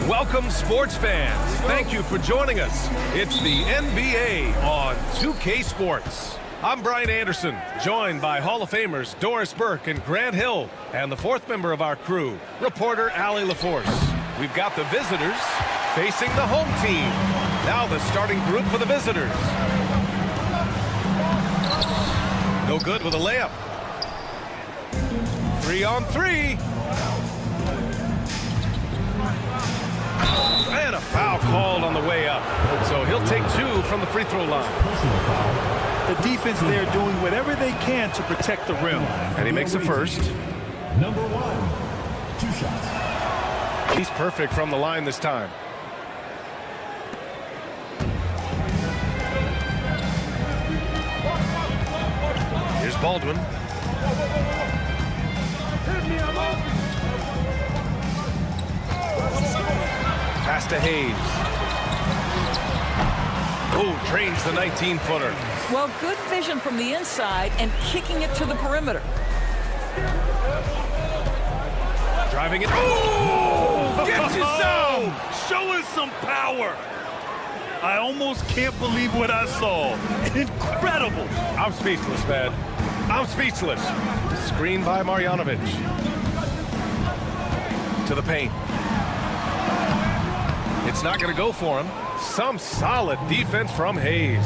Welcome, sports fans. Thank you for joining us. It's the NBA on 2K Sports. I'm Brian Anderson, joined by Hall of Famers Doris Burke and Grant Hill, and the fourth member of our crew, reporter Allie LaForce. We've got the visitors facing the home team. Now the starting group for the visitors. No good with a layup. 3-on-3. And a foul called on the way up. So he'll take 2 from the free throw line. The defense there doing whatever they can to protect the rim. And he makes the first. Number 1, 2 shots. He's perfect from the line this time. Here's Baldwin. Pass to Hayes. Oh, drains the 19-footer. Well, good vision from the inside and kicking it to the perimeter. Driving it. Oh! Gets you some! Showing some power. I almost can't believe what I saw. Incredible. I'm speechless, man. I'm speechless. Screen by Marjanovic. To the paint. It's not going to go for him. Some solid defense from Hayes.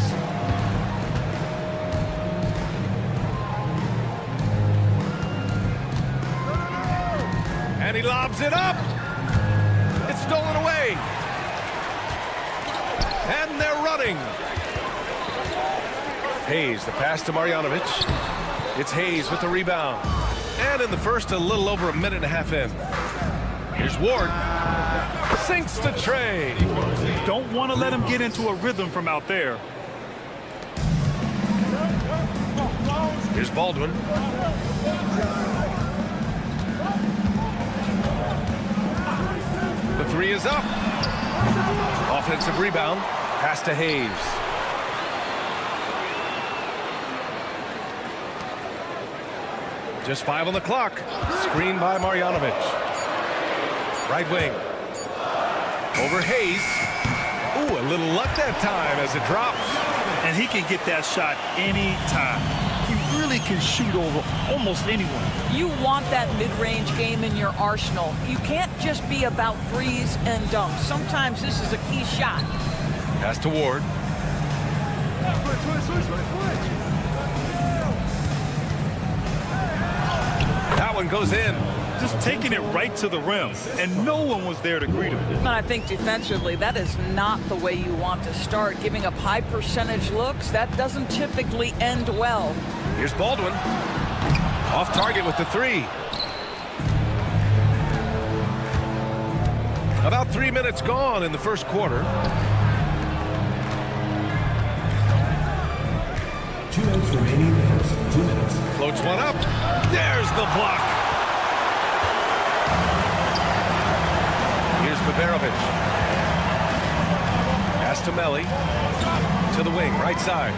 And he lobs it up. It's stolen away. And they're running. Hayes, the pass to Marjanovic. It's Hayes with the rebound. And in the first, a little over a minute and a half in. Here's Ward. Sinks the tray. Don't want to let him get into a rhythm from out there. Here's Baldwin. The 3 is up. Offensive rebound. Pass to Hayes. Just 5 on the clock. Screen by Marjanovic. Right wing. Over Hayes. Ooh, a little luck that time as it drops. And he can get that shot anytime. He really can shoot over almost anyone. You want that mid-range game in your arsenal. You can't just be about threes and dunks. Sometimes this is a key shot. Pass to Ward. That one goes in. Just taking it right to the rim, and no one was there to greet him. And I think defensively, that is not the way you want to start. Giving up high percentage looks, that doesn't typically end well. Here's Baldwin. Off target with the 3. About 3 minutes gone in the first quarter. 2 minutes remaining in the first. 2 minutes. Floats one up. There's the block. Here's Baberovic. Pass to Melli. To the wing, right side.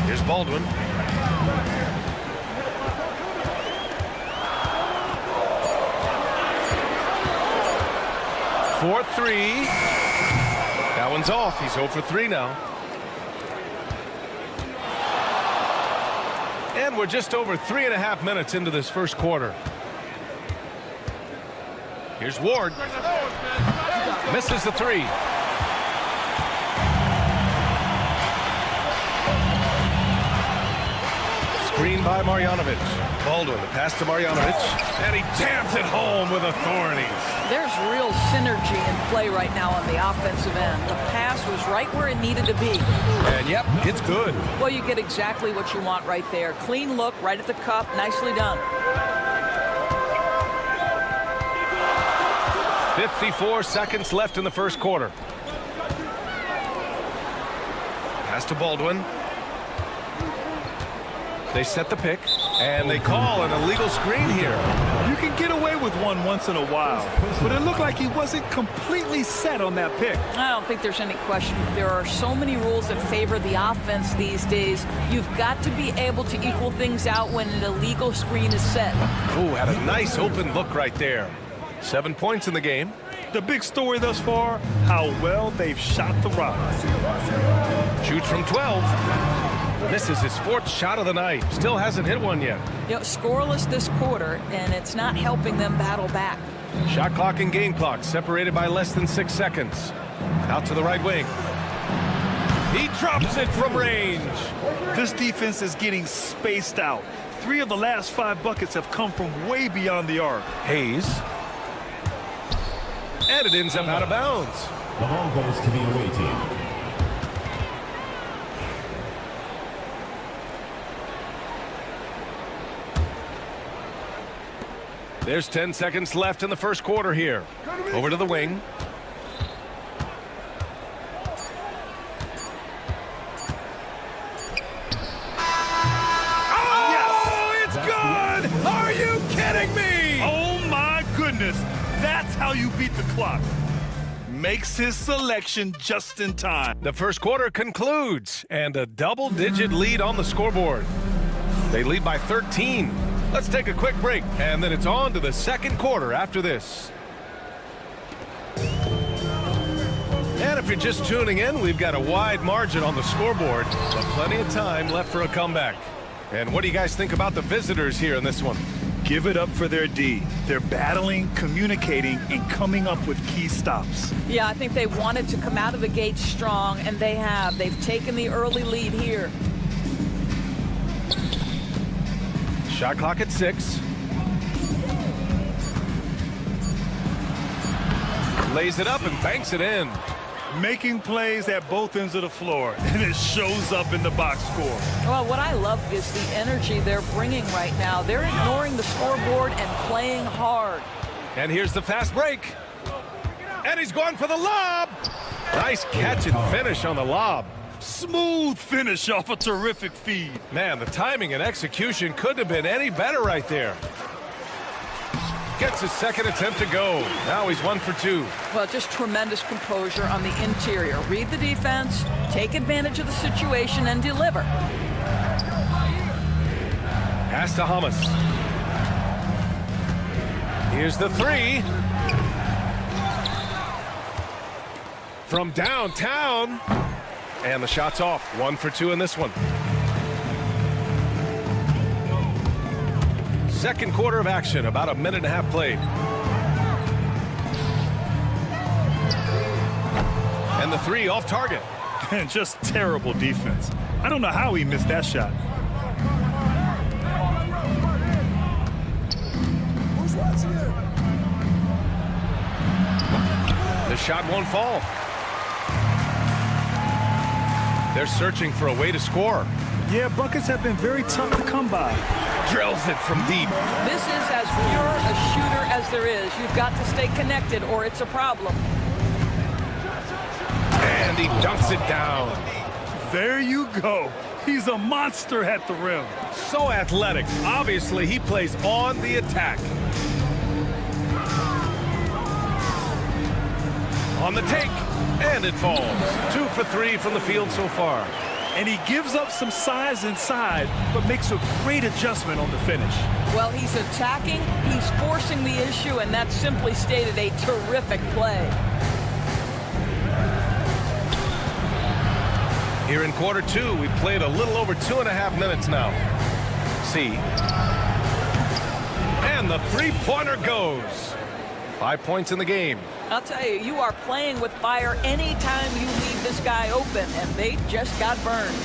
Here's Baldwin. For 3. That one's off. He's 0 for 3 now. And we're just over 3.5 minutes into this first quarter. Here's Ward. Misses the 3. Screen by Marjanovic. Baldwin, the pass to Marjanovic. And he jams it home with authority. There's real synergy in play right now on the offensive end. The pass was right where it needed to be. And yep, it's good. Well, you get exactly what you want right there. Clean look, right at the cup. Nicely done. 54 seconds left in the first quarter. Pass to Baldwin. They set the pick. And they call an illegal screen here. You can get away with one once in a while, but it looked like he wasn't completely set on that pick. I don't think there's any question. There are so many rules that favor the offense these days. You've got to be able to equal things out when an illegal screen is set. Ooh, had a nice open look right there. 7 points in the game. The big story thus far, how well they've shot the rock. Shoots from 12. This is his 4th shot of the night. Still hasn't hit one yet. You know, scoreless this quarter, and it's not helping them battle back. Shot clock and game clock separated by less than 6 seconds. Out to the right wing. He drops it from range. This defense is getting spaced out. 3 of the last 5 buckets have come from way beyond the arc. Hayes. And it ends up out of bounds. The ball goes to the away team. There's 10 seconds left in the first quarter here. Over to the wing. Oh, it's good! Are you kidding me? Oh my goodness, that's how you beat the clock. Makes his selection just in time. The first quarter concludes, and a double-digit lead on the scoreboard. They lead by 13. Let's take a quick break, and then it's on to the second quarter after this. And if you're just tuning in, we've got a wide margin on the scoreboard, but plenty of time left for a comeback. And what do you guys think about the visitors here in this one? Give it up for their D. They're battling, communicating, and coming up with key stops. Yeah, I think they wanted to come out of the gate strong, and they have. They've taken the early lead here. Shot clock at 6. Lays it up and banks it in. Making plays at both ends of the floor, and it shows up in the box score. Well, what I love is the energy they're bringing right now. They're ignoring the scoreboard and playing hard. And here's the fast break. And he's going for the lob. Nice catch and finish on the lob. Smooth finish off a terrific feed. Man, the timing and execution couldn't have been any better right there. Gets his second attempt to go. Now he's 1 for 2. Well, just tremendous composure on the interior. Read the defense, take advantage of the situation, and deliver. Pass to Hamas. Here's the 3. From downtown. And the shot's off. 1 for 2 in this one. Second quarter of action, about a minute and a half played. And the 3 off target. And just terrible defense. I don't know how he missed that shot. The shot won't fall. They're searching for a way to score. Yeah, buckets have been very tough to come by. Drills it from deep. This is as pure a shooter as there is. You've got to stay connected or it's a problem. And he dunks it down. There you go. He's a monster at the rim. So athletic. Obviously, he plays on the attack. On the take, and it falls. 2 for 3 from the field so far. And he gives up some size inside, but makes a great adjustment on the finish. Well, he's attacking, he's forcing the issue, and that's simply stated a terrific play. Here in quarter 2, we played a little over 2.5 minutes now. See. And the three-pointer goes. 5 points in the game. I'll tell you, you are playing with fire anytime you leave this guy open, and they just got burned.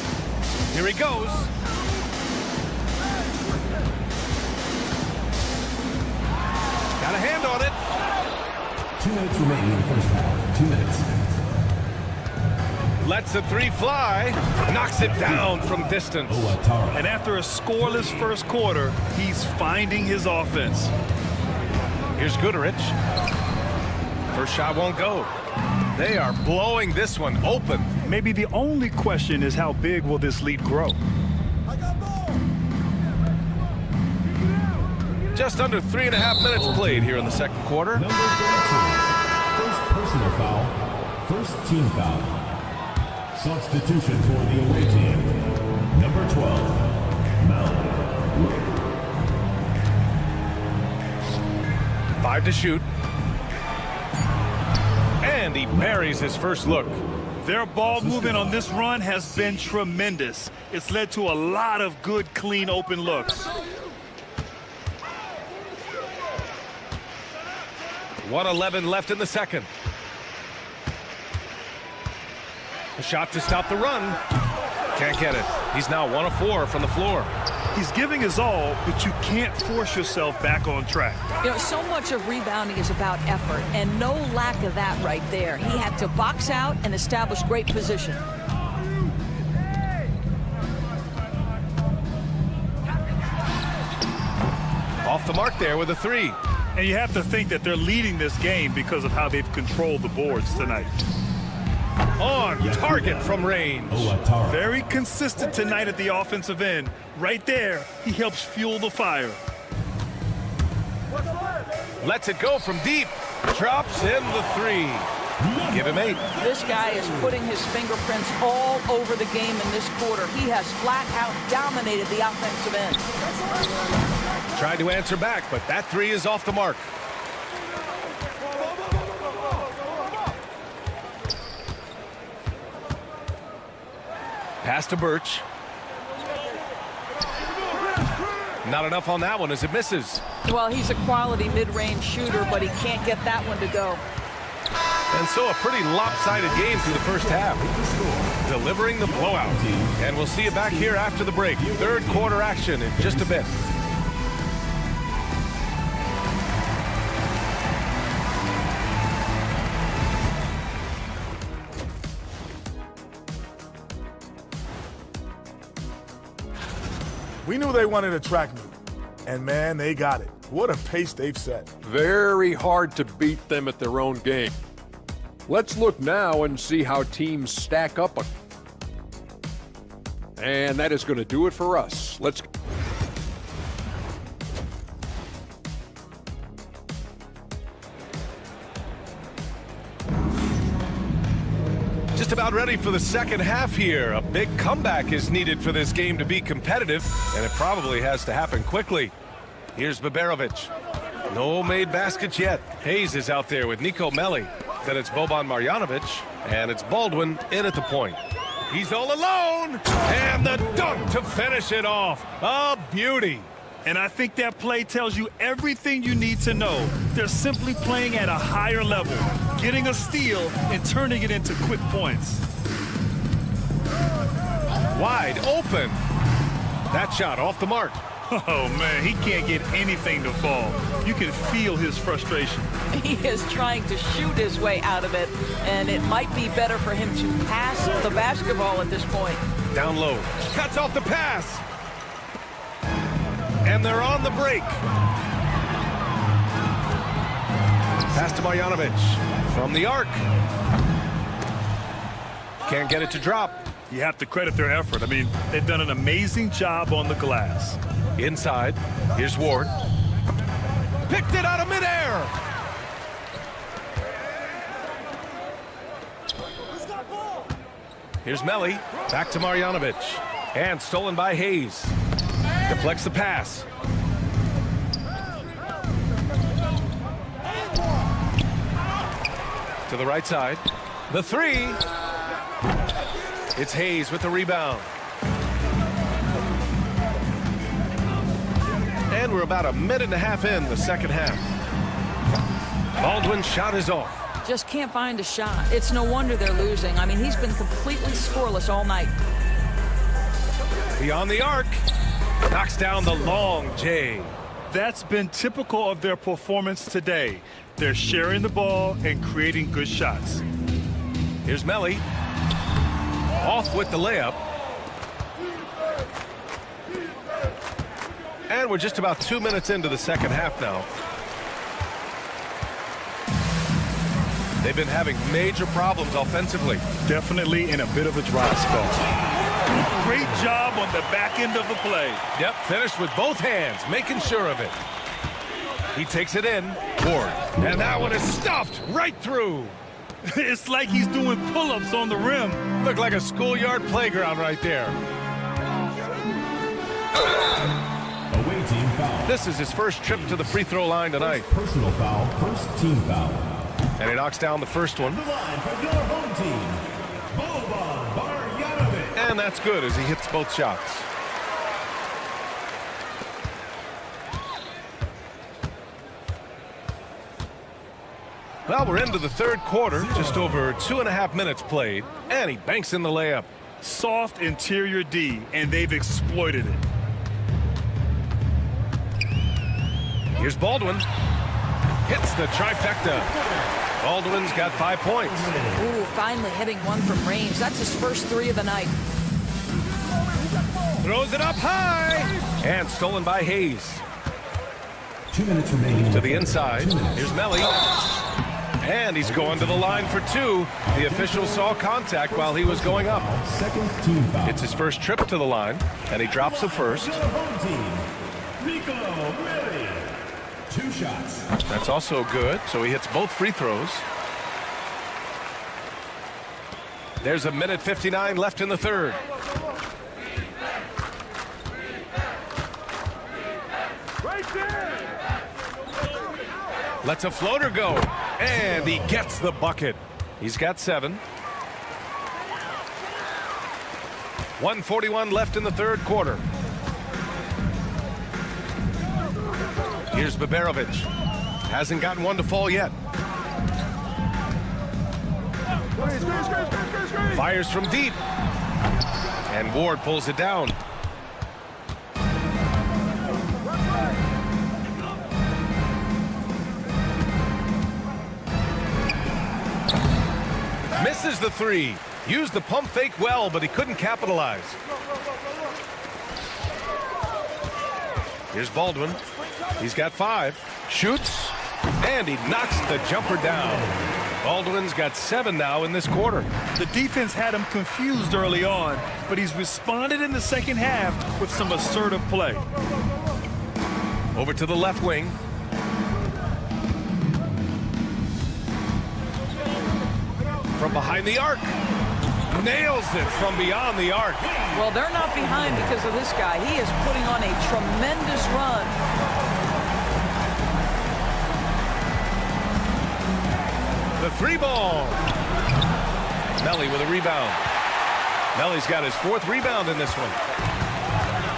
Here he goes. Got a hand on it. 2 minutes remaining in the first half. 2 minutes. Lets the 3 fly. Knocks it down from distance. And after a scoreless first quarter, he's finding his offense. Here's Goodrich. First shot won't go. They are blowing this one open. Maybe the only question is how big will this lead grow? Just under 3.5 minutes played here in the second quarter. Number 32. First personal foul. First team foul. Substitution for the away team. Number 12. Mel. 5 to shoot. And he buries his first look. Their ball movement on this run has been tremendous. It's led to a lot of good, clean, open looks. 1:11 left in the second. A shot to stop the run. Can't get it. He's now 1 of 4 from the floor. He's giving his all, but you can't force yourself back on track. You know, so much of rebounding is about effort, and no lack of that right there. He had to box out and establish great position. Off the mark there with a 3. And you have to think that they're leading this game because of how they've controlled the boards tonight. On target from range. Very consistent tonight at the offensive end. Right there, he helps fuel the fire. Lets it go from deep. Drops in the 3. Give him 8. This guy is putting his fingerprints all over the game in this quarter. He has flat out dominated the offensive end. Tried to answer back, but that 3 is off the mark. Pass to Birch. Not enough on that one as it misses. Well, he's a quality mid-range shooter, but he can't get that one to go. And so a pretty lopsided game through the first half. Delivering the blowout. And we'll see you back here after the break. Third quarter action in just a bit. We knew they wanted a track meet, and man, they got it. What a pace they've set. Very hard to beat them at their own game. Let's look now and see how teams stack up. And that is going to do it for us. Let's. Just about ready for the second half here. A big comeback is needed for this game to be competitive, and it probably has to happen quickly. Here's Baberovic. No made baskets yet. Hayes is out there with Niko Melli. Then it's Boban Marjanovic, and it's Baldwin in at the point. He's all alone, and the dunk to finish it off. A beauty. And I think that play tells you everything you need to know. They're simply playing at a higher level, getting a steal and turning it into quick points. Wide open. That shot off the mark. Oh, man, he can't get anything to fall. You can feel his frustration. He is trying to shoot his way out of it, and it might be better for him to pass the basketball at this point. Down low. Cuts off the pass. And they're on the break. Pass to Marjanovic from the arc. Can't get it to drop. You have to credit their effort. I mean, they've done an amazing job on the glass. Inside, here's Ward. Picked it out of midair. Here's Melli, back to Marjanovic. And stolen by Hayes. Deflects the pass. To the right side. The 3. It's Hayes with the rebound. And we're about a minute and a half in the second half. Baldwin's shot is off. Just can't find a shot. It's no wonder they're losing. I mean, he's been completely scoreless all night. Beyond the arc. Knocks down the long J. That's been typical of their performance today. They're sharing the ball and creating good shots. Here's Melli. Off with the layup. And we're just about 2 minutes into the second half now. They've been having major problems offensively. Definitely in a bit of a dry spell. Great job on the back end of the play. Yep, finished with both hands, making sure of it. He takes it in. Ward. And that one is stuffed right through. It's like he's doing pull-ups on the rim. Looked like a schoolyard playground right there. Away team foul. This is his first trip to the free throw line tonight. Personal foul, first team foul. And he knocks down the first one. The line for your home team, Boban Marjanovic. And that's good as he hits both shots. Well, we're into the third quarter, just over 2.5 minutes played, and he banks in the layup. Soft interior D, and they've exploited it. Here's Baldwin. Hits the trifecta. Baldwin's got 5 points. Ooh, finally hitting one from range. That's his first 3 of the night. Throws it up high. And stolen by Hayes. 2 minutes remaining. To the inside. Here's Melly. And he's going to the line for 2. The official saw contact while he was going up. Second team foul. It's his first trip to the line, and he drops the first. Your home team, Niko Willie. 2 shots. That's also good, so he hits both free throws. There's a minute 59 left in the third. Lets a floater go, and he gets the bucket. He's got 7. 1:41 left in the third quarter. Here's Baberovic. Hasn't gotten one to fall yet. Fires from deep. And Ward pulls it down. Misses the 3. Used the pump fake well, but he couldn't capitalize. Here's Baldwin. He's got 5. Shoots. And he knocks the jumper down. Baldwin's got 7 now in this quarter. The defense had him confused early on, but he's responded in the second half with some assertive play. Over to the left wing. From behind the arc. Nails it from beyond the arc. Well, they're not behind because of this guy. He is putting on a tremendous run. The 3 ball. Melly with a rebound. Melly's got his 4th rebound in this one.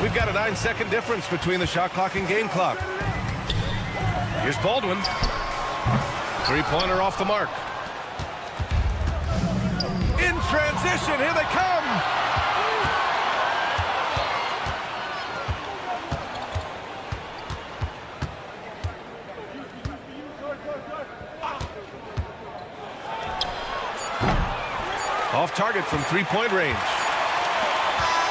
We've got a 9-second difference between the shot clock and game clock. Here's Baldwin. 3-pointer off the mark. In transition, here they come. Off target from 3-point range.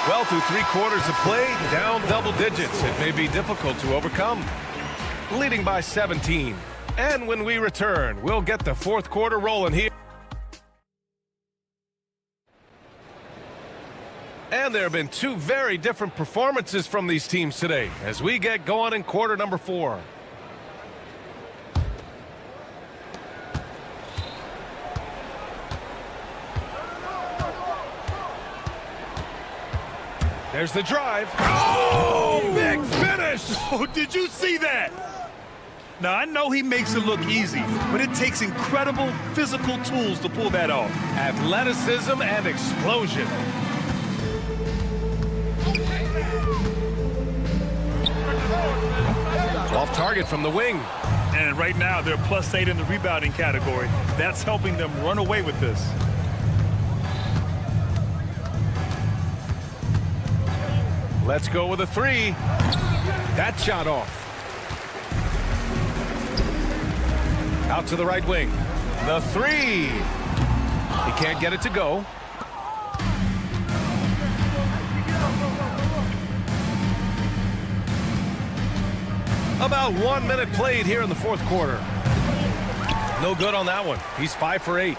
Well, through 3 quarters of play, down double digits. It may be difficult to overcome. Leading by 17. And when we return, we'll get the 4th quarter rolling here. And there have been 2 very different performances from these teams today as we get going in quarter number 4. There's the drive. Oh, big finish! Oh, did you see that? Now, I know he makes it look easy, but it takes incredible physical tools to pull that off. Athleticism and explosion. Off target from the wing. And right now, they're +8 in the rebounding category. That's helping them run away with this. Let's go with a 3. That shot off. Out to the right wing. The 3. He can't get it to go. About 1 minute played here in the 4th quarter. No good on that one. He's 5 for 8.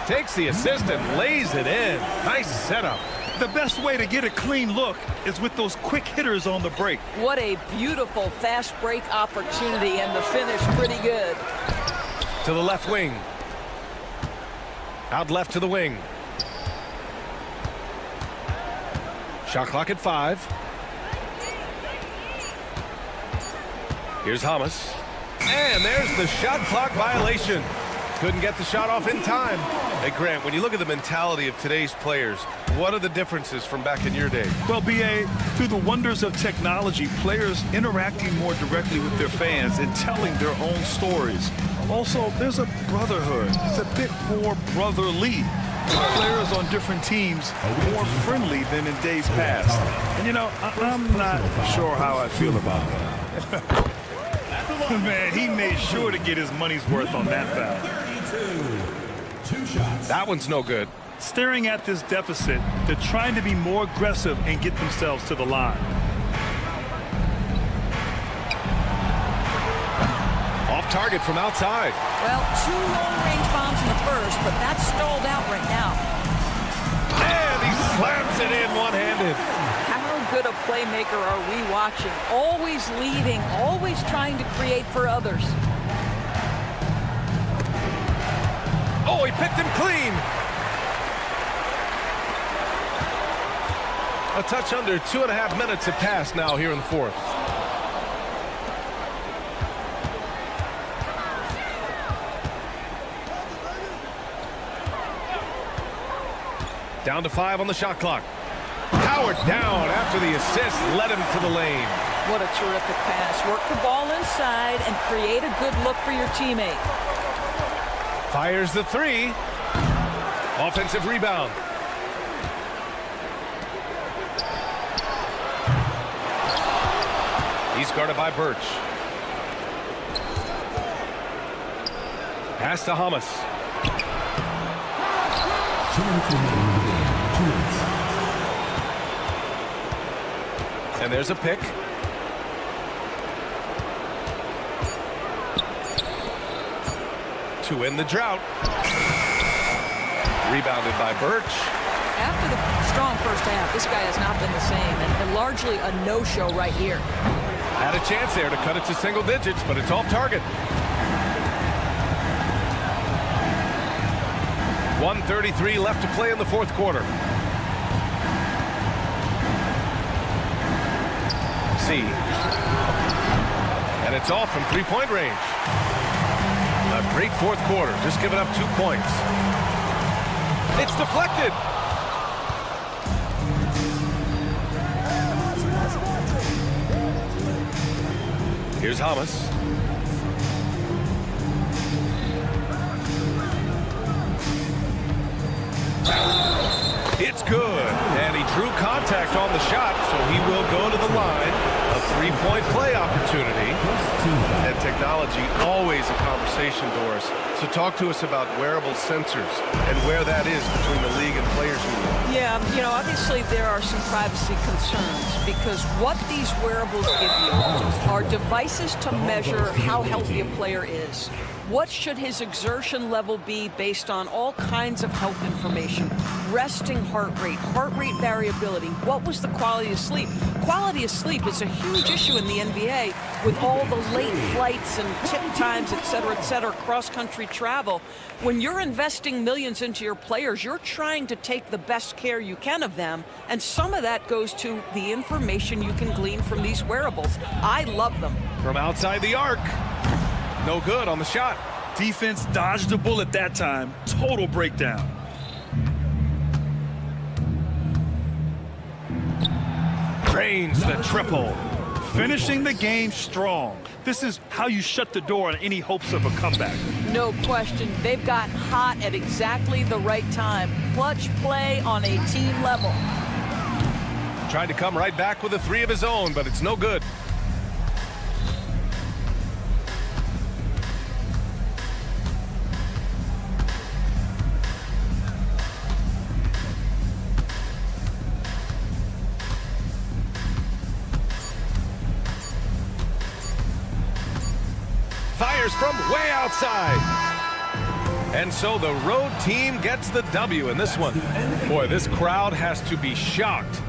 Takes the assist and lays it in. Nice setup. The best way to get a clean look is with those quick hitters on the break. What a beautiful fast break opportunity, and the finish pretty good. To the left wing. Out left to the wing. Shot clock at 5. Here's Hamas. And there's the shot clock violation. Couldn't get the shot off in time. Hey, Grant, when you look at the mentality of today's players, what are the differences from back in your day? Well, B.A., through the wonders of technology, players interacting more directly with their fans and telling their own stories. Also, there's a brotherhood. It's a bit more brotherly. Players on different teams more friendly than in days past. And, you know, I'm not sure how I feel about that. Man, he made sure to get his money's worth on that foul. That one's no good. Staring at this deficit, they're trying to be more aggressive and get themselves to the line. Off target from outside. Well, 2 long-range bombs in the first, but that's stalled out right now. And he slams it in one-handed. How good a playmaker are we watching? Always leading, always trying to create for others. Oh, he picked him clean. A touch under 2.5 minutes have passed now here in the fourth. Down to 5 on the shot clock. Howard down after the assist led him to the lane. What a terrific pass. Work the ball inside and create a good look for your teammate. Fires the 3. Offensive rebound. He's guarded by Birch. Pass to Hamas. And there's a pick. To end the drought. Rebounded by Birch. After the strong first half, this guy has not been the same, and largely a no-show right here. Had a chance there to cut it to single digits, but it's off target. 1:33 left to play in the fourth quarter. C. And it's off from three-point range. A great fourth quarter, just giving up 2 points. It's deflected. Here's Hamas. It's good. And he drew contact on the shot, so he will go to the line. A 3-point play opportunity. And technology, always a conversation, Doris. So talk to us about wearable sensors and where that is between the league and players' union. Yeah, you know, obviously there are some privacy concerns because what these wearables give you are devices to measure how healthy a player is. What should his exertion level be based on all kinds of health information? Resting heart rate variability. What was the quality of sleep? Quality of sleep is a huge issue in the NBA with all the late flights and tip times, et cetera, cross-country travel. When you're investing millions into your players, you're trying to take the best care you can of them, and some of that goes to the information you can glean from these wearables. I love them. From outside the arc. No good on the shot. Defense dodged a bullet that time. Total breakdown. Drains the triple. Finishing the game strong. This is how you shut the door on any hopes of a comeback. No question. They've got hot at exactly the right time. Clutch play on a team level. Tried to come right back with a 3 of his own, but it's no good. Fires from way outside. And so the road team gets the W in this one. Boy, this crowd has to be shocked.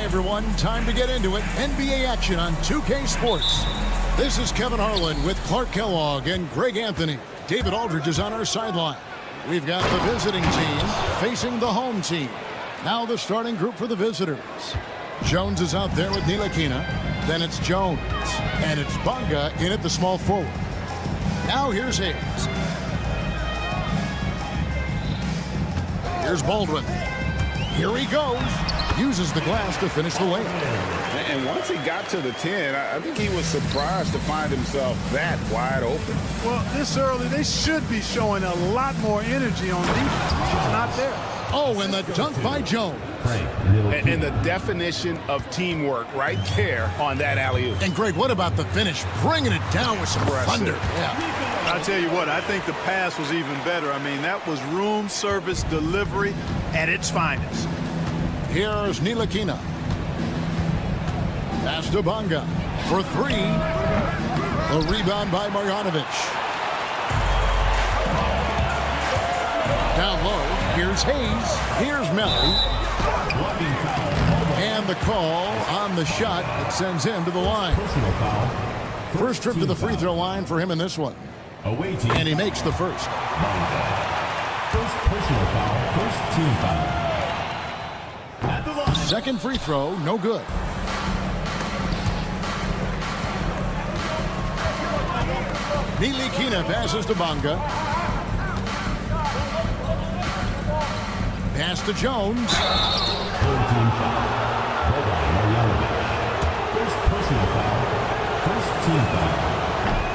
everyone, time to get into it. NBA action on 2K Sports. This is Kevin Harlan with Clark Kellogg and Greg Anthony. David Aldridge is on our sideline. We've got the visiting team facing the home team. Now the starting group for the visitors. Jones is out there with Nilakina. Then it's Jones. And it's Bonga in at the small forward. Now here's Hayes. Here's Baldwin. Here he goes. Uses the glass to finish the layup. And once he got to the 10, I think he was surprised to find himself that wide open. Well, this early, they should be showing a lot more energy on defense. It's not there. Oh, and the dunk by Jones. And the definition of teamwork right there on that alley-oop. And Greg, what about the finish? Bringing it down with some thunder. Yeah. I'll tell you what, I think the pass was even better. I mean, that was room service delivery at its finest. Here's Nilakina. Pass to Bonga for three. The rebound by Marjanovic. Down low. Here's Hayes. Here's Melly. And the call on the shot that sends him to the line. First trip to the free throw line for him in this one. And he makes the first. First personal foul, first team foul. At the line. Second free throw, no good. Nilakina passes to Bonga. Pass to Jones. Third team foul. First personal foul, first team foul.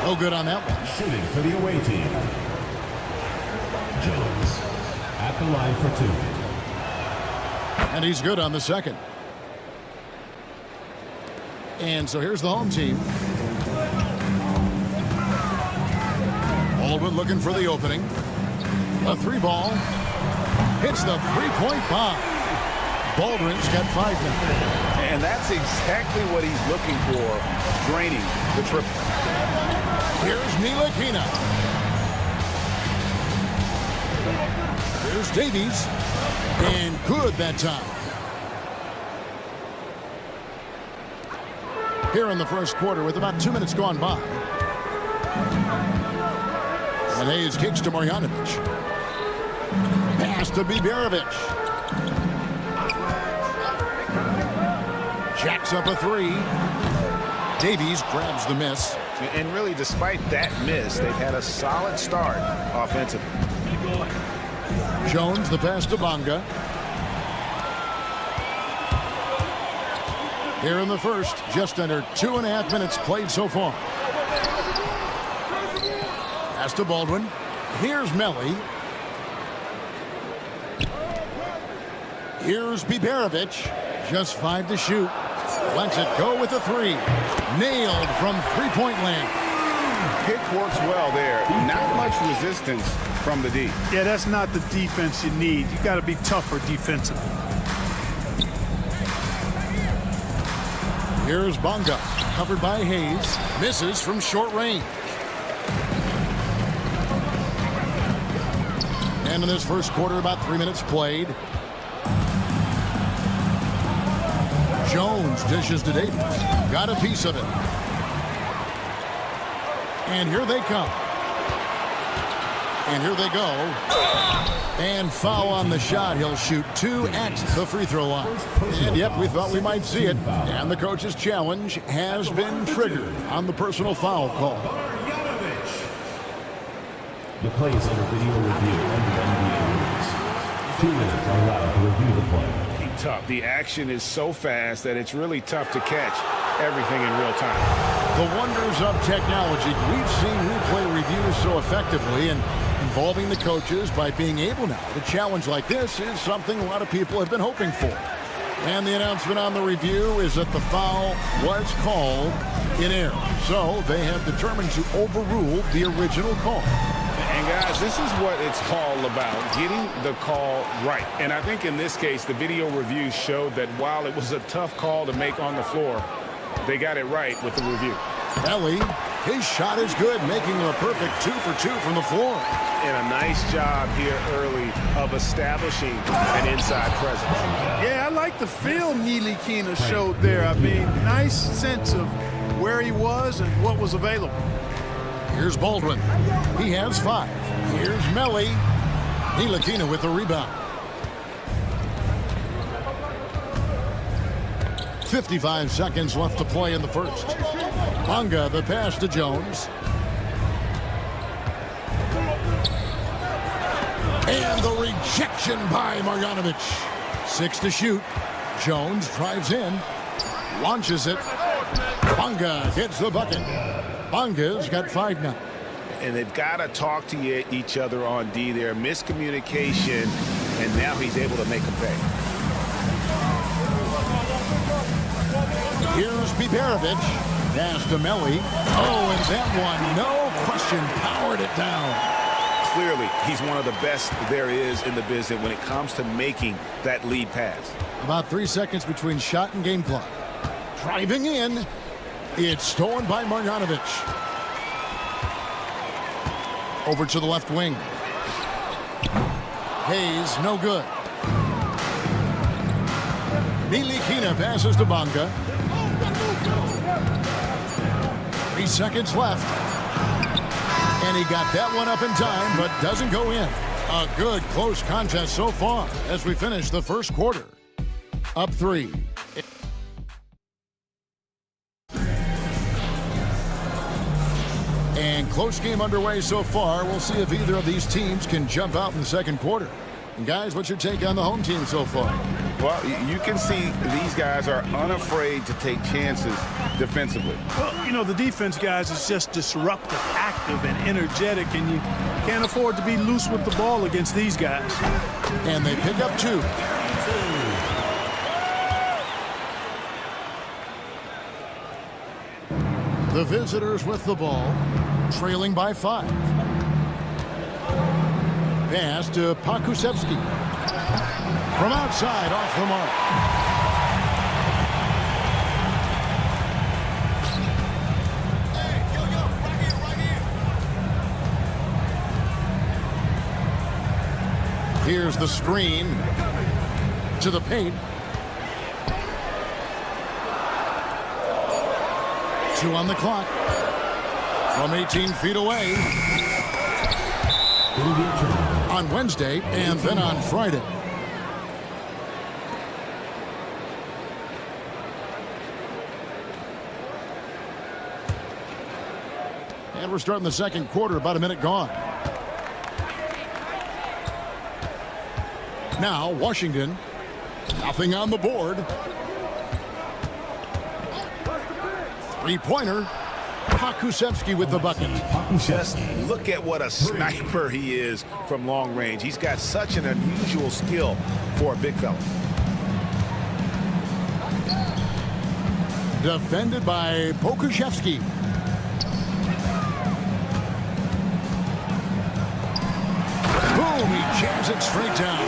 No good on that one. Shooting for the away team. Jones at the line for two. And he's good on the second. And so here's the home team. Baldwin looking for the opening. A three ball. Hits the three-point bomb. Baldwin's got 5 now. And that's exactly what he's looking for, draining the triple. Here's Nilakina. Here's Davies. And good that time. Here in the first quarter with about 2 minutes gone by. And Hayes kicks to Marjanovic. Pass to Biberovic. Jacks up a three. Davies grabs the miss. And really, despite that miss, they've had a solid start offensively. Jones, the pass to Bonga. Here in the first, just under 2.5 minutes played so far. Pass to Baldwin. Here's Melly. Here's Biberovic. Just 5 to shoot. Lets it go with a three. Nailed from three-point land. Pick works well there. Not much resistance from the D. Yeah, that's not the defense you need. You got to be tougher defensively. Here's Bonga. Covered by Hayes. Misses from short range. And in this first quarter, about 3 minutes played. Jones dishes to Davis. Got a piece of it. And here they come. And here they go. And foul on the shot. He'll shoot 2 at the free throw line. And yep, we thought we might see it. And the coach's challenge has been triggered on the personal foul call. The play is under video review under NBA rules. 2 minutes are allowed to review the play. Tough. The action is so fast that it's really tough to catch everything in real time. The wonders of technology. We've seen replay reviews so effectively, and involving the coaches by being able now to challenge like this is something a lot of people have been hoping for. And the announcement on the review is that the foul was called in error. So they have determined to overrule the original call. And guys, this is what it's all about, getting the call right. And I think in this case, the video review showed that while it was a tough call to make on the floor, they got it right with the review. Ellie, his shot is good, making him a perfect 2 for 2 from the floor. And a nice job here early of establishing an inside presence. Yeah, I like like the feel Niko showed there. I mean, nice sense of where he was and what was available. Here's Baldwin. He has 5. Here's Melly. Niko with the rebound. 55 seconds left to play in the first. Bonga, the pass to Jones. And the rejection by Marjanovic. 6 to shoot. Jones drives in. Launches it. Bonga gets the bucket. Bonga's got 5 now. And they've got to talk to each other on D there. Miscommunication, and now he's able to make them pay. Here's Biberovic. Pass to Melly. Oh, and that one, no question, powered it down. Clearly, he's one of the best there is in the business when it comes to making that lead pass. About 3 seconds between shot and game clock. Driving in. It's stolen by Marjanovic. Over to the left wing. Hayes, no good. Niko passes to Bonga. 3 seconds left. And he got that one up in time, but doesn't go in. A good close contest so far as we finish the first quarter. Up 3. And close game underway so far. We'll see if either of these teams can jump out in the second quarter. And guys, what's your take on the home team so far? Well, you can see these guys are unafraid to take chances defensively. Well, you know, the defense, guys, is just disruptive, active, and energetic, and you can't afford to be loose with the ball against these guys. And they pick up 2. The visitors with the ball, trailing by 5. Pass to Pakusevski. From outside, off the mark. Here's the screen to the paint. 2 on the clock. From 18 feet away. On Wednesday and then on Friday. And we're starting the second quarter, about a minute gone. Now, Washington, nothing on the board. 3-pointer. Pakusevski with the bucket. Just look at what a sniper he is from long range. He's got such an unusual skill for a big fella. Defended by Pokusevski. Boom, he jams it straight down.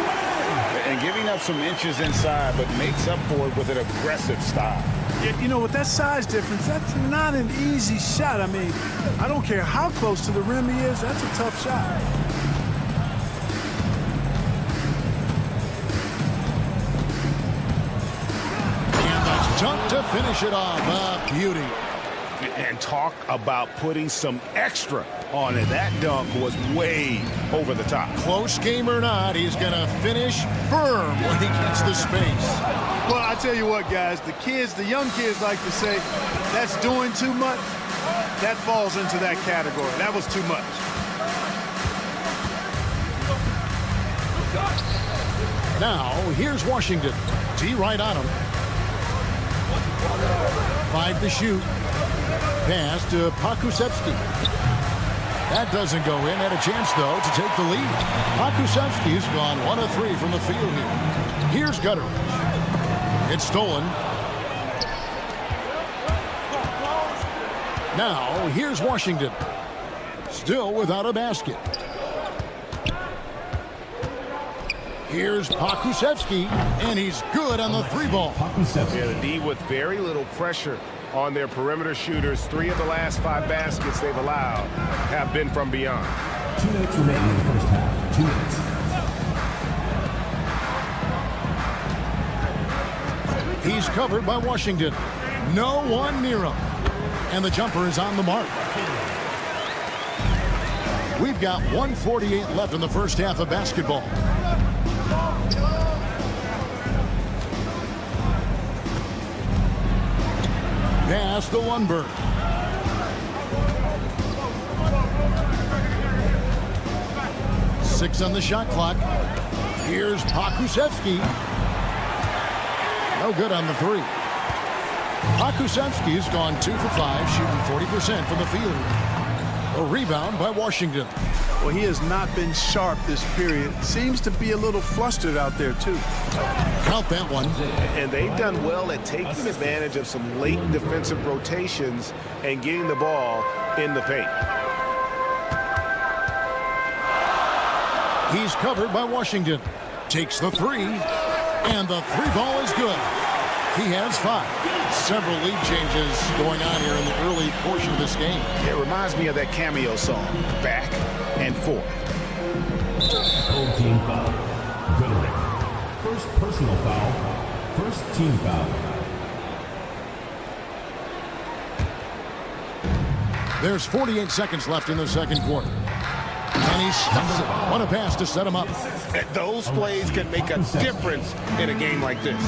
And giving up some inches inside, but makes up for it with an aggressive style. You know, with that size difference, that's not an easy shot. I mean, I don't care how close to the rim he is, that's a tough shot. And the dunk to finish it off. A beauty. And talk about putting some extra on it. That dunk was way over the top. Close game or not, he's going to finish firm when he gets the space. Well, I tell you what, guys, the young kids like to say, that's doing too much. That falls into that category. That was too much. Now, here's Washington. D right on him. 5 to shoot. Pass to Pakusevski. That doesn't go in. Had a chance, though, to take the lead. Pakusevski's gone 1 of 3 from the field here. Here's Gutteridge. It's stolen. Now, here's Washington. Still without a basket. Here's Pakusevski, and he's good on the 3-ball. Yeah, the D with very little pressure on their perimeter shooters. 3 of the last 5 baskets they've allowed have been from beyond. 2 minutes remaining in the first half. 2 minutes. He's covered by Washington. No one near him. And the jumper is on the mark. We've got 1:48 left in the first half of basketball. Pass to Lundberg. Six on the shot clock. Here's Pokusevski. No good on the three. Pokusevski's gone 2 for 5, shooting 40% from the field. A rebound by Washington. Well, he has not been sharp this period. Seems to be a little flustered out there, too. Count that one. And they've done well at taking advantage of some late defensive rotations and getting the ball in the paint. He's covered by Washington. Takes the three, and the three ball is good. He has 5. Several lead changes going on here in the early portion of this game. It reminds me of that cameo song, Back and Forth. Full team foul. Gooderick. First personal foul. First team foul. There's 48 seconds left in the second quarter. And he stuffs it. What a pass to set him up. Those plays can make a difference in a game like this.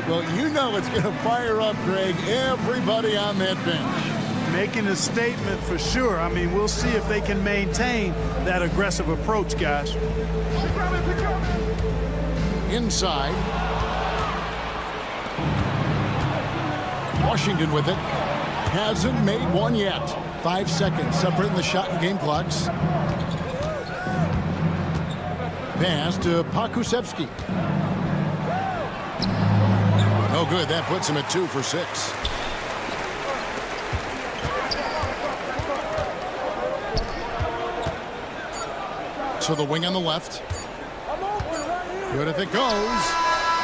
Well, you know it's going to fire up, Greg, everybody on that bench. Making a statement for sure. I mean, we'll see if they can maintain that aggressive approach, guys. Inside. Washington with it. Hasn't made one yet. 5 seconds separating the shot and game clocks. Pass to Pokusevski. No good. That puts him at 2 for 6. So the wing on the left. Good if it goes.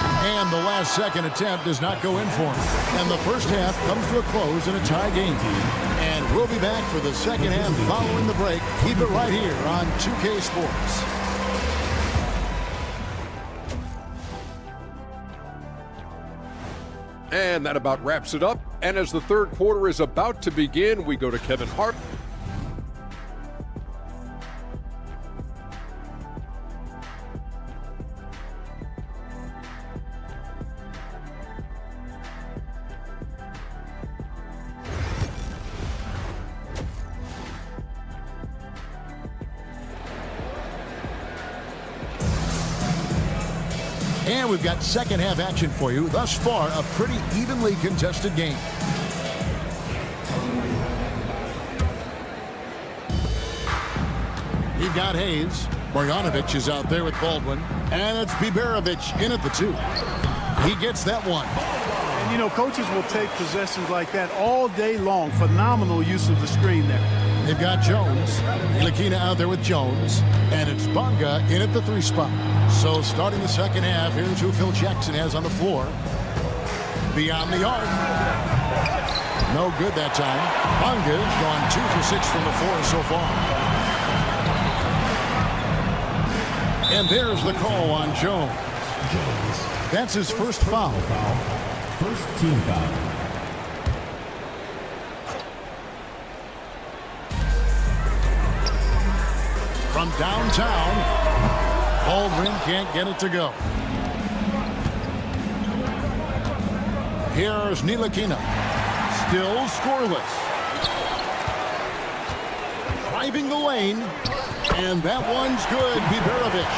And the last second attempt does not go in for him. And the first half comes to a close in a tie game. And we'll be back for the second half following the break. Keep it right here on 2K Sports. And that about wraps it up. And as the third quarter is about to begin, we go to Kevin Hart. And we've got second half action for you. Thus far, a pretty evenly contested game. You've got Hayes. Bogdanovic is out there with Baldwin. And it's Biberovic in at the 2. He gets that one. And, you know, coaches will take possessions like that all day long. Phenomenal use of the screen there. They've got Jones. Nilakina out there with Jones. And it's Bonga in at the 3 spot. So starting the second half, here's who Phil Jackson has on the floor. Beyond the arc. No good that time. Bonga's gone 2 for 6 from the floor so far. And there's the call on Jones. That's his first foul. First team foul. From downtown, Baldwin can't get it to go. Here's Nilakina. Still scoreless. Driving the lane. And that one's good, Biberovic.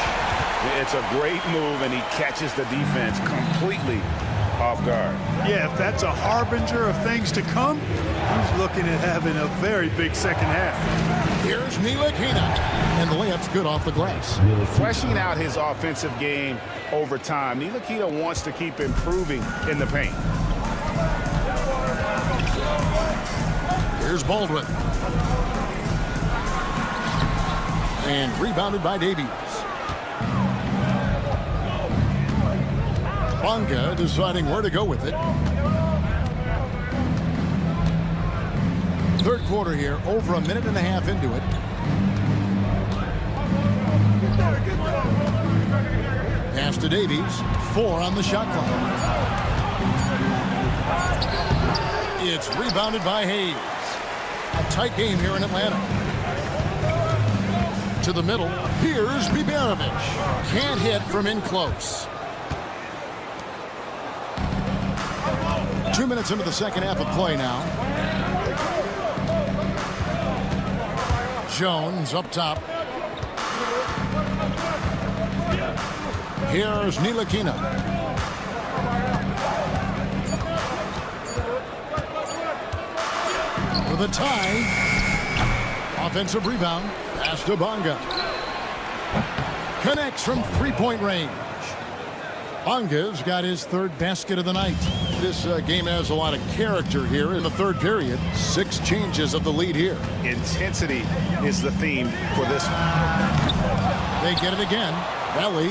It's a great move, and he catches the defense completely off guard. Yeah, if that's a harbinger of things to come, he's looking at having a very big second half. Here's Nilakina. And the layup's good off the glass. Fleshing out his offensive game over time. Nilakina wants to keep improving in the paint. Here's Baldwin. And rebounded by Davies. Bonga deciding where to go with it. Third quarter here, over a minute and a half into it. Pass to Davies. 4 on the shot clock. It's rebounded by Hayes. A tight game here in Atlanta. To the middle. Here's Biberovic. Can't hit from in close. 2 minutes into the second half of play now. Jones up top. Here's Nilakina. For the tie. Offensive rebound. Pass to Bonga. Connects from three-point range. Bonga's got his third basket of the night. This game has a lot of character here in the third period. 6 changes of the lead here. Intensity is the theme for this one. They get it again. Belly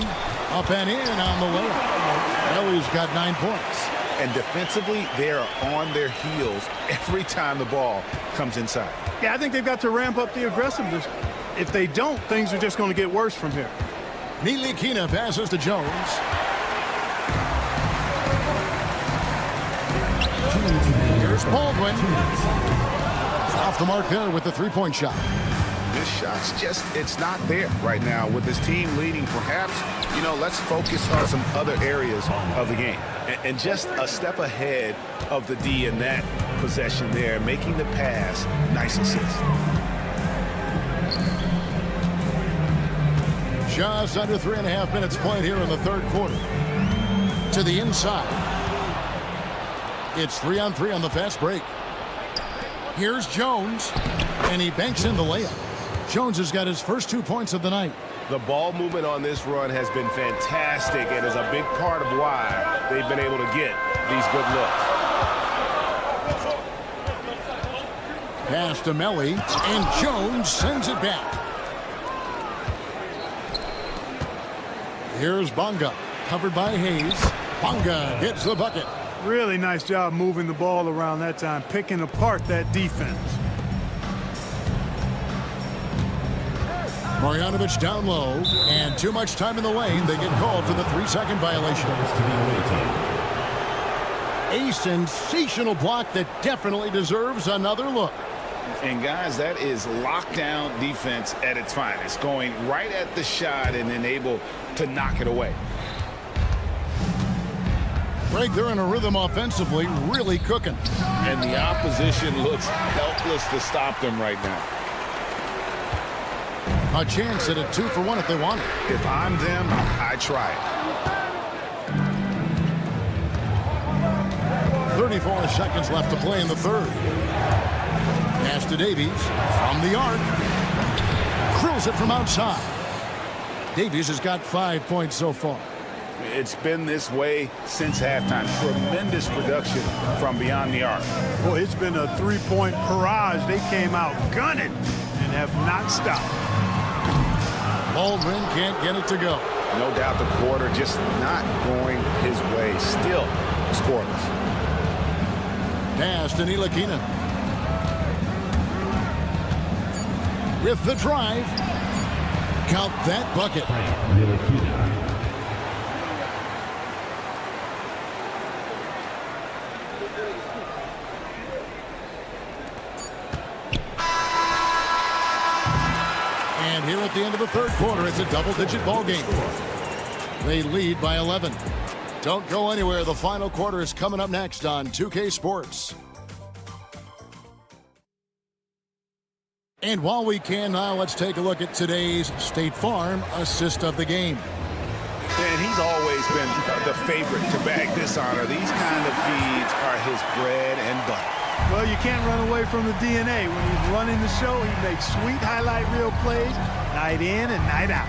up and in on the layup. Belly's got 9 points. And defensively, they are on their heels every time the ball comes inside. Yeah, I think they've got to ramp up the aggressiveness. If they don't, things are just going to get worse from here. Ntilikina passes to Jones. Here's Baldwin. Off the mark there with the three-point shot. This shot's just, it's not there right now with this team leading. Perhaps, let's focus on some other areas of the game. And just a step ahead of the D in that possession there, making the pass. Nice assist. Just under 3.5 minutes played here in the third quarter. To the inside. It's 3-on-3 on the fast break. Here's Jones, and he banks in the layup. Jones has got his first 2 points of the night. The ball movement on this run has been fantastic and is a big part of why they've been able to get these good looks. Pass to Melly, and Jones sends it back. Here's Bonga, covered by Hayes. Bonga gets the bucket. Really nice job moving the ball around that time, picking apart that defense. Marjanovic down low, and too much time in the lane. They get called for the 3-second violation. A sensational block that definitely deserves another look. And guys, that is lockdown defense at its finest, going right at the shot and then able to knock it away. Greg, they're in a rhythm offensively, really cooking. And the opposition looks helpless to stop them right now. A chance at a 2-for-1 if they want it. If I'm them, I try it. 34 seconds left to play in the third. Pass to Davies from the arc. Drills it from outside. Davies has got 5 points so far. It's been this way since halftime. Tremendous production from beyond the arc. Boy, it's been a three-point barrage. They came out gunning and have not stopped. Baldwin can't get it to go. No doubt the quarter just not going his way. Still scoreless. Pass to Ntilikina. With the drive. Count that bucket. And here at the end of the third quarter, it's a double-digit ball game. They lead by 11. Don't go anywhere. The final quarter is coming up next on 2K Sports. And while we can now, let's take a look at today's State Farm assist of the game. And he's always been the favorite to bag this honor. These kind of feeds are his bread and butter. Well, you can't run away from the DNA. When he's running the show, he makes sweet highlight reel plays night in and night out.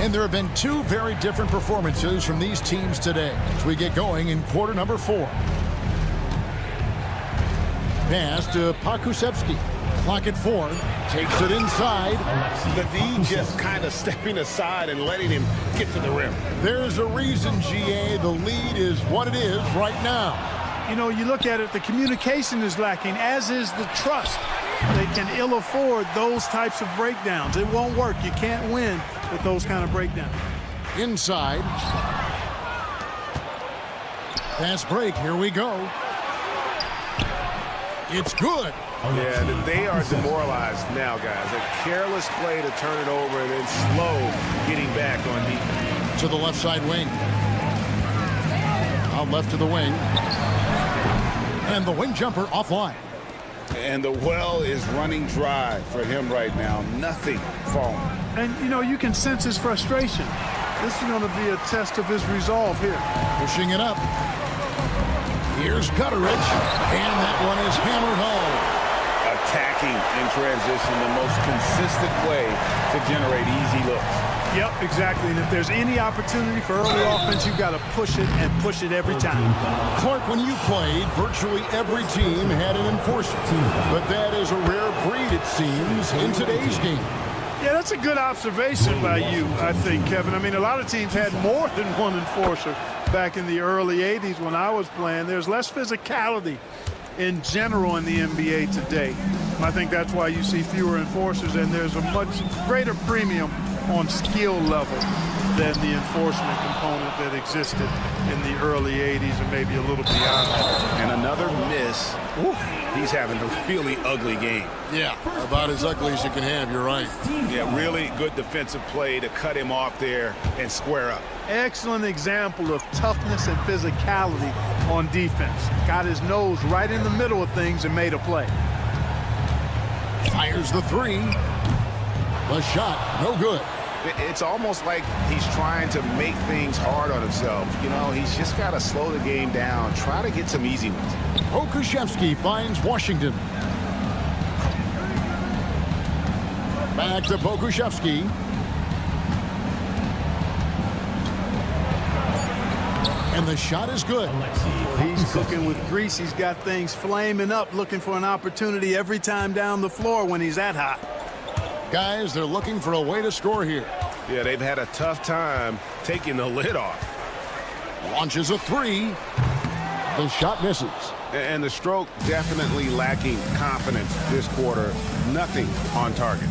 And there have been 2 very different performances from these teams today as we get going in quarter number 4. Pass to Pakusevsky. Clock at 4. Takes it inside. The D just kind of stepping aside and letting him get to the rim. There's a reason, GA. The lead is what it is right now. You know, you look at it, the communication is lacking, as is the trust. They can ill afford those types of breakdowns. It won't work. You can't win with those kind of breakdowns. Inside. Fast break. Here we go. It's good. Yeah, they are demoralized now, guys. A careless play to turn it over and then slow getting back on defense. To the left side wing. Out left to the wing. And the wing jumper offline. And the well is running dry for him right now. Nothing falling. And, you know, you can sense his frustration. This is going to be a test of his resolve here. Pushing it up. Here's Gutteridge. And that one is hammered home. Attacking in transition, the most consistent way to generate easy looks. Yep, exactly. And if there's any opportunity for early offense, you've got to push it and push it every time. Clark, when you played, virtually every team had an enforcer. But that is a rare breed, it seems, in today's game. Yeah, that's a good observation by you, I think, Kevin. I mean, a lot of teams had more than one enforcer back in the early 80s when I was playing. There's less physicality in general in the NBA today. I think that's why you see fewer enforcers, and there's a much greater premium on skill level than the enforcement component that existed in the early 80s and maybe a little beyond that. And another miss. Ooh, he's having a really ugly game. Yeah, about as ugly as you can have, you're right. Yeah, really good defensive play to cut him off there and square up. Excellent example of toughness and physicality on defense. Got his nose right in the middle of things and made a play. Fires the three. The shot, no good. It's almost like he's trying to make things hard on himself. You know, he's just got to slow the game down, try to get some easy ones. Pokusevski finds Washington. Back to Pokusevski. And the shot is good. He's cooking with grease. He's got things flaming up, looking for an opportunity every time down the floor when he's that hot. Guys, they're looking for a way to score here. Yeah, they've had a tough time taking the lid off. Launches a three. The shot misses. And the stroke definitely lacking confidence this quarter. Nothing on target.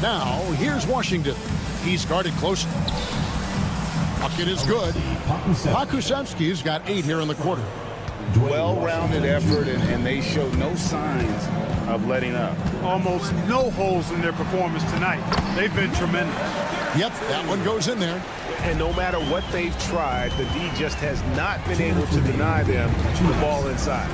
Now, here's Washington. He's guarded close. Bucket is good. Pokusevski's got 8 here in the quarter. Well-rounded effort, and they show no signs of letting up. Almost no holes in their performance tonight. They've been tremendous. Yep, that one goes in there. And no matter what they've tried, the D just has not been able to deny them the ball inside.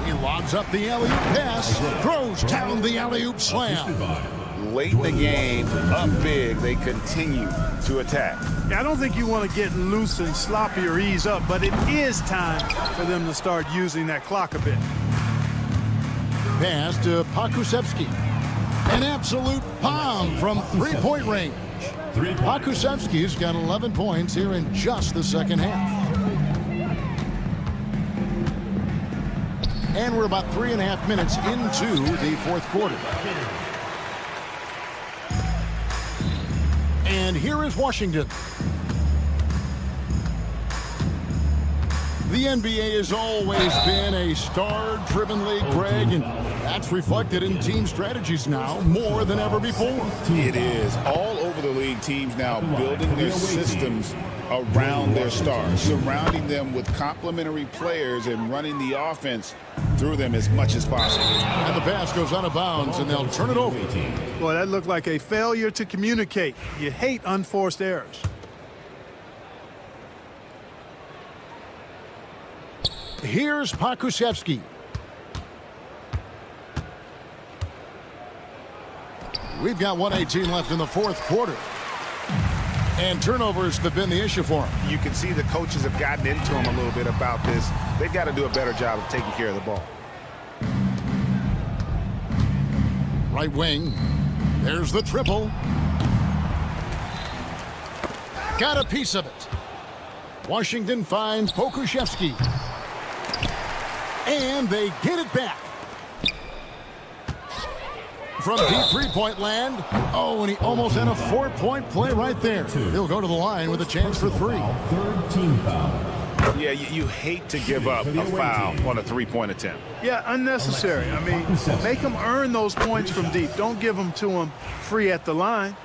He lobs up the alley-oop pass, throws down the alley-oop slam. Late in the game, up big, they continue to attack. I don't think you want to get loose and sloppy or ease up, but it is time for them to start using that clock a bit. Pass to Pokusevski. An absolute bomb from three-point range. Pokusevski's got 11 points here in just the second half. And we're about 3.5 minutes into the fourth quarter. And here is Washington. The NBA has always been a star-driven league, Greg, and that's reflected in team strategies now more than ever before. It is. All over the league, teams now building their systems around their stars, surrounding them with complementary players and running the offense through them as much as possible. And the pass goes out of bounds, and they'll turn it over. Boy, that looked like a failure to communicate. You hate unforced errors. Here's Pokusevski. We've got 1:18 left in the fourth quarter. And turnovers have been the issue for him. You can see the coaches have gotten into him a little bit about this. They've got to do a better job of taking care of the ball. Right wing. There's the triple. Got a piece of it. Washington finds Pokusevski. And they get it back. From deep three-point land. Oh, and he almost had a 4-point play right there. He'll go to the line with a chance for 3. Third team foul. Yeah, you hate to give up a foul on a three-point attempt. Yeah, unnecessary. I mean, make them earn those points from deep. Don't give them to them free at the line.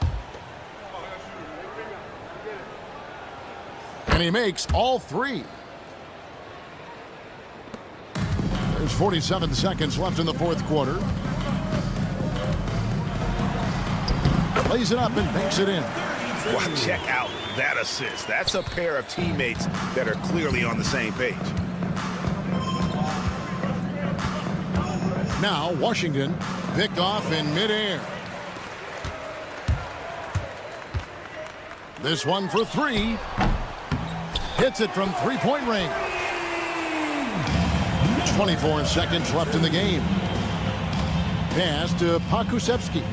And he makes all three. There's 47 seconds left in the fourth quarter. Lays it up and banks it in. Well, check out that assist. That's a pair of teammates that are clearly on the same page. Now Washington picked off in midair. This one for three. Hits it from three-point range. 24 seconds left in the game. Pass to Pakusevsky.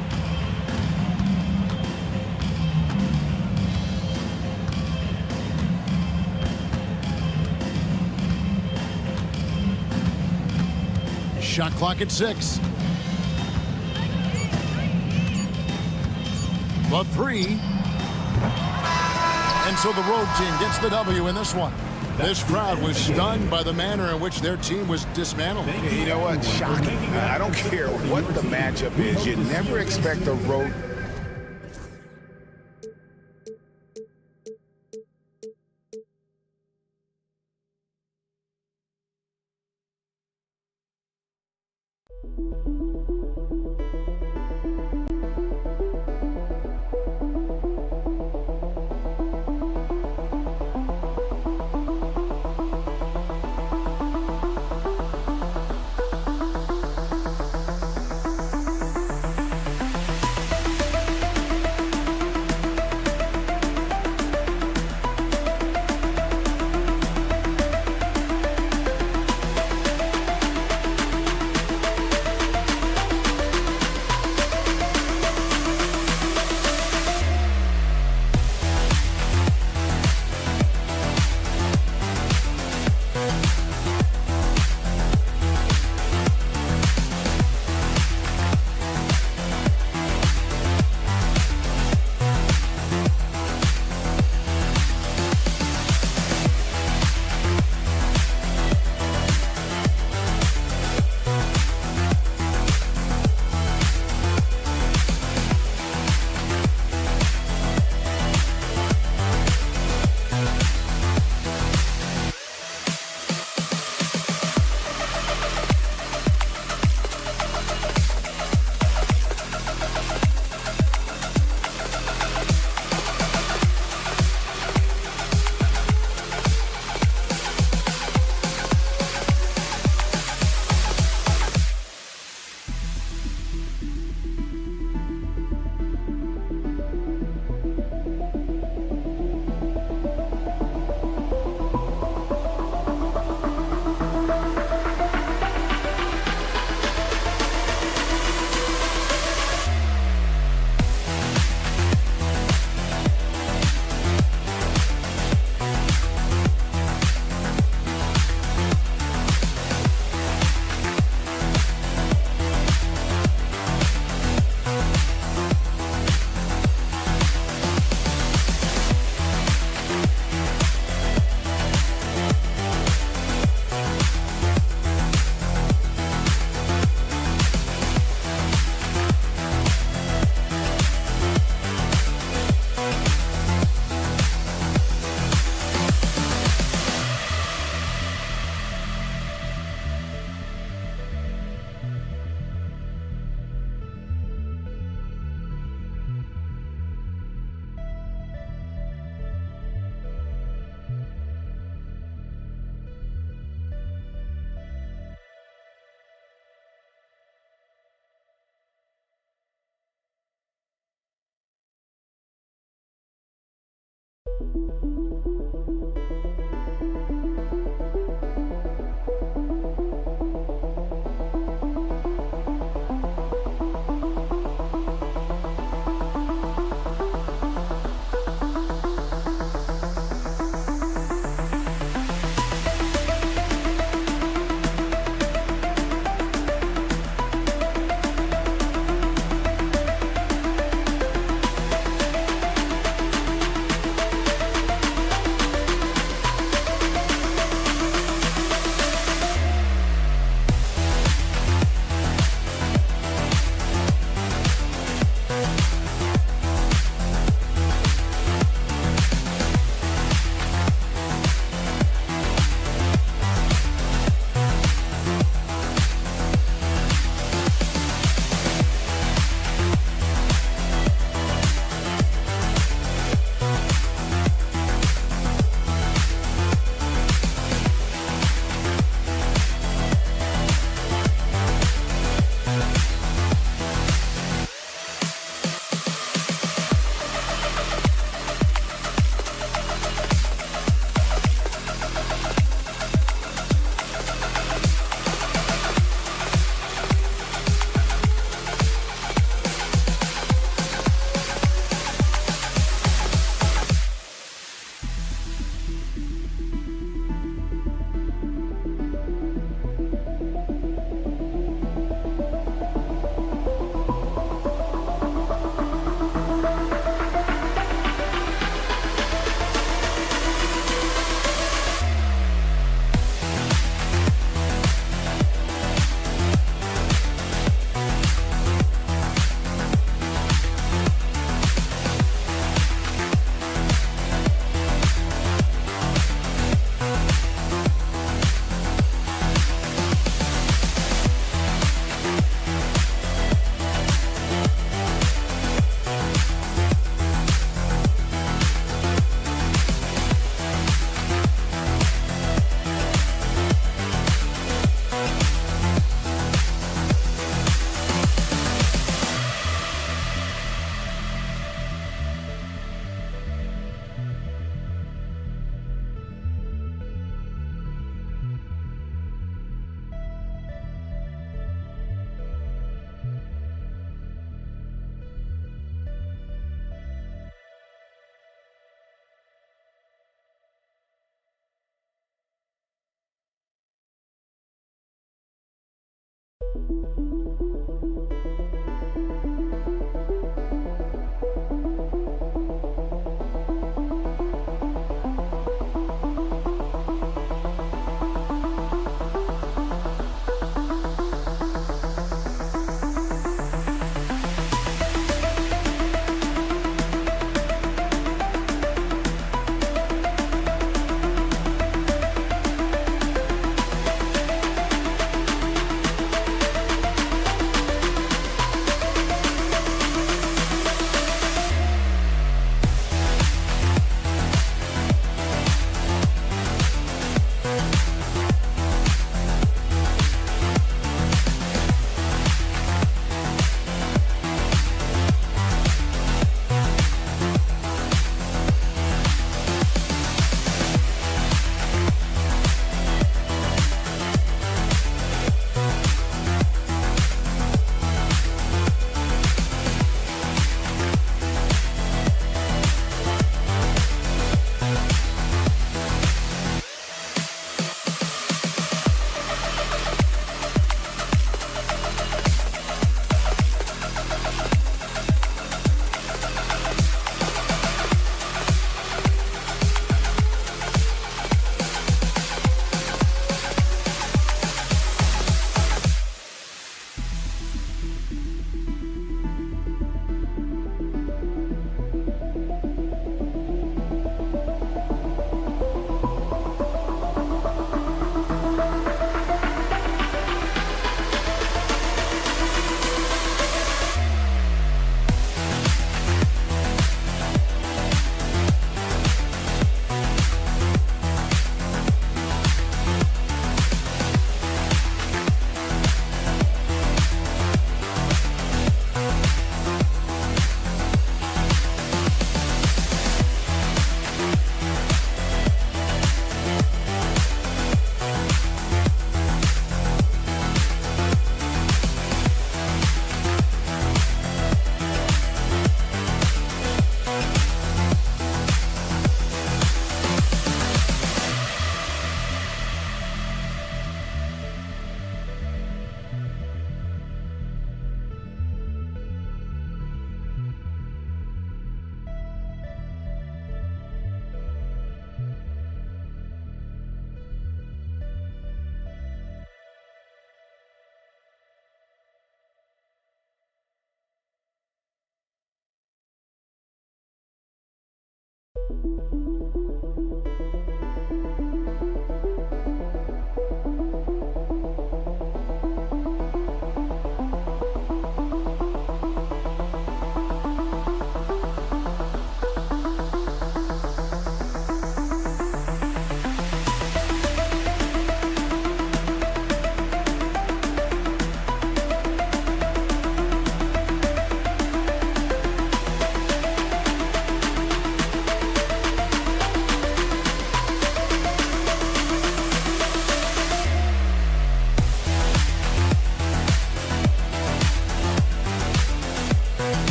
Shot clock at 6. The three. And so the road team gets the W in this one. This crowd was stunned by the manner in which their team was dismantled. You know what? Shocking. I don't care what the matchup is. You never expect a road.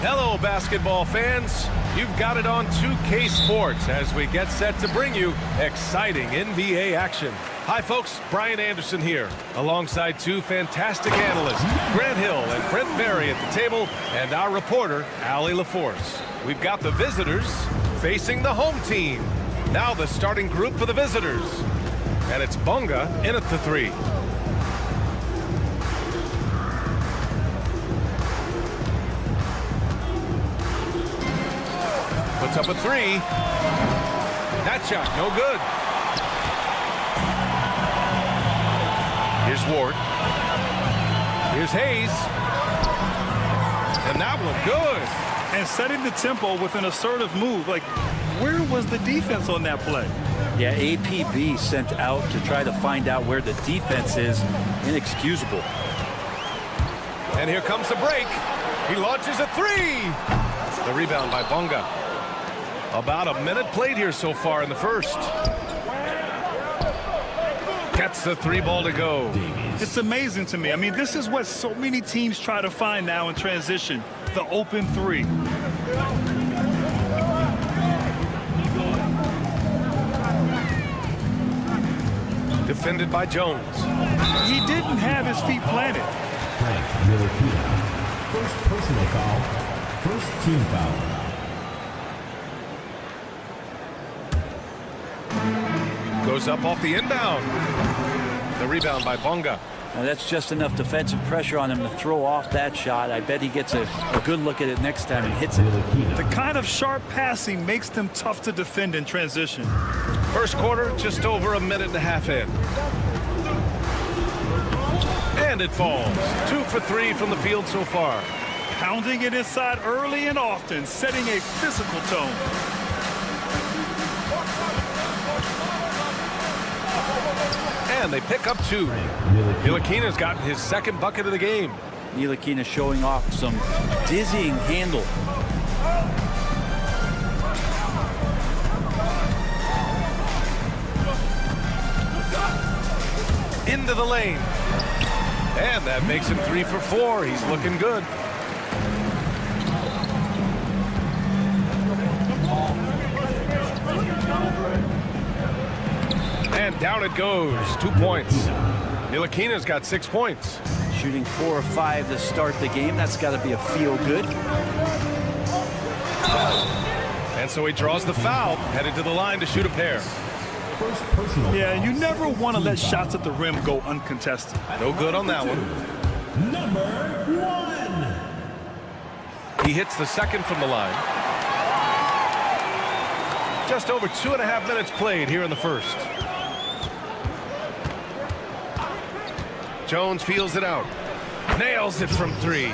Hello, basketball fans. You've got it on 2K Sports as we get set to bring you exciting NBA action. Hi, folks. Brian Anderson here, alongside two fantastic analysts, Grant Hill and Brent Berry at the table, and our reporter, Allie LaForce. We've got the visitors facing the home team. Now the starting group for the visitors. And it's Bunga in at the three. Puts up a three. That shot, no good. Here's Ward. Here's Hayes. And that one good. And setting the tempo with an assertive move. Like, where was the defense on that play? Yeah, APB sent out to try to find out where the defense is. Inexcusable. And here comes the break. He launches a three. The rebound by Bunga. About a minute played here so far in the first. Gets the three ball to go. It's amazing to me. I mean, this is what so many teams try to find now in transition. The open three. Defended by Jones. He didn't have his feet planted. First personal foul. First team foul. Goes up off the inbound. The rebound by Bunga. Now that's just enough defensive pressure on him to throw off that shot. I bet he gets a good look at it next time and hits it. The kind of sharp passing makes them tough to defend in transition. First quarter, just over a minute and a half in. And it falls. 2 for 3 from the field so far. Pounding it inside early and often, setting a physical tone. And they pick up 2. Ntilikina's gotten his second bucket of the game. Ntilikina showing off some dizzying handle. Into the lane. And that makes him 3 for 4. He's looking good. And down it goes. 2 points. Ntilikina's got 6 points. Shooting 4 or 5 to start the game. That's got to be a feel good. And so he draws the foul, headed to the line to shoot a pair. Yeah, you never want to let shots at the rim go uncontested. No good on that one. Number 1. He hits the second from the line. Just over 2.5 minutes played here in the first. Jones feels it out. Nails it from 3.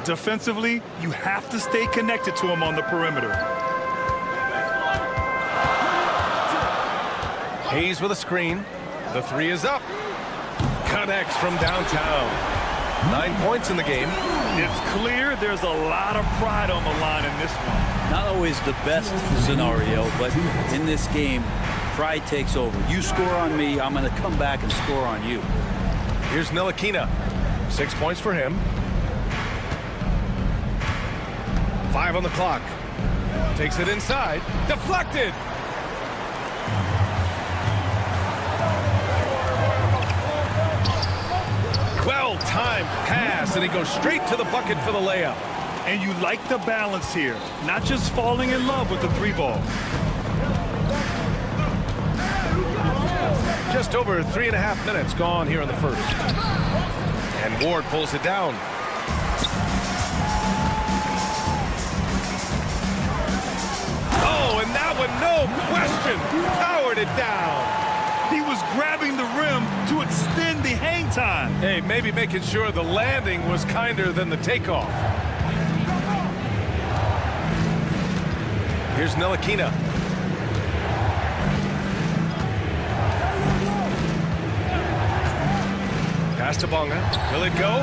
Defensively, you have to stay connected to him on the perimeter. Hayes with a screen. The 3 is up. Connects from downtown. 9 points in the game. It's clear there's a lot of pride on the line in this one. Not always the best scenario, but in this game, pride takes over. You score on me, I'm going to come back and score on you. Here's Ntilikina. 6 points for him. 5 on the clock. Takes it inside. Deflected. Well timed pass, and he goes straight to the bucket for the layup. And you like the balance here, not just falling in love with the 3-ball. Just over 3.5 minutes gone here in the first. And Ward pulls it down. Oh, and that one, no question, powered it down. He was grabbing the rim to extend the hang time. Hey, maybe making sure the landing was kinder than the takeoff. Here's Ntilikina. Pass to Bonga. Will it go?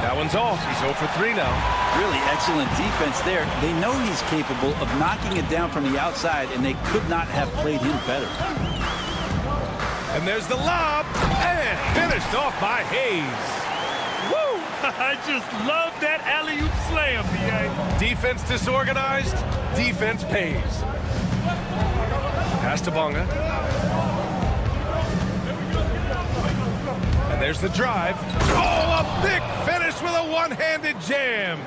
That one's off. He's 0 for 3 now. Really excellent defense there. They know he's capable of knocking it down from the outside, and they could not have played him better. And there's the lob, and finished off by Hayes. Woo! I just love that alley-oop slam, B.A. Defense disorganized, defense pays. Pass to Bonga. And there's the drive. Oh, a big finish with a one-handed jam.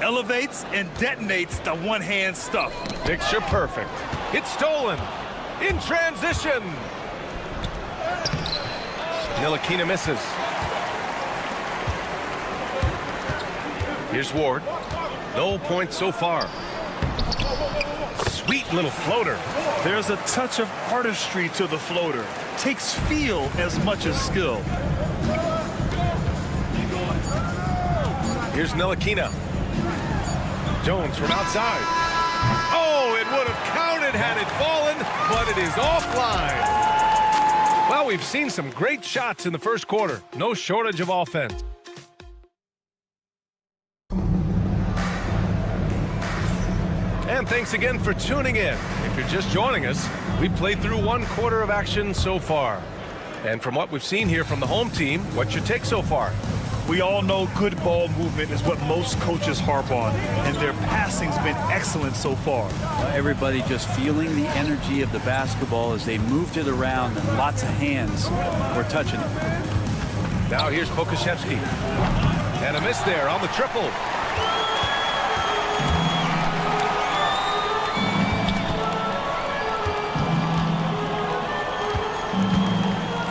Elevates and detonates the one-hand stuff. Picture perfect. It's stolen. In transition. Ntilikina misses. Here's Ward. No points so far. Sweet little floater. There's a touch of artistry to the floater. Takes feel as much as skill. Here's Ntilikina. Jones from outside. Oh, it would have counted had it fallen, but it is offline. Well, we've seen some great shots in the first quarter. No shortage of offense. And thanks again for tuning in. If you're just joining us, we've played through 1 quarter of action so far. And from what we've seen here from the home team, what's your take so far? We all know good ball movement is what most coaches harp on, and their passing's been excellent so far. Everybody just feeling the energy of the basketball as they moved it around, and lots of hands were touching it. Now here's Pokashevsky. And a miss there on the triple.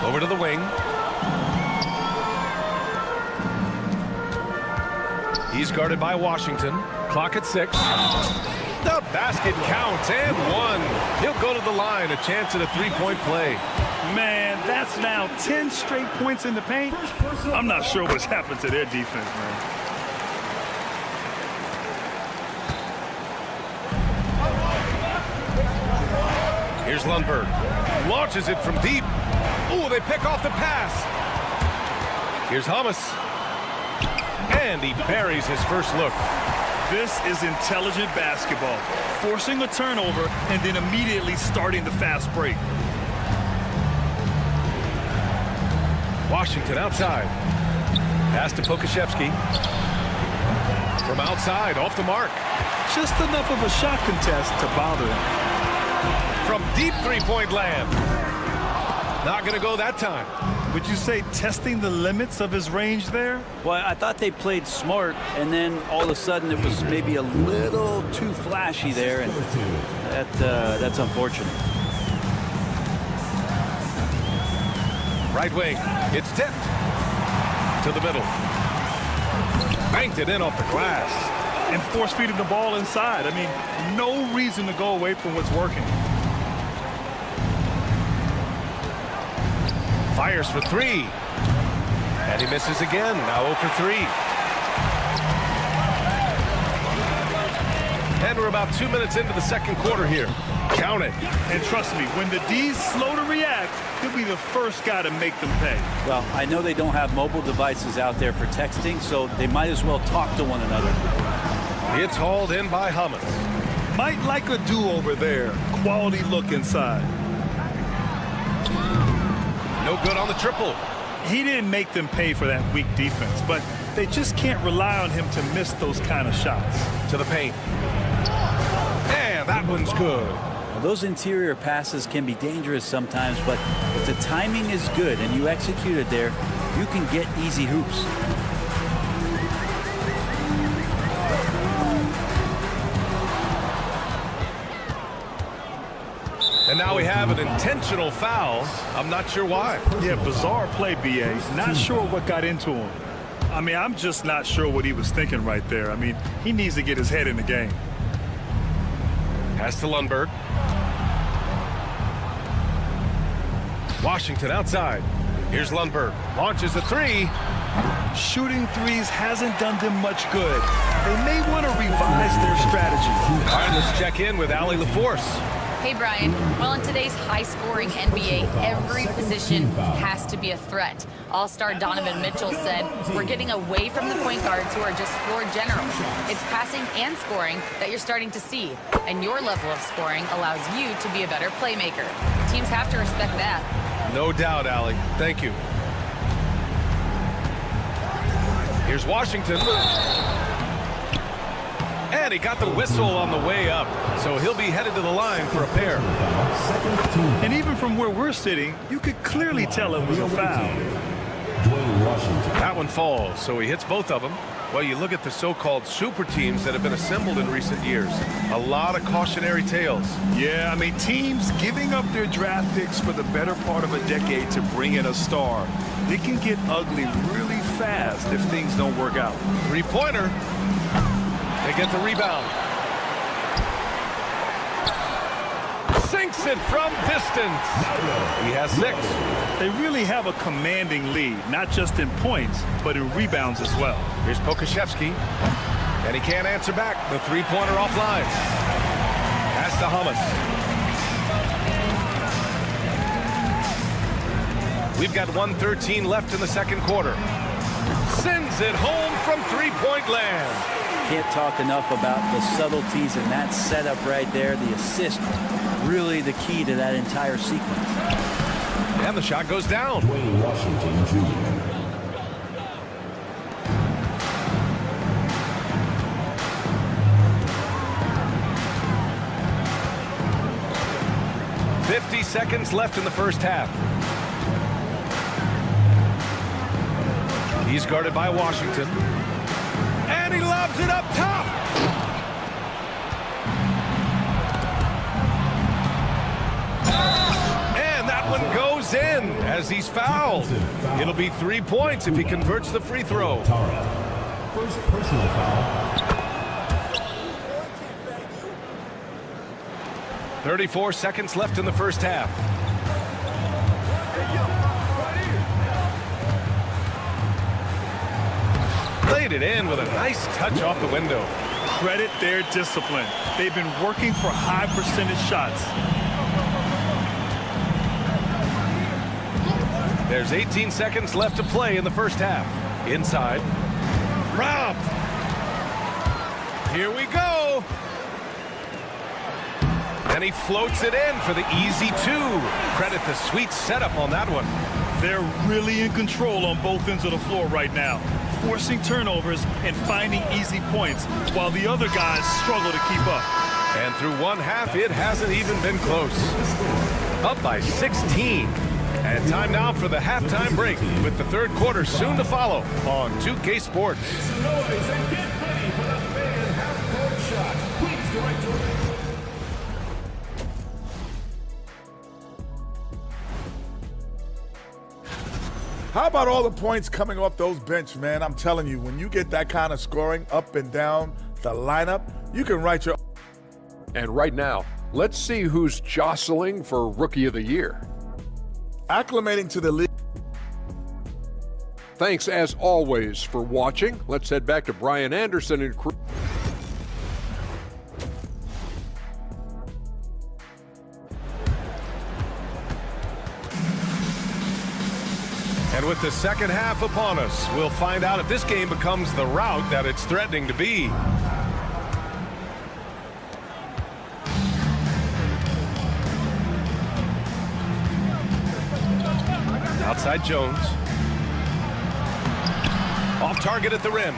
Over to the wing. He's guarded by Washington. Clock at 6. The basket counts and 1. He'll go to the line. A chance at a 3-point play. Man, that's now 10 straight points in the paint. I'm not sure what's happened to their defense, man. Here's Lundberg. Launches it from deep. Ooh, they pick off the pass. Here's Hummus. And he buries his first look. This is intelligent basketball. Forcing a turnover and then immediately starting the fast break. Washington outside. Pass to Pokashevsky. From outside, off the mark. Just enough of a shot contest to bother him. From deep 3-point land. Not going to go that time. Would you say testing the limits of his range there? Well, I thought they played smart, and then all of a sudden it was maybe a little too flashy there, and that's unfortunate. Right wing. It's tipped. To the middle. Banked it in off the glass. And force-feeding the ball inside. I mean, no reason to go away from what's working. Fires for 3. And he misses again. Now 0 for 3. And we're about 2 minutes into the second quarter here. Count it. And trust me, when the D's slow to react, he'll be the first guy to make them pay. Well, I know they don't have mobile devices out there for texting, so they might as well talk to one another. It's hauled in by Hummus. Might like a do-over there. Quality look inside. No good on the triple. He didn't make them pay for that weak defense, but they just can't rely on him to miss those kind of shots. To the paint. And that one's good. Well, those interior passes can be dangerous sometimes, but if the timing is good and you execute it there, you can get easy hoops. And now we have an intentional foul. I'm not sure why. Yeah, bizarre play, B.A. Not sure what got into him. I mean, I'm just not sure what he was thinking right there. I mean, he needs to get his head in the game. Pass to Lundberg. Washington outside. Here's Lundberg. Launches a three. Shooting threes hasn't done them much good. They may want to revise their strategy. All right, let's check in with Allie LaForce. Hey, Brian. Well, in today's high-scoring NBA, every position has to be a threat. All-star Donovan Mitchell said, we're getting away from the point guards who are just floor generals. It's passing and scoring that you're starting to see, and your level of scoring allows you to be a better playmaker. Teams have to respect that. No doubt, Allie. Thank you. Here's Washington. And he got the whistle on the way up, so he'll be headed to the line for a pair. And even from where we're sitting, you could clearly tell it was a foul. That one falls, so he hits both of them. Well, you look at the so-called super teams that have been assembled in recent years. A lot of cautionary tales. Yeah, I mean, teams giving up their draft picks for the better part of a decade to bring in a star. It can get ugly really fast if things don't work out. Three-pointer. They get the rebound. Sinks it from distance. He has 6. They really have a commanding lead, not just in points, but in rebounds as well. Here's Pokashevsky, and he can't answer back. The three-pointer offline. Pass to Hamas. We've got 1:13 left in the second quarter. Sends it home from three-point land. Can't talk enough about the subtleties in that setup right there. The assist, really the key to that entire sequence. And the shot goes down. Washington Jr. 50 seconds left in the first half. He's guarded by Washington. And he lobs it up top. And that one goes in as he's fouled. It'll be 3 points if he converts the free throw. First personal foul. 34 seconds left in the first half. Played it in with a nice touch off the window. Credit their discipline. They've been working for high percentage shots. There's 18 seconds left to play in the first half. Inside. Robbed. Here we go. And he floats it in for the easy 2. Credit the sweet setup on that one. They're really in control on both ends of the floor right now, forcing turnovers and finding easy points while the other guys struggle to keep up. And through one half, it hasn't even been close. Up by 16. And time now for the halftime break with the third quarter soon to follow on 2K Sports. How about all the points coming off those bench, man? I'm telling you, when you get that kind of scoring up and down the lineup, you can write your... And right now, let's see who's jostling for Rookie of the Year. Acclimating to the league. Thanks, as always, for watching. Let's head back to Brian Anderson and crew. And with the second half upon us, we'll find out if this game becomes the rout that it's threatening to be. Outside Jones. Off target at the rim.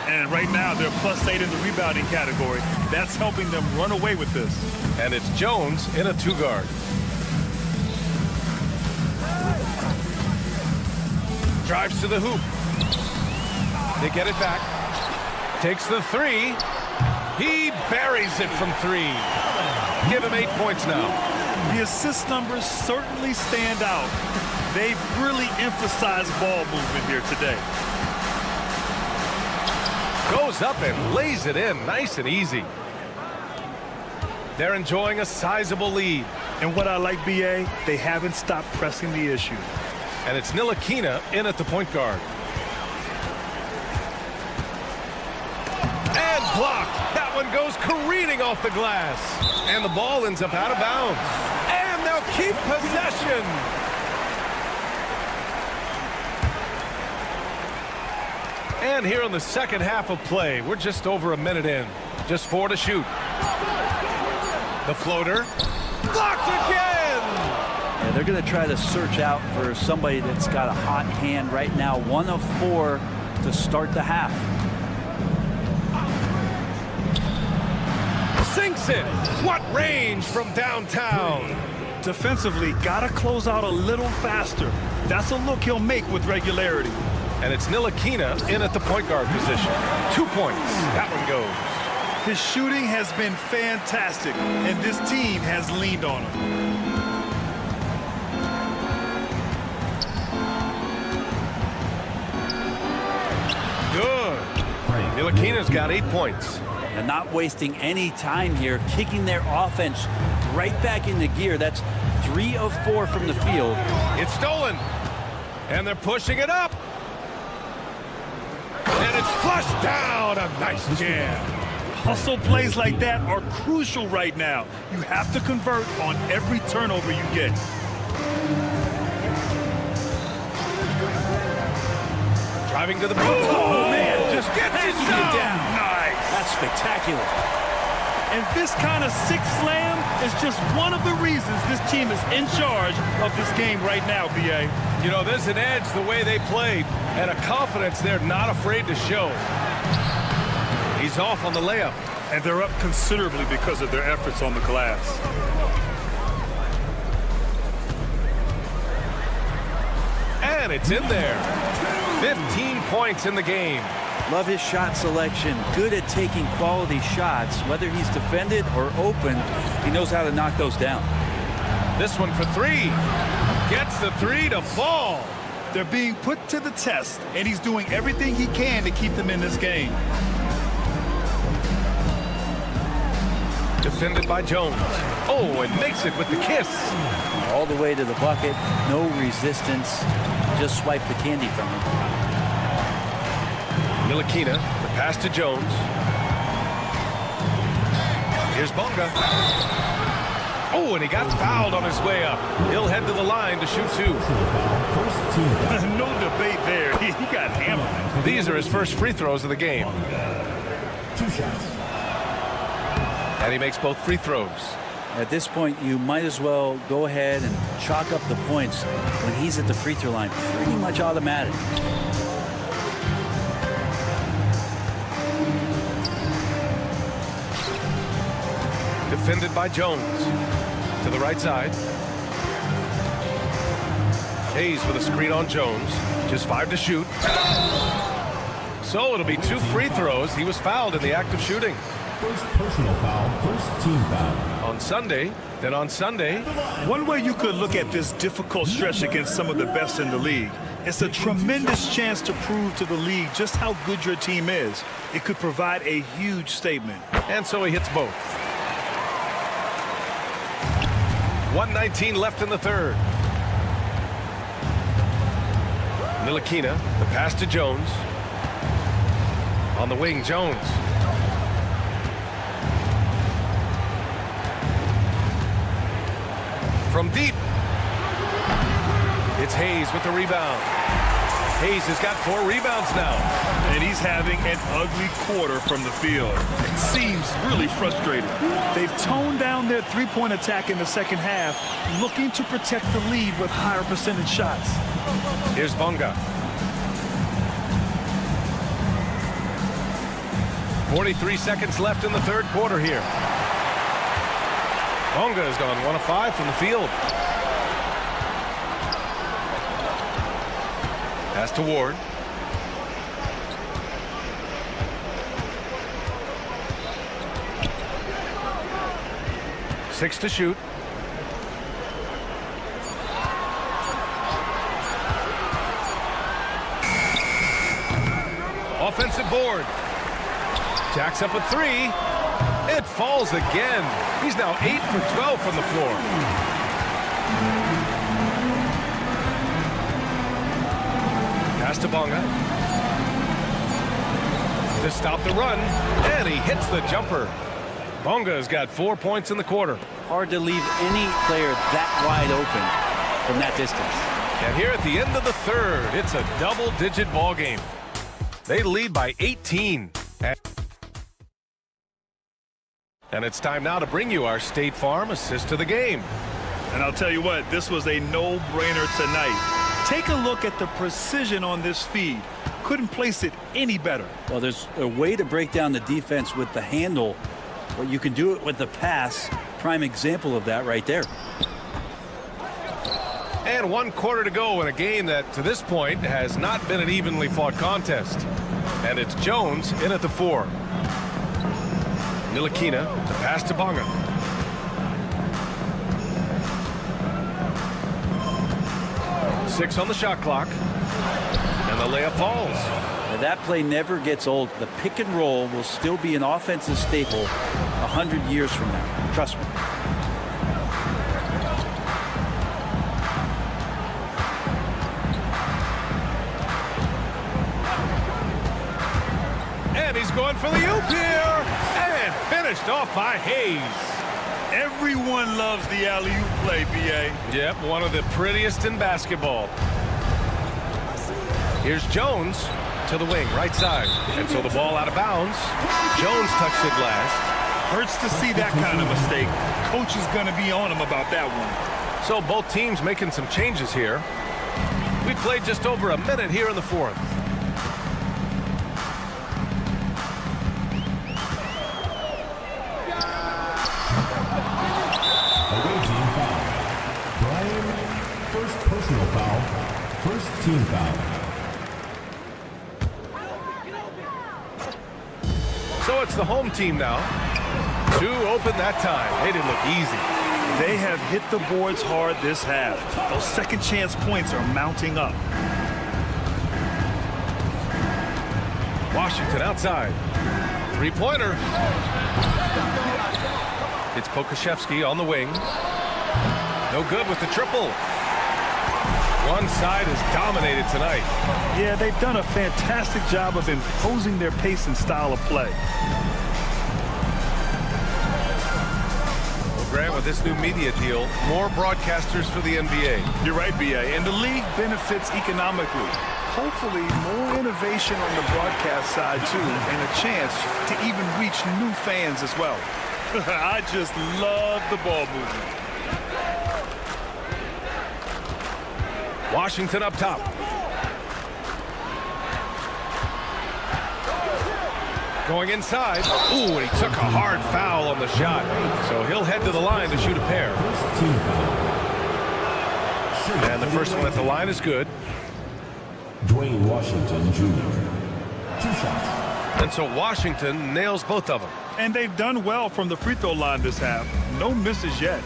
And right now, they're +8 in the rebounding category. That's helping them run away with this. And it's Jones in a 2-guard. Drives to the hoop. They get it back. Takes the three. He buries it from three. Give him 8 points now. The assist numbers certainly stand out. They've really emphasized ball movement here today. Goes up and lays it in nice and easy. They're enjoying a sizable lead. And what I like, BA, they haven't stopped pressing the issue. And it's Ntilikina in at the point guard. And blocked. That one goes careening off the glass. And the ball ends up out of bounds. And they'll keep possession. And here in the second half of play, we're just over a minute in. Just 4 to shoot. The floater. Blocked again! Yeah, they're going to try to search out for somebody that's got a hot hand right now. 1 of 4 to start the half. Sinks it. What range from downtown? Defensively, got to close out a little faster. That's a look he'll make with regularity. And it's Ntilikina in at the point guard position. 2 points. That one goes. His shooting has been fantastic, and this team has leaned on him. Good. Ntilikina's got 8 points. And not wasting any time here, kicking their offense right back into gear. That's 3 of 4 from the field. It's stolen. And they're pushing it up. And it's flushed down. A nice jam. Hustle plays like that are crucial right now. You have to convert on every turnover you get. Driving to the pool. Oh, man, just gets it down. Nice. That's spectacular. And this kind of sick slam is just one of the reasons this team is in charge of this game right now, BA. You know, there's an edge the way they played and a confidence they're not afraid to show. He's off on the layup. And they're up considerably because of their efforts on the glass. And it's in there. 15 points in the game. Love his shot selection. Good at taking quality shots. Whether he's defended or open, he knows how to knock those down. This one for 3. Gets the 3 to fall. They're being put to the test, and he's doing everything he can to keep them in this game. Defended by Jones. Oh, and makes it with the kiss. All the way to the bucket. No resistance. Just swipe the candy from him. Ntilikina, the pass to Jones. Here's Bonga. Oh, and he got fouled on his way up. He'll head to the line to shoot 2. No debate there. He got hammered. These are his first free throws of the game. 2 shots. And he makes both free throws. At this point, you might as well go ahead and chalk up the points when he's at the free throw line. Pretty much automatic. Defended by Jones. To the right side. Hayes with a screen on Jones. Just 5 to shoot. So it'll be 2 free throws. He was fouled in the act of shooting. First personal foul, first team foul. On Sunday, then on Sunday. One way you could look at this difficult stretch against some of the best in the league, it's a tremendous chance to prove to the league just how good your team is. It could provide a huge statement. And so he hits both. 1:19 left in the third. Ntilikina, the pass to Jones. On the wing, Jones. From deep. It's Hayes with the rebound. Hayes has got 4 rebounds now. And he's having an ugly quarter from the field. It seems really frustrated. They've toned down their three-point attack in the second half, looking to protect the lead with higher percentage shots. Here's Bonga. 43 seconds left in the third quarter here. Bonga has gone 1 of 5 from the field. Pass to Ward. Six to shoot. Offensive board. Jacks up a three. It falls again. He's now 8 for 12 from the floor. Pass to Bonga. To stop the run. And he hits the jumper. Bonga's got 4 points in the quarter. Hard to leave any player that wide open from that distance. And here at the end of the third, it's a double-digit ball game. They lead by 18. And it's time now to bring you our State Farm assist to the game. And I'll tell you what, this was a no-brainer tonight. Take a look at the precision on this feed. Couldn't place it any better. Well, there's a way to break down the defense with the handle, but you can do it with the pass. Prime example of that right there. And 1 quarter to go in a game that, to this point, has not been an evenly fought contest. And it's Jones in at the 4. Ntilikina to pass to Bonga. Six on the shot clock. And the layup falls. Now that play never gets old. The pick and roll will still be an offensive staple 100 years from now. Trust me. And he's going for the oop here. And finished off by Hayes. Everyone loves the alley-oop play, B.A. Yep, one of the prettiest in basketball. Here's Jones to the wing, right side. And so the ball out of bounds. Jones touched it last. Hurts to see that kind of mistake. Coach is going to be on him about that one. So both teams making some changes here. We played just over a minute here in the fourth. Personal foul. First team foul. So it's the home team now. 2 open that time. They didn't look easy. They have hit the boards hard this half. Those second chance points are mounting up. Washington outside. 3-pointer. It's Pokashevsky on the wing. No good with the triple. One side is dominated tonight. Yeah, they've done a fantastic job of imposing their pace and style of play. Well, Grant, with this new media deal, more broadcasters for the NBA. You're right, B.A. And the league benefits economically. Hopefully, more innovation on the broadcast side, too, and a chance to even reach new fans as well. I just love the ball movement. Washington up top. Going inside. Ooh, and he took a hard foul on the shot. So he'll head to the line to shoot a pair. And the first one at the line is good. Dwayne Washington Jr. 2 shots. And so Washington nails both of them. And they've done well from the free throw line this half. No misses yet.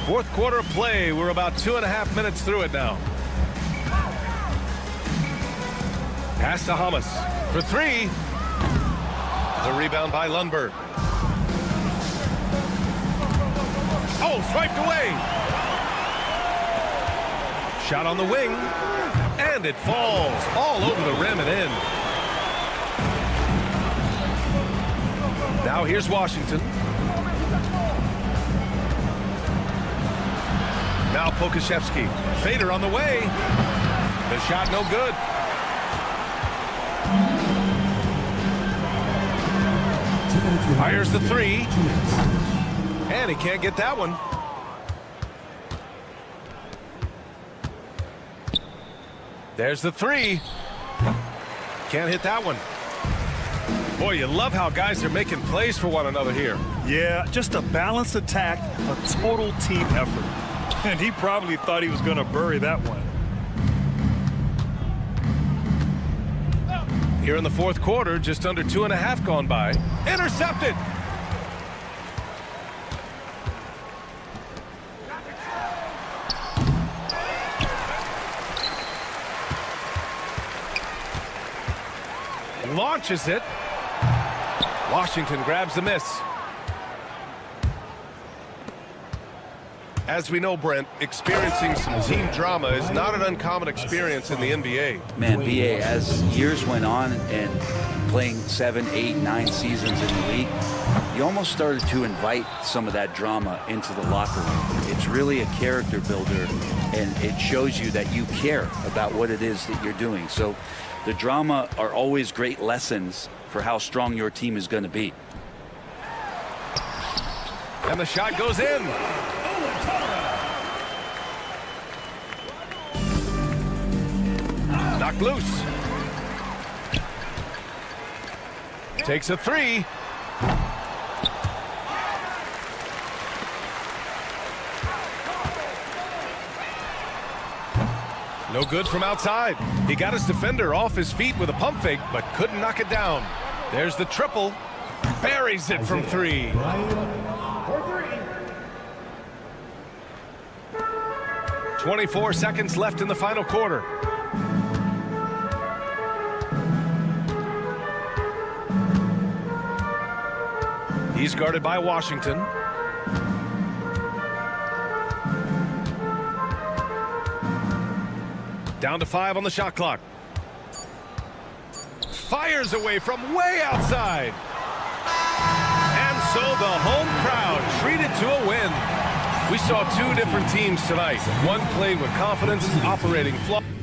Fourth quarter of play. We're about 2.5 minutes through it now. Pass to Hamas for 3. The rebound by Lundberg. Oh, swiped away. Shot on the wing. And it falls all over the rim and in. Now here's Washington. Now Pokashevsky. Fader on the way. The shot no good. Fires the 3. And he can't get that one. There's the 3. Can't hit that one. Boy, you love how guys are making plays for one another here. Yeah, just a balanced attack, a total team effort. And he probably thought he was going to bury that one. Here in the fourth quarter, just under 2.5 gone by. Intercepted. Launches it. Washington grabs the miss. As we know, Brent, experiencing some team drama is not an uncommon experience in the NBA. Man, BA, as years went on and playing 7, 8, 9 seasons in the league, you almost started to invite some of that drama into the locker room. It's really a character builder, and it shows you that you care about what it is that you're doing. So the drama are always great lessons for how strong your team is going to be. And the shot goes in. Knocked loose. Takes a three. No good from outside. He got his defender off his feet with a pump fake, but couldn't knock it down. There's the triple. Buries it from three. 24 seconds left in the final quarter. He's guarded by Washington. Down to 5 on the shot clock. Fires away from way outside. And so the home crowd treated to a win. We saw two different teams tonight. One played with confidence, operating flawlessly.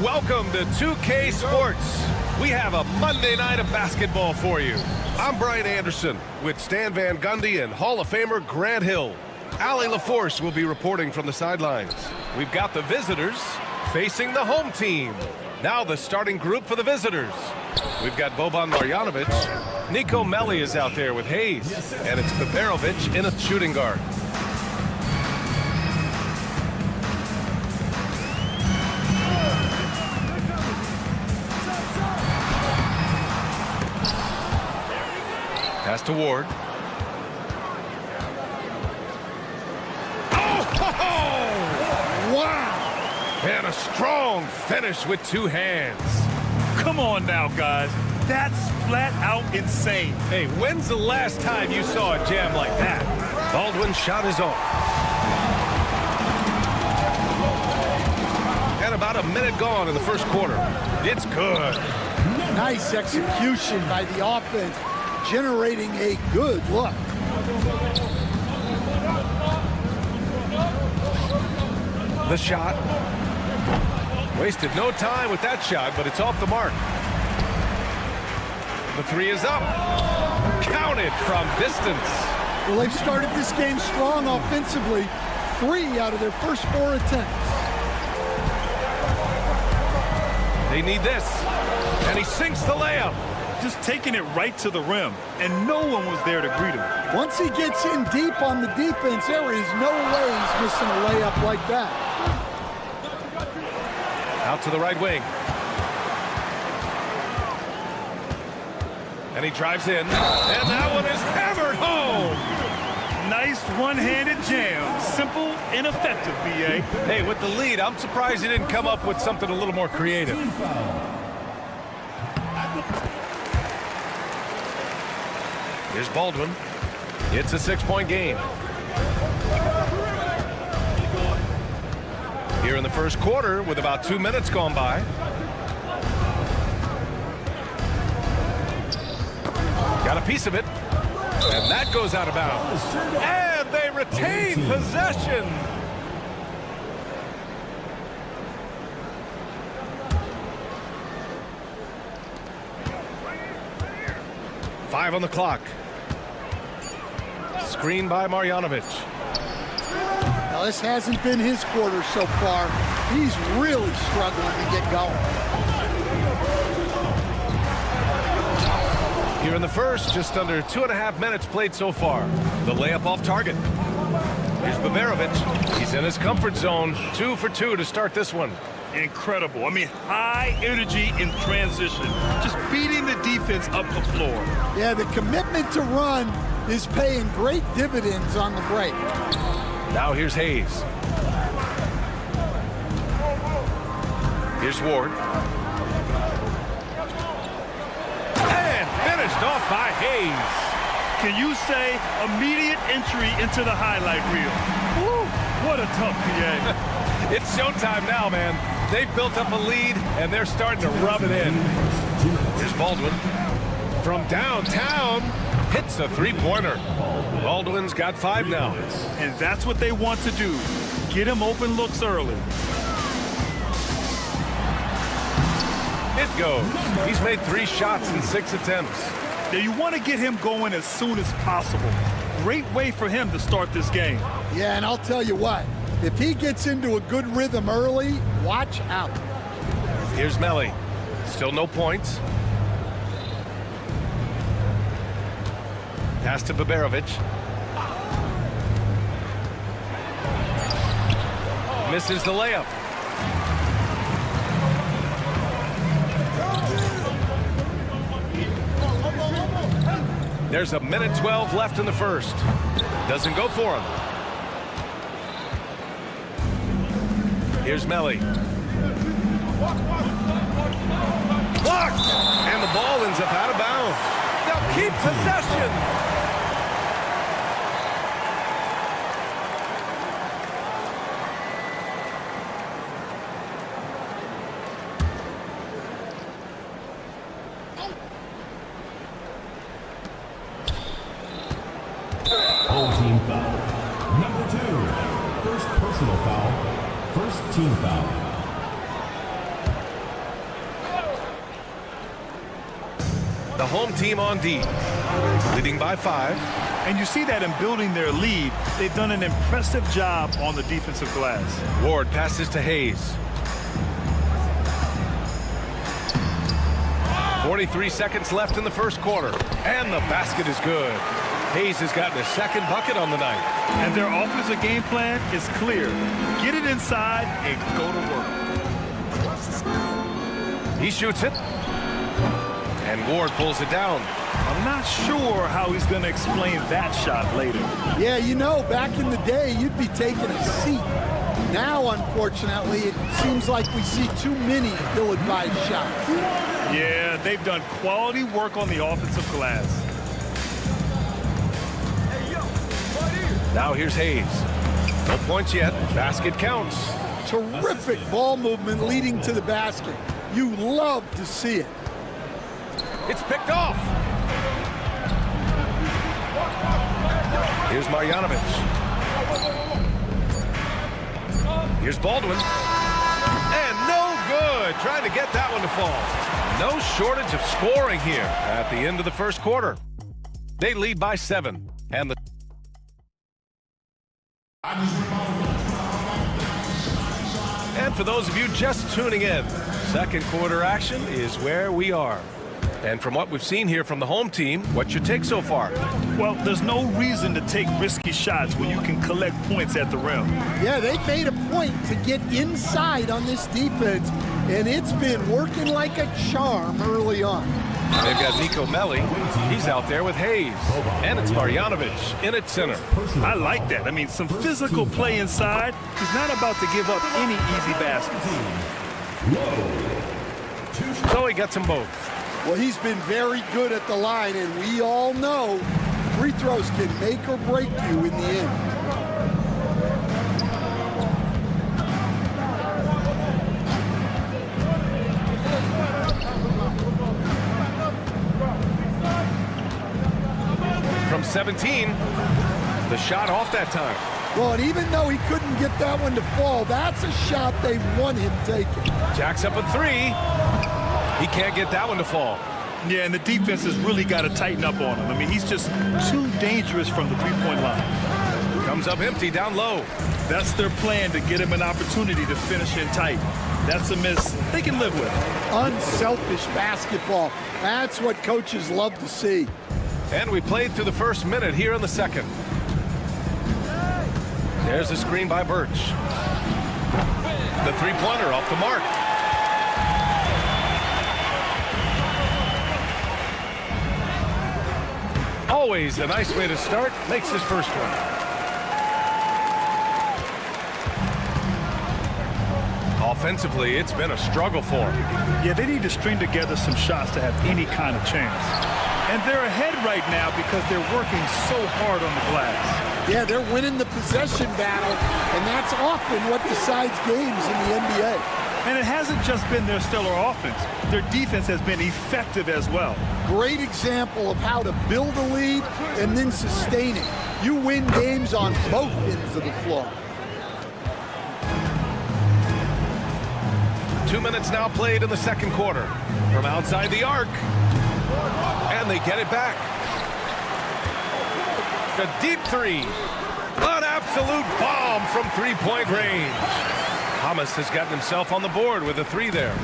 Welcome to 2K Sports. We have a Monday night of basketball for you. I'm Brian Anderson with Stan Van Gundy and Hall of Famer Grant Hill. Allie LaForce will be reporting from the sidelines. We've got the visitors facing the home team. Now the starting group for the visitors. We've got Boban Marjanovic. Niko Melli is out there with Hayes. And it's Beberovic in a shooting guard. Pass to Ward. Oh! Wow! And a strong finish with two hands. Come on now, guys. That's flat out insane. Hey, when's the last time you saw a jam like that? Baldwin's shot is off. And about a minute gone in the first quarter. It's good. Nice execution by the offense, generating a good look. The shot. Wasted no time with that shot, but it's off the mark. The three is up. Counted from distance. Well, they've started this game strong offensively. 3 out of their first 4 attempts. They need this. And he sinks the layup. Just taking it right to the rim, and no one was there to greet him. Once he gets in deep on the defense, there is no way he's missing a layup like that. Out to the right wing. And he drives in. And that one is hammered home. Nice one-handed jam. Simple and effective, B.A. Hey, with the lead, I'm surprised he didn't come up with something a little more creative. Here's Baldwin. It's a 6-point game. Here in the first quarter with about 2 minutes gone by. Got a piece of it. And that goes out of bounds. And they retain possession. Five on the clock. Screen by Marjanovic. Now, this hasn't been his quarter so far. He's really struggling to get going. Here in the first, just under 2.5 minutes played so far. The layup off target. Here's Beberovic. He's in his comfort zone. 2 for 2 to start this one. Incredible. I mean, high energy in transition. Just beating the defense up the floor. Yeah, the commitment to run is paying great dividends on the break. Now here's Hayes. Here's Ward. And finished off by Hayes. Can you say immediate entry into the highlight reel? Woo, what a tough PA. It's showtime now, man. They've built up a lead, and they're starting to rub it in. Here's Baldwin. From downtown, hits a three-pointer. Baldwin's got 5 now. And that's what they want to do. Get him open looks early. It goes. He's made 3 shots in 6 attempts. Now you want to get him going as soon as possible. Great way for him to start this game. Yeah, and I'll tell you what. If he gets into a good rhythm early, watch out. Here's Melli. Still no points. Pass to Beberovic. Misses the layup. There's a minute 12 left in the first. Doesn't go for him. Here's Melly. Blocked! And the ball ends up out of bounds. They'll keep possession. Home team foul. Number 2. First personal foul. First team foul. The home team on D, leading by 5. And you see that in building their lead, they've done an impressive job on the defensive glass. Ward passes to Hayes. 43 seconds left in the first quarter, and the basket is good. Hayes has gotten his second bucket on the night. And their offensive game plan is clear. Get it inside and go to work. He shoots it. And Ward pulls it down. I'm not sure how he's going to explain that shot later. Yeah, you know, back in the day, you'd be taking a seat. Now, unfortunately, it seems like we see too many ill-advised shots. Yeah, they've done quality work on the offensive glass. Now here's Hayes. No points yet. Basket counts. Terrific ball movement leading to the basket. You love to see it. It's picked off. Here's Marjanovic. Here's Baldwin. And no good. Trying to get that one to fall. No shortage of scoring here at the end of the first quarter. They lead by 7. And for those of you just tuning in, second quarter action is where we are. And from what we've seen here from the home team, what's your take so far? Well, there's no reason to take risky shots when you can collect points at the rim. Yeah, they made a point to get inside on this defense, and it's been working like a charm early on. They've got Niko Melli. He's out there with Hayes. And it's Marjanovic in at center. I like that. I mean, some physical play inside. He's not about to give up any easy baskets. So he gets them both. Well, he's been very good at the line, and we all know free throws can make or break you in the end. From 17, the shot off that time. Well, and even though he couldn't get that one to fall, that's a shot they want him taking. Jacks up at 3. He can't get that one to fall. Yeah, and the defense has really got to tighten up on him. I mean, he's just too dangerous from the three-point line. Comes up empty down low. That's their plan, to get him an opportunity to finish in tight. That's a miss they can live with. Unselfish basketball. That's what coaches love to see. And we played through the first minute here in the second. There's a screen by Birch. The three-pointer off the mark. Always a nice way to start. Makes his first one. Offensively, it's been a struggle for him. Yeah, they need to string together some shots to have any kind of chance. And they're ahead right now because they're working so hard on the glass. Yeah, they're winning the possession battle, and that's often what decides games in the NBA. And it hasn't just been their stellar offense. Their defense has been effective as well. Great example of how to build a lead and then sustain it. You win games on both ends of the floor. 2 minutes now played in the second quarter. From outside the arc. And they get it back. A deep three. An absolute bomb from three-point range. Thomas has gotten himself on the board with a 3 there.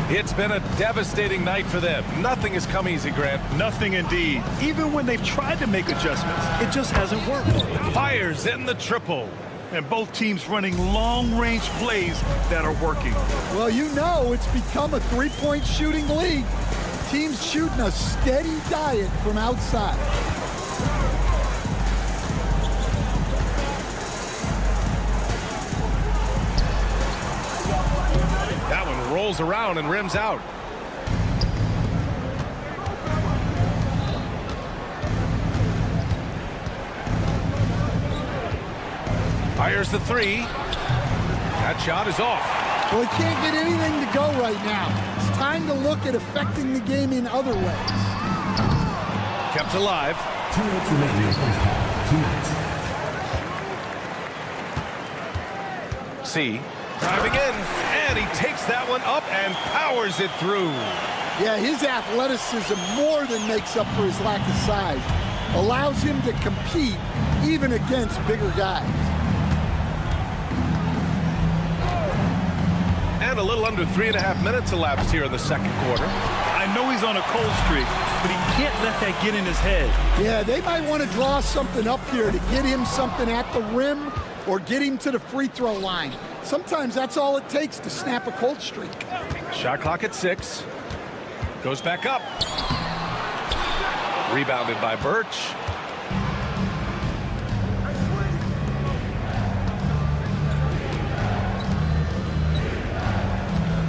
It's been a devastating night for them. Nothing has come easy, Grant. Nothing indeed. Even when they've tried to make adjustments, it just hasn't worked. Fires in the triple. And both teams running long-range plays that are working. Well, you know it's become a three-point shooting league. Teams shooting a steady diet from outside. rolls around and rims out. Fires the three. That shot is off. Well, he can't get anything to go right now. It's time to look at affecting the game in other ways. Kept alive. 2 minutes remaining in the first half. 2 minutes. C. Driving in, and he takes that one up and powers it through. Yeah, his athleticism more than makes up for his lack of size. Allows him to compete even against bigger guys. And a little under 3.5 minutes elapsed here in the second quarter. I know he's on a cold streak, but he can't let that get in his head. Yeah, they might want to draw something up here to get him something at the rim or get him to the free throw line. Sometimes that's all it takes to snap a cold streak. Shot clock at 6. Goes back up. Rebounded by Birch.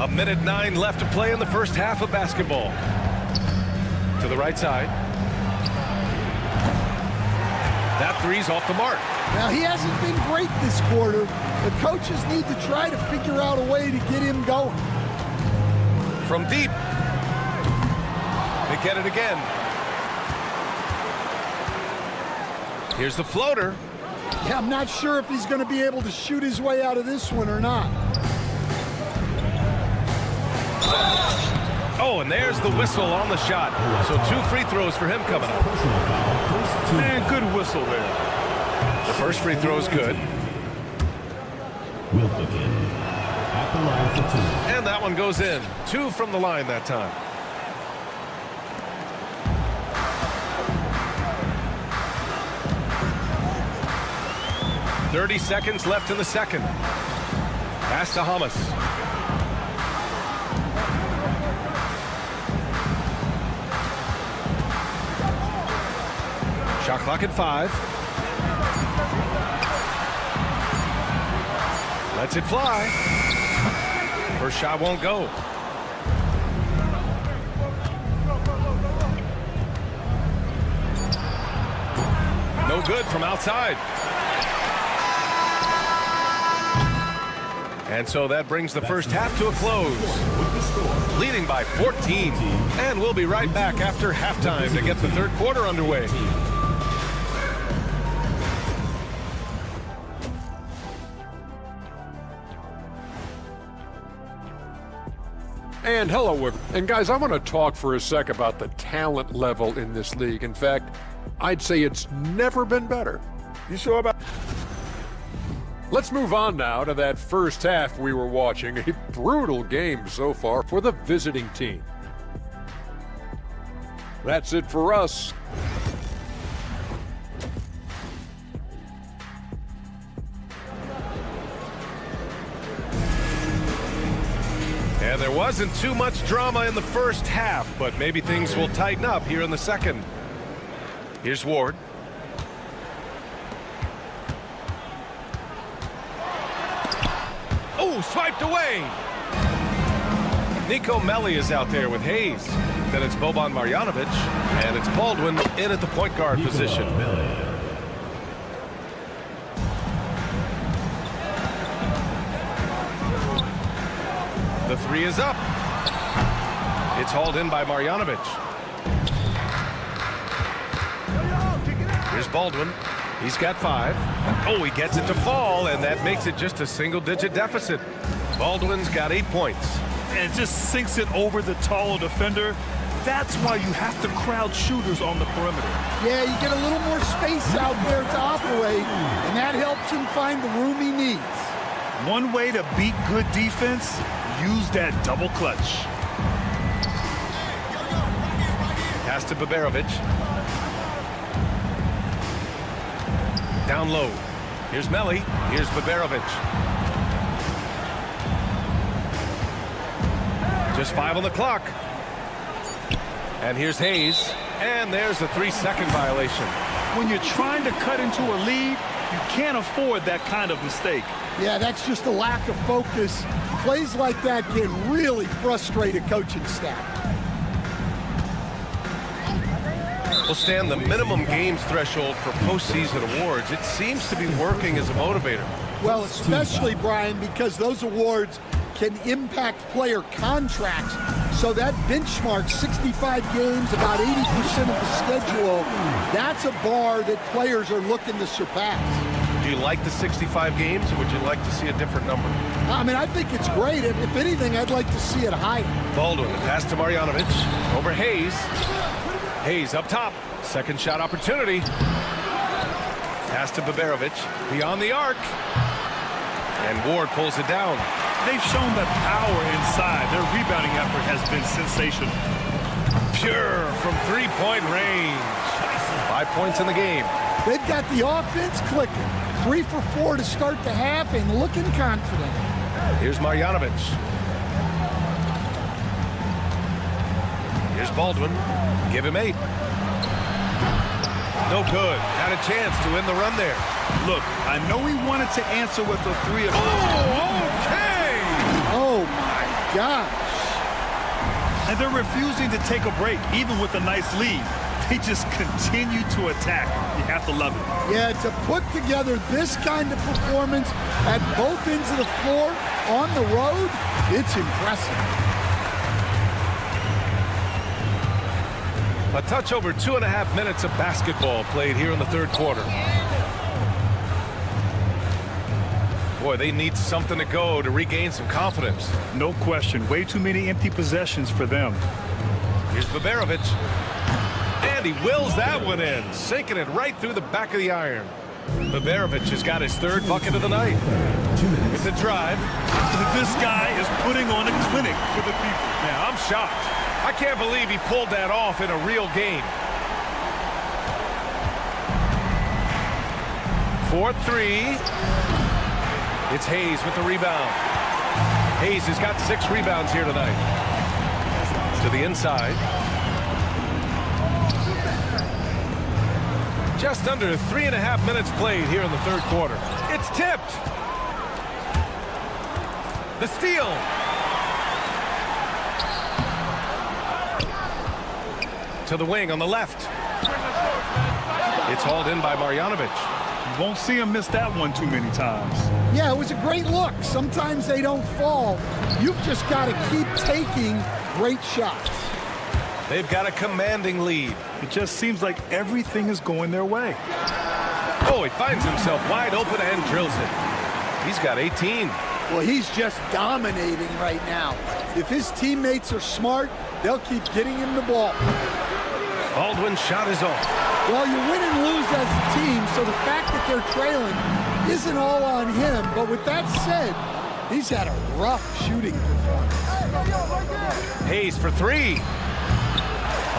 A minute 9 left to play in the first half of basketball. To the right side. That three's off the mark. Now, he hasn't been great this quarter, but coaches need to try to figure out a way to get him going. From deep. They get it again. Here's the floater. Yeah, I'm not sure if he's going to be able to shoot his way out of this one or not. Oh, and there's the whistle on the shot. So 2 free throws for him coming up. Man, good whistle there. The first free throw is good. Will begin at the line for 2. And that one goes in. 2 from the line that time. .30 seconds left in the second. Pass to Hamas. Shot clock at 5. Lets it fly. First shot won't go. No good from outside. And so that brings the first half to a close. Leading by 14. And we'll be right back after halftime to get the third quarter underway. And hello, and guys, I want to talk for a sec about the talent level in this league. In fact, I'd say it's never been better. You sure about? Let's move on now to that first half we were watching. A brutal game so far for the visiting team. That's it for us. And there wasn't too much drama in the first half, but maybe things will tighten up here in the second. Here's Ward. Oh, swiped away. Niko is out there with Hayes. Then it's Boban Marjanovic, and it's Baldwin in at the point guard position. The three is up. It's hauled in by Marjanovic. Here's Baldwin. He's got 5. Oh, he gets it to fall, and that makes it just a single-digit deficit. Baldwin's got 8 points. And just sinks it over the taller defender. That's why you have to crowd shooters on the perimeter. Yeah, you get a little more space out there to operate, and that helps him find the room he needs. One way to beat good defense, use that double clutch. Pass to Baberovic. Down low. Here's Melli. Here's Baberovic. Just 5 on the clock. And here's Hayes. And there's a 3-second violation. When you're trying to cut into a lead, You can't afford that kind of mistake. Yeah, that's just a lack of focus. Plays like that can really frustrate a coaching staff. Will stand the minimum games threshold for postseason awards. It seems to be working as a motivator. Well, especially, Brian, because those awards can impact player contracts. So that benchmark, 65 games, about 80% of the schedule, that's a bar that players are looking to surpass. Do you like the 65 games, or would you like to see a different number? I mean, I think it's great. If anything, I'd like to see it higher. Baldwin, the pass to Marjanovic, over Hayes. Hayes up top, second shot opportunity. Pass to Baberovic, beyond the arc. And Ward pulls it down. They've shown that power inside. Their rebounding effort has been sensational. Pure from three-point range. 5 points in the game. They've got the offense clicking. 3 for 4 to start the half and looking confident. Here's Marjanovic. Here's Baldwin. Give him 8. No good. Had a chance to win the run there. Look, I know he wanted to answer with a 3 of... Oh, okay! Oh, my gosh. And they're refusing to take a break, even with a nice lead. They just continue to attack. You have to love it. Yeah, to put together this kind of performance at both ends of the floor on the road, it's impressive. A touch over 2.5 minutes of basketball played here in the third quarter. Boy, they need something to go to regain some confidence. No question. Way too many empty possessions for them. Here's Baberovic. And he wills that one in, sinking it right through the back of the iron. Baberovic has got his third bucket of the night. With the drive. This guy is putting on a clinic for the people. Yeah, I'm shocked. I can't believe he pulled that off in a real game. 4-3. It's Hayes with the rebound. Hayes has got 6 rebounds here tonight. To the inside. Just under 3.5 minutes played here in the third quarter. It's tipped. The steal. To the wing on the left. It's hauled in by Marjanovic. You won't see him miss that one too many times. Yeah, it was a great look. Sometimes they don't fall. You've just got to keep taking great shots. They've got a commanding lead. It just seems like everything is going their way. Oh, he finds himself wide open and drills it. He's got 18. Well, he's just dominating right now. If his teammates are smart, they'll keep getting him the ball. Baldwin's shot is off. Well, you win and lose as a team, so the fact that they're trailing isn't all on him. But with that said, he's had a rough shooting performance. Hayes for 3.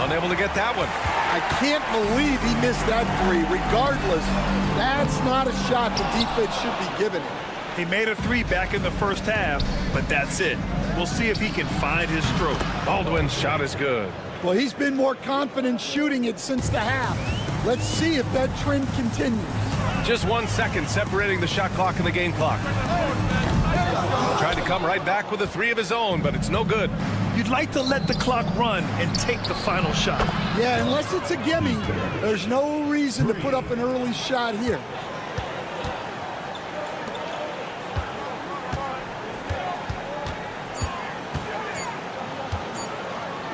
Unable to get that one. I can't believe he missed that 3. Regardless, that's not a shot the defense should be giving him. He made a 3 back in the first half, but that's it. We'll see if he can find his stroke. Baldwin's shot is good. Well, he's been more confident shooting it since the half. Let's see if that trend continues. Just 1 second separating the shot clock and the game clock. Tried to come right back with a 3 of his own, but it's no good. You'd like to let the clock run and take the final shot. Yeah, unless it's a gimme, there's no reason to put up an early shot here.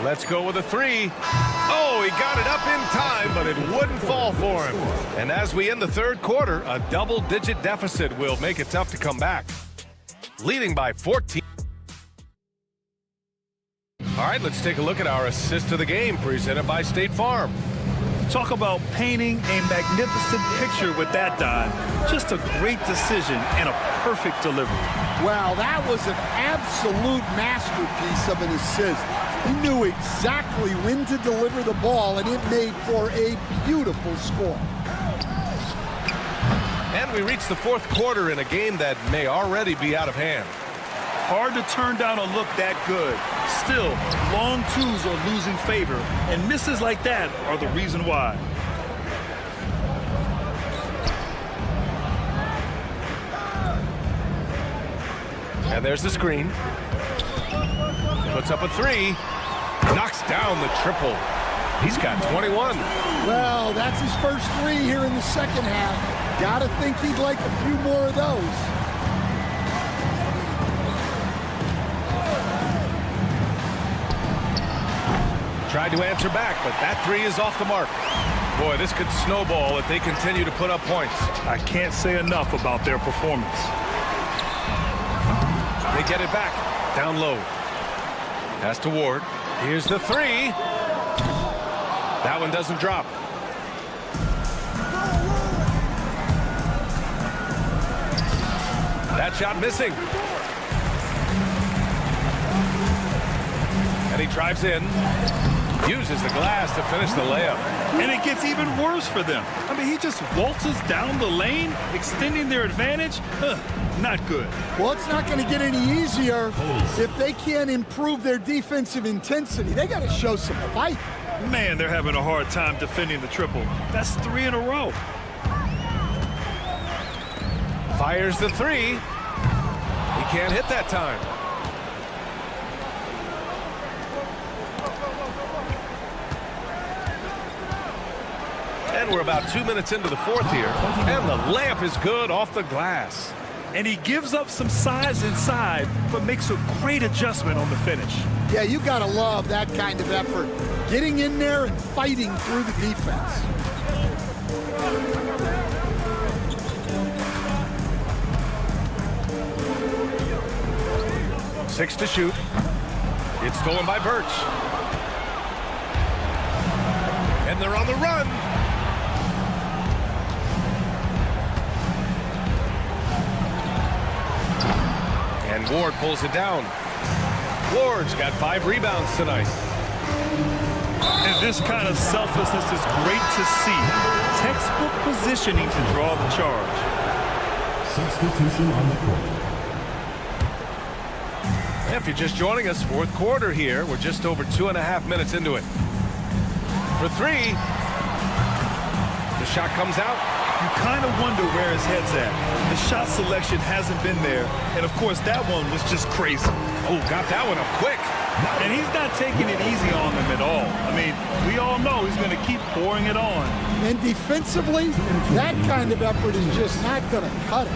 Let's go with a 3. Oh, he got it up in time, but it wouldn't fall for him. And as we end the third quarter, a double-digit deficit will make it tough to come back. Leading by 14. All right, let's take a look at our assist of the game presented by State Farm. Talk about painting a magnificent picture with that, Don. Just a great decision and a perfect delivery. Wow, that was an absolute masterpiece of an assist. He knew exactly when to deliver the ball, and it made for a beautiful score. And we reach the fourth quarter in a game that may already be out of hand. Hard to turn down a look that good. Still, long twos are losing favor, and misses like that are the reason why. And there's the screen. Puts up a three. Knocks down the triple. He's got 21. Well, that's his first three here in the second half. Gotta think he'd like a few more of those. Tried to answer back, but that three is off the mark. Boy, this could snowball if they continue to put up points. I can't say enough about their performance. They get it back. Down low. Pass to Ward. Here's the three. That one doesn't drop. That shot missing. And he drives in. Uses the glass to finish the layup. And it gets even worse for them. I mean, he just waltzes down the lane, extending their advantage. Not good. Well, it's not going to get any easier if they can't improve their defensive intensity. They got to show some fight. Man, they're having a hard time defending the triple. That's 3 in a row. Fires the three. He can't hit that time. And we're about 2 minutes into the fourth here. And the layup is good off the glass. And he gives up some size inside, but makes a great adjustment on the finish. Yeah, you got to love that kind of effort. Getting in there and fighting through the defense. Six to shoot. It's stolen by Birch. And they're on the run. And Ward pulls it down. Ward's got 5 rebounds tonight. And this kind of selflessness is great to see. Textbook positioning to draw the charge. Substitution on the court. If you're just joining us, fourth quarter here. We're just over 2.5 minutes into it. For three. The shot comes out. You kind of wonder where his head's at. The shot selection hasn't been there. And, of course, that one was just crazy. Oh, got that one up quick. And he's not taking it easy on them at all. I mean, we all know he's going to keep pouring it on. And defensively, that kind of effort is just not going to cut it.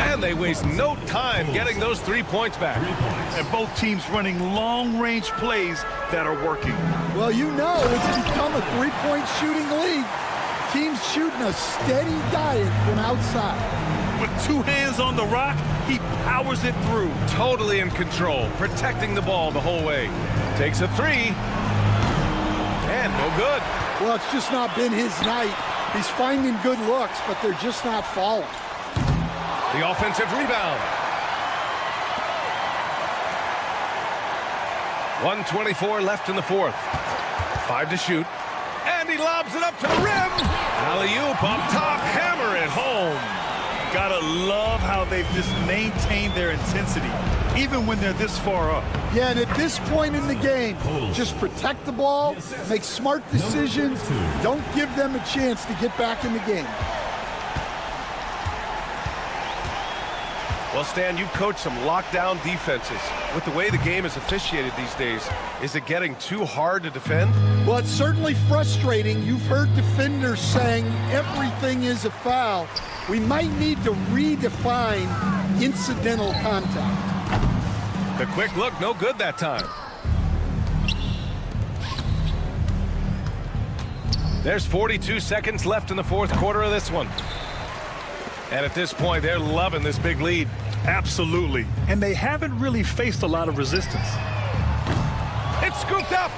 And they waste no time getting those 3 points back. And both teams running long-range plays that are working. Well, you know it's become a three-point shooting league. Teams shooting a steady diet from outside. With 2 hands on the rock, he powers it through. Totally in control, protecting the ball the whole way. Takes a three. And no good. Well, it's just not been his night. He's finding good looks, but they're just not falling. The offensive rebound. 1:24 left in the fourth. 5 to shoot. And he lobs it up to the rim. Alley-oop up top. Hammer it home. Gotta love how they've just maintained their intensity, even when they're this far up. Yeah, and at this point in the game, just protect the ball, make smart decisions, don't give them a chance to get back in the game. Well, Stan, you've coached some lockdown defenses. With the way the game is officiated these days, is it getting too hard to defend? Well, it's certainly frustrating. You've heard defenders saying everything is a foul. We might need to redefine incidental contact. The quick look, no good that time. There's 42 seconds left in the fourth quarter of this one. And at this point, they're loving this big lead. Absolutely. And they haven't really faced a lot of resistance. It's scooped up.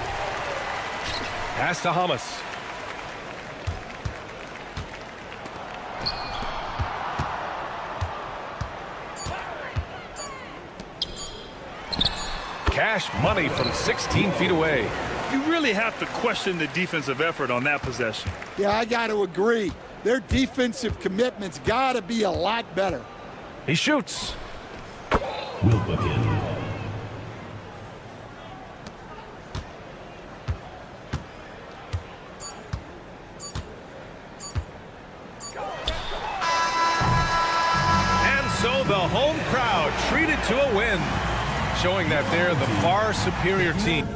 Pass to Hamas. Cash money from 16 feet away. You really have to question the defensive effort on that possession. Yeah, I got to agree. Their defensive commitment's got to be a lot better. He shoots. Will begin. So the home crowd treated to a win, showing that they're the far superior team.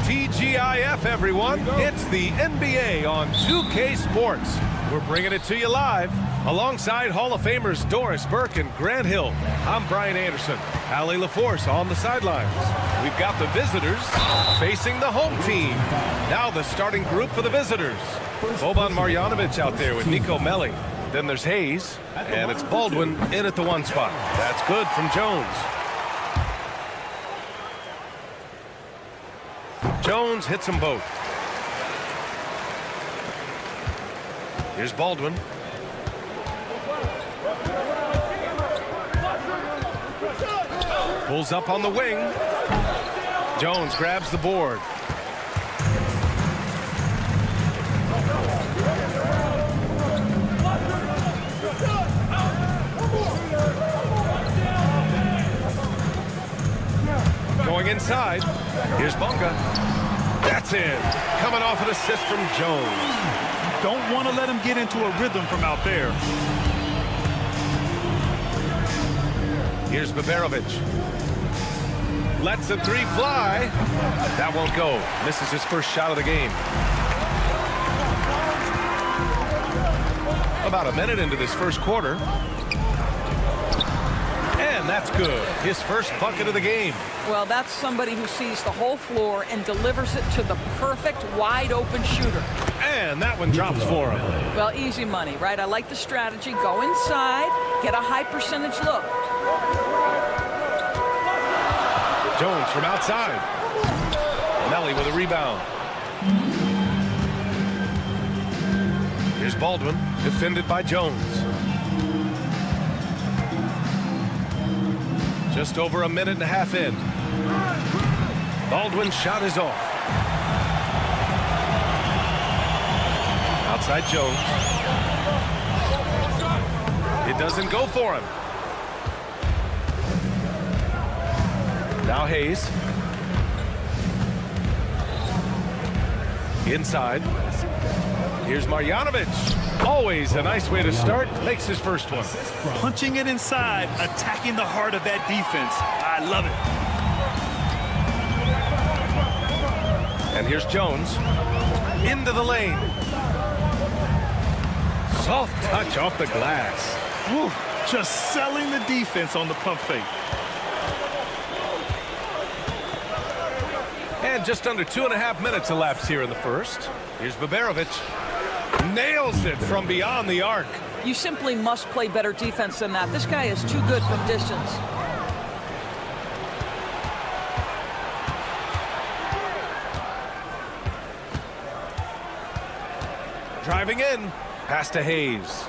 TGIF, everyone. It's the NBA on 2K Sports. We're bringing it to you live alongside Hall of Famers Doris Burke and Grant Hill. I'm Brian Anderson. Allie LaForce on the sidelines. We've got the visitors facing the home team. Now the starting group for the visitors. Boban Marjanovic out there with Niko Melli. Then there's Hayes, and it's Baldwin in at the one spot. That's good from Jones. Jones hits them both. Here's Baldwin. Pulls up on the wing. Jones grabs the board. Going inside. Here's Bunga. That's in. Coming off an assist from Jones. Don't want to let him get into a rhythm from out there. Here's Baberovic. Lets the three fly. That won't go. Misses his first shot of the game. About a minute into this first quarter. And that's good. His first bucket of the game. Well, that's somebody who sees the whole floor and delivers it to the perfect wide-open shooter. And that one drops for him. Well, easy money, right? I like the strategy. Go inside, get a high percentage look. Jones from outside. Melly with a rebound. Here's Baldwin, defended by Jones. Just over a minute and a half in. Baldwin's shot is off. Outside Jones. It doesn't go for him. Now Hayes. Inside. Here's Marjanovic. Always a nice way to start. Makes his first one. Punching it inside, attacking the heart of that defense. I love it. And here's Jones. Into the lane. Soft touch off the glass. Woo, just selling the defense on the pump fake. And just under 2.5 minutes elapsed here in the first. Here's Baberovic. Nails it from beyond the arc. You simply must play better defense than that. This guy is too good from distance. Driving in. Pass to Hayes.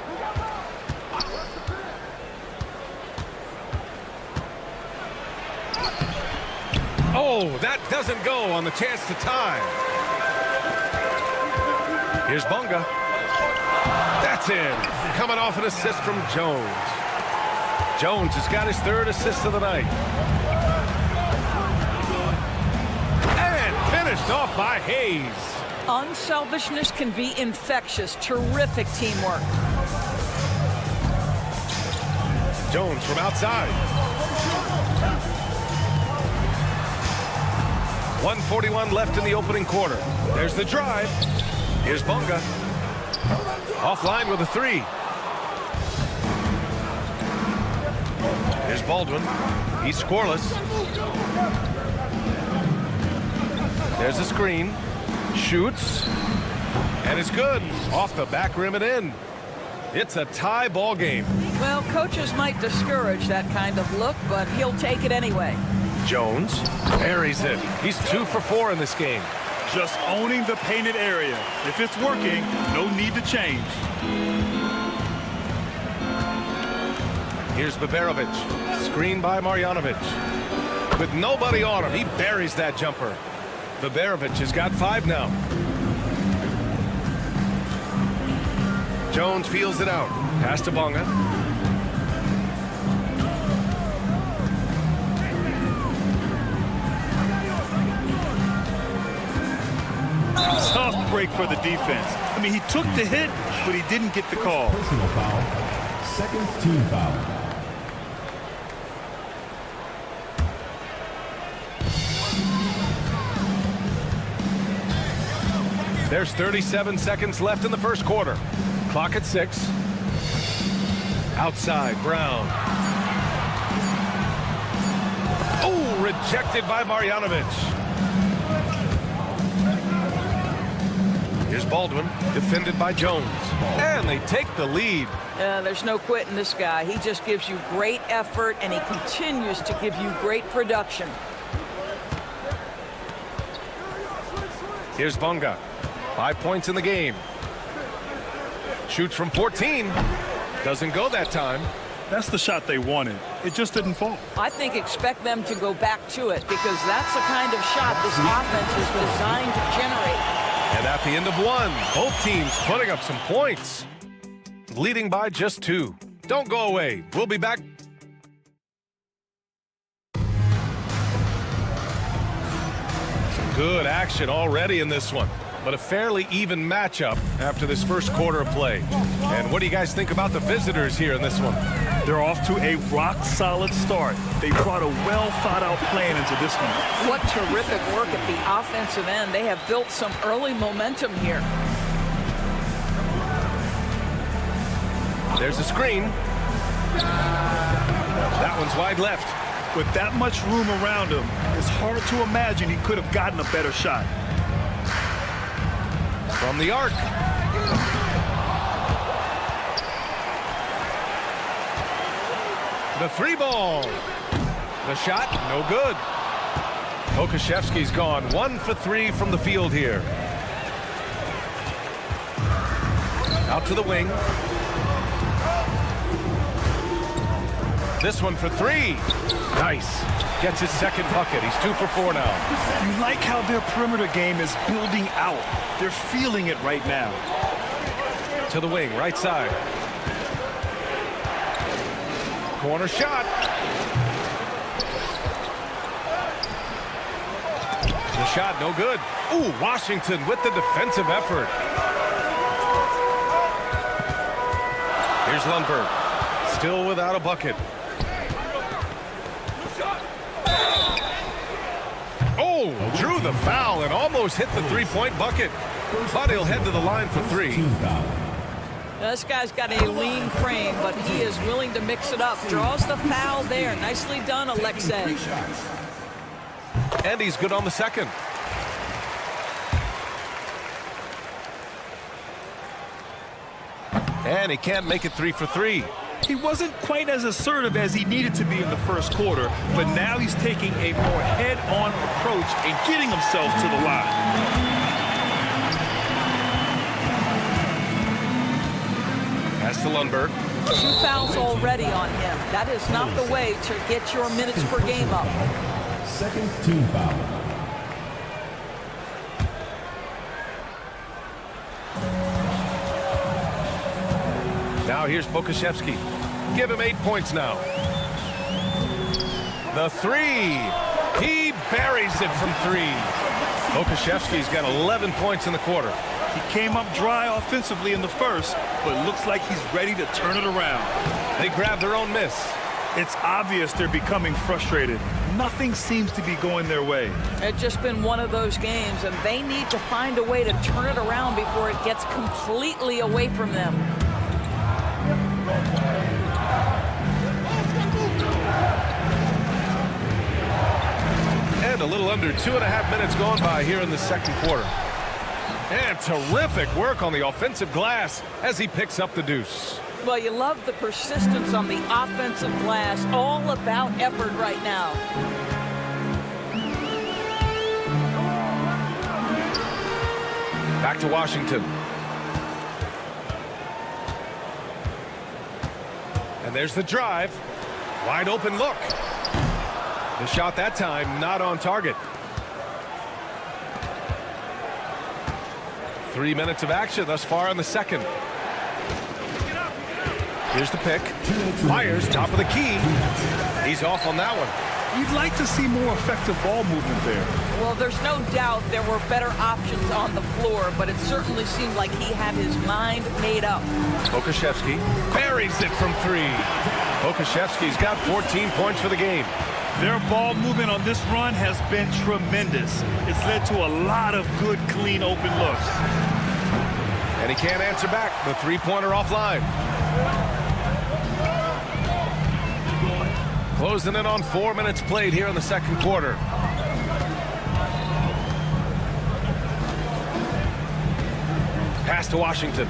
Oh, that doesn't go on the chance to tie. Here's Bunga. That's in. Coming off an assist from Jones. Jones has got his third assist of the night. And finished off by Hayes. Unselfishness can be infectious. Terrific teamwork. Jones from outside. 1:41 left in the opening quarter. There's the drive. Here's Bunga. Offline with a three. Here's Baldwin. He's scoreless. There's a screen. Shoots. And it's good. Off the back rim and in. It's a tie ball game. Well, coaches might discourage that kind of look, but he'll take it anyway. Jones buries it. He's 2 for 4 in this game. Just owning the painted area. If it's working, no need to change. Here's Baberovic. Screen by Marjanovic. With nobody on him, he buries that jumper. Baberovic has got 5 now. Jones feels it out. Pass to Bunga. Tough break for the defense. I mean, he took the hit, but he didn't get the call. Personal foul. Second team foul. There's 37 seconds left in the first quarter. Clock at 6. Outside, Brown. Oh, rejected by Marjanovic. Here's Baldwin, defended by Jones. And they take the lead. There's no quitting this guy. He just gives you great effort, and he continues to give you great production. Here's Bunga. 5 points in the game. Shoots from 14. Doesn't go that time. That's the shot they wanted. It just didn't fall. I think expect them to go back to it, because that's the kind of shot this offense is designed to generate. And at the end of one, both teams putting up some points. Leading by just 2. Don't go away. We'll be back. Some good action already in this one, but a fairly even matchup after this first quarter of play. And what do you guys think about the visitors here in this one? They're off to a rock-solid start. They brought a well-thought-out plan into this one. What terrific work at the offensive end. They have built some early momentum here. There's a screen. That one's wide left. With that much room around him, it's hard to imagine he could have gotten a better shot. From the arc. The three ball. The shot, no good. Pokuševski's gone 1 for 3 from the field here. Out to the wing. This one for 3. Nice. Gets his second bucket. He's 2 for 4 now. You like how their perimeter game is building out. They're feeling it right now. To the wing, right side. Corner shot. The shot, no good. Ooh, Washington with the defensive effort. Here's Lundberg. Still without a bucket. Oh, drew the foul and almost hit the three-point bucket. But he'll head to the line for 3. This guy's got a lean frame, but he is willing to mix it up. Draws the foul there. Nicely done, Alexei. And he's good on the second. And he can't make it 3 for 3. He wasn't quite as assertive as he needed to be in the first quarter, but now he's taking a more head-on approach and getting himself to the line. Pass to Lundberg. 2 fouls already on him. That is not the way to get your minutes per game up. Second team foul. Now here's Pokuševski. Give him 8 points now. The 3. He buries it from 3. Pokuševski's got 11 points in the quarter. He came up dry offensively in the first, but looks like he's ready to turn it around. They grab their own miss. It's obvious they're becoming frustrated. Nothing seems to be going their way. It's just been one of those games, and they need to find a way to turn it around before it gets completely away from them. And a little under 2.5 minutes gone by here in the second quarter. And terrific work on the offensive glass as he picks up the deuce. Well, you love the persistence on the offensive glass. All about effort right now. Back to Washington. And there's the drive. Wide open look. The shot that time not on target. 3 minutes of action thus far in the second. Here's the pick. Fires top of the key. He's off on that one. You'd like to see more effective ball movement there. Well, there's no doubt there were better options on the floor, but it certainly seemed like he had his mind made up. Pokuševski buries it from 3. Pokuševski's got 14 points for the game. Their ball movement on this run has been tremendous. It's led to a lot of good, clean, open looks. And he can't answer back. The three-pointer offline. Closing in on 4 minutes played here in the second quarter. Pass to Washington.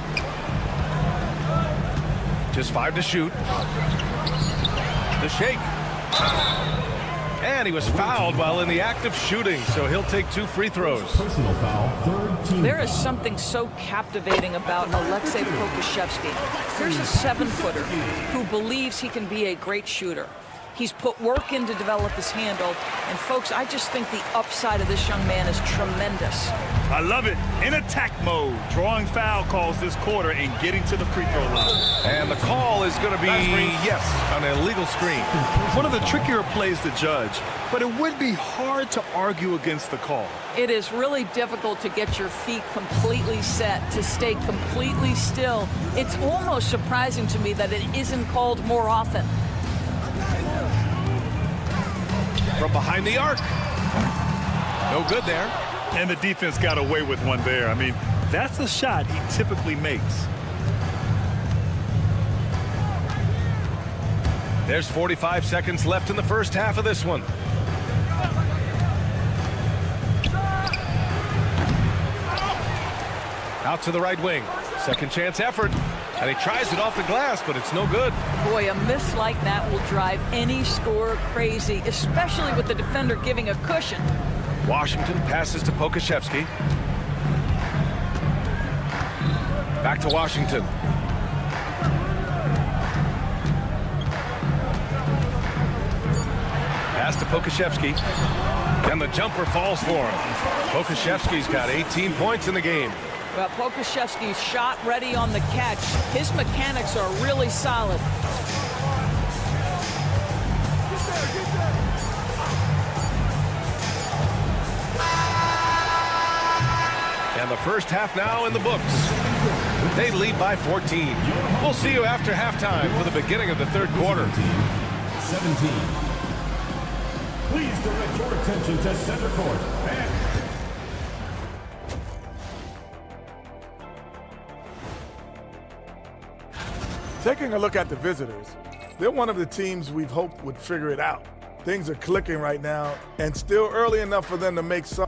Just 5 to shoot. The shake. And he was fouled while in the act of shooting, so he'll take 2 free throws. Personal foul, third team. There is something so captivating about Alexei Pokuševski. Here's a 7-footer who believes he can be a great shooter. He's put work in to develop his handle. And, folks, I just think the upside of this young man is tremendous. I love it. In attack mode. Drawing foul calls this quarter and getting to the free throw line. And the call is going to be, yes, an illegal screen. One of the trickier plays to judge, but it would be hard to argue against the call. It is really difficult to get your feet completely set, to stay completely still. It's almost surprising to me that it isn't called more often. From behind the arc. No good there. And the defense got away with one there. I mean, that's a shot he typically makes. There's 45 seconds left in the first half of this one. Out to the right wing. Second chance effort. And he tries it off the glass, but it's no good. Boy, a miss like that will drive any scorer crazy, especially with the defender giving a cushion. Washington passes to Pokuševski. Back to Washington. Pass to Pokuševski. And the jumper falls for him. Pokuševski's got 18 points in the game. Well, Pokuševski's shot ready on the catch. His mechanics are really solid. And the first half now in the books. They lead by 14. We'll see you after halftime for the beginning of the third quarter. 17. Please direct your attention to center court. Taking a look at the visitors, they're one of the teams we've hoped would figure it out. Things are clicking right now, and still early enough for them to make some.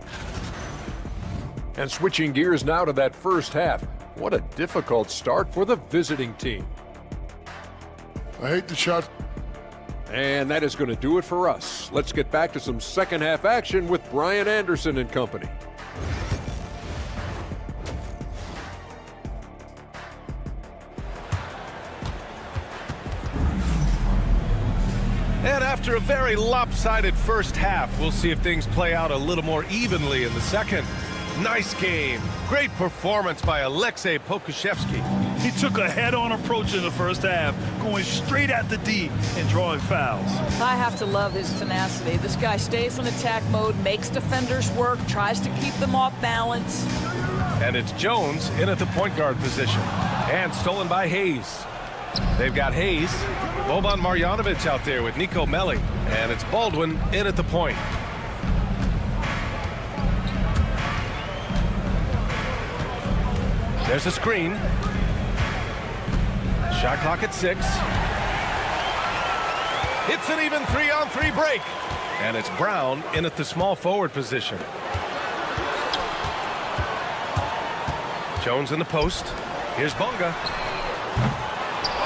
And switching gears now to that first half. What a difficult start for the visiting team. I hate the shot. And that is going to do it for us. Let's get back to some second half action with Brian Anderson and company. And after a very lopsided first half, we'll see if things play out a little more evenly in the second. Nice game. Great performance by Aleksej Pokuševski. He took a head-on approach in the first half, going straight at the D and drawing fouls. I have to love his tenacity. This guy stays in attack mode, makes defenders work, tries to keep them off balance. And it's Jones in at the point guard position. And stolen by Hayes. They've got Hayes, Boban Marjanovic out there with Niko Melli. And it's Baldwin in at the point. There's a screen. Shot clock at 6. It's an even 3-on-3 break. And it's Brown in at the small forward position. Jones in the post. Here's Bonga.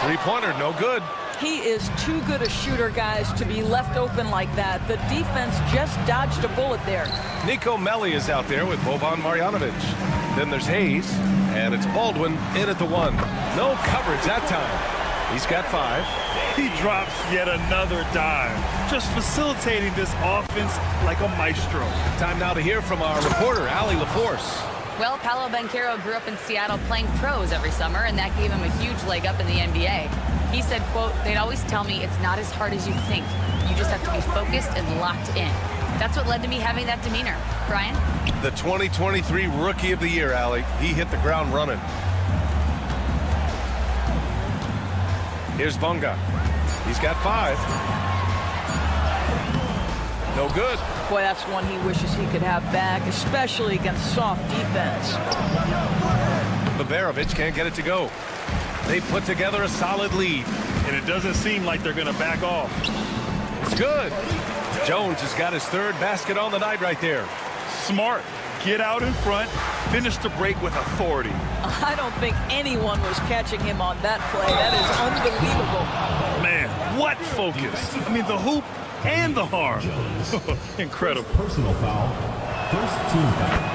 Three-pointer, no good. He is too good a shooter, guys, to be left open like that. The defense just dodged a bullet there. Niko Melli is out there with Boban Marjanovic. Then there's Hayes, and it's Baldwin in at the 1. No coverage that time. He's got 5. He drops yet another dime, just facilitating this offense like a maestro. Time now to hear from our reporter, Allie LaForce. Well, Paolo Banchero grew up in Seattle playing pros every summer, and that gave him a huge leg up in the NBA. He said, quote, "They'd always tell me it's not as hard as you think. You just have to be focused and locked in." That's what led to me having that demeanor. Brian? The 2023 Rookie of the Year, Allie. He hit the ground running. Here's Bonga. He's got 5. No good. Boy, that's one he wishes he could have back, especially against soft defense. Babarovic can't get it to go. They put together a solid lead. And it doesn't seem like they're going to back off. It's good. Jones has got his 3rd basket on the night right there. Smart. Get out in front. Finish the break with authority. I don't think anyone was catching him on that play. That is unbelievable. Man, what focus. I mean, the hoop and the harm. Incredible. Personal foul. First team foul.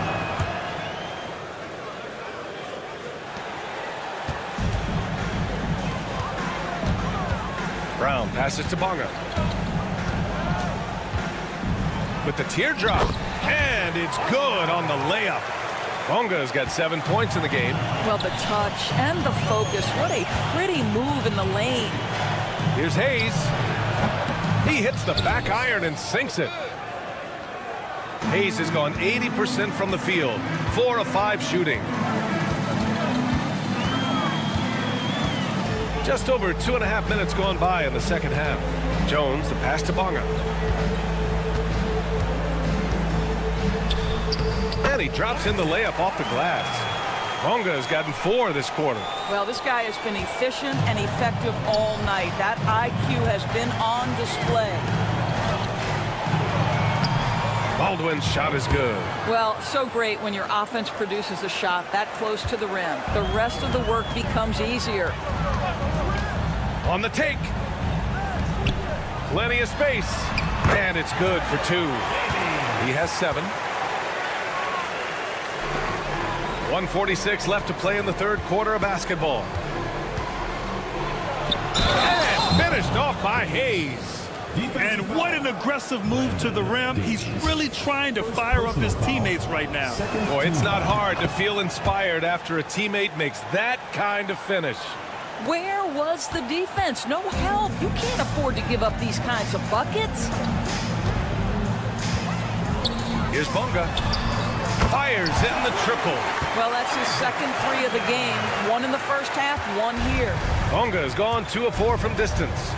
Brown passes to Bonga. With the teardrop. And it's good on the layup. Bonga's got 7 points in the game. Well, the touch and the focus. What a pretty move in the lane. Here's Hayes. He hits the back iron and sinks it. Hayes has gone 80% from the field. 4 of 5 shooting. Just over 2.5 minutes gone by in the second half. Jones, the pass to Bonga. And he drops in the layup off the glass. Bonga has gotten 4 this quarter. Well, this guy has been efficient and effective all night. That IQ has been on display. Baldwin's shot is good. Well, so great when your offense produces a shot that close to the rim. The rest of the work becomes easier. On the take. Plenty of space. And it's good for 2. He has 7. 1:46 left to play in the third quarter of basketball. And finished off by Hayes. And what an aggressive move to the rim. He's really trying to fire up his teammates right now. Boy, it's not hard to feel inspired after a teammate makes that kind of finish. Where was the defense? No help. You can't afford to give up these kinds of buckets. Here's Bonga. Fires in the triple. Well, that's his second 3 of the game. 1 in the first half, 1 here. Bonga has gone 2 of 4 from distance.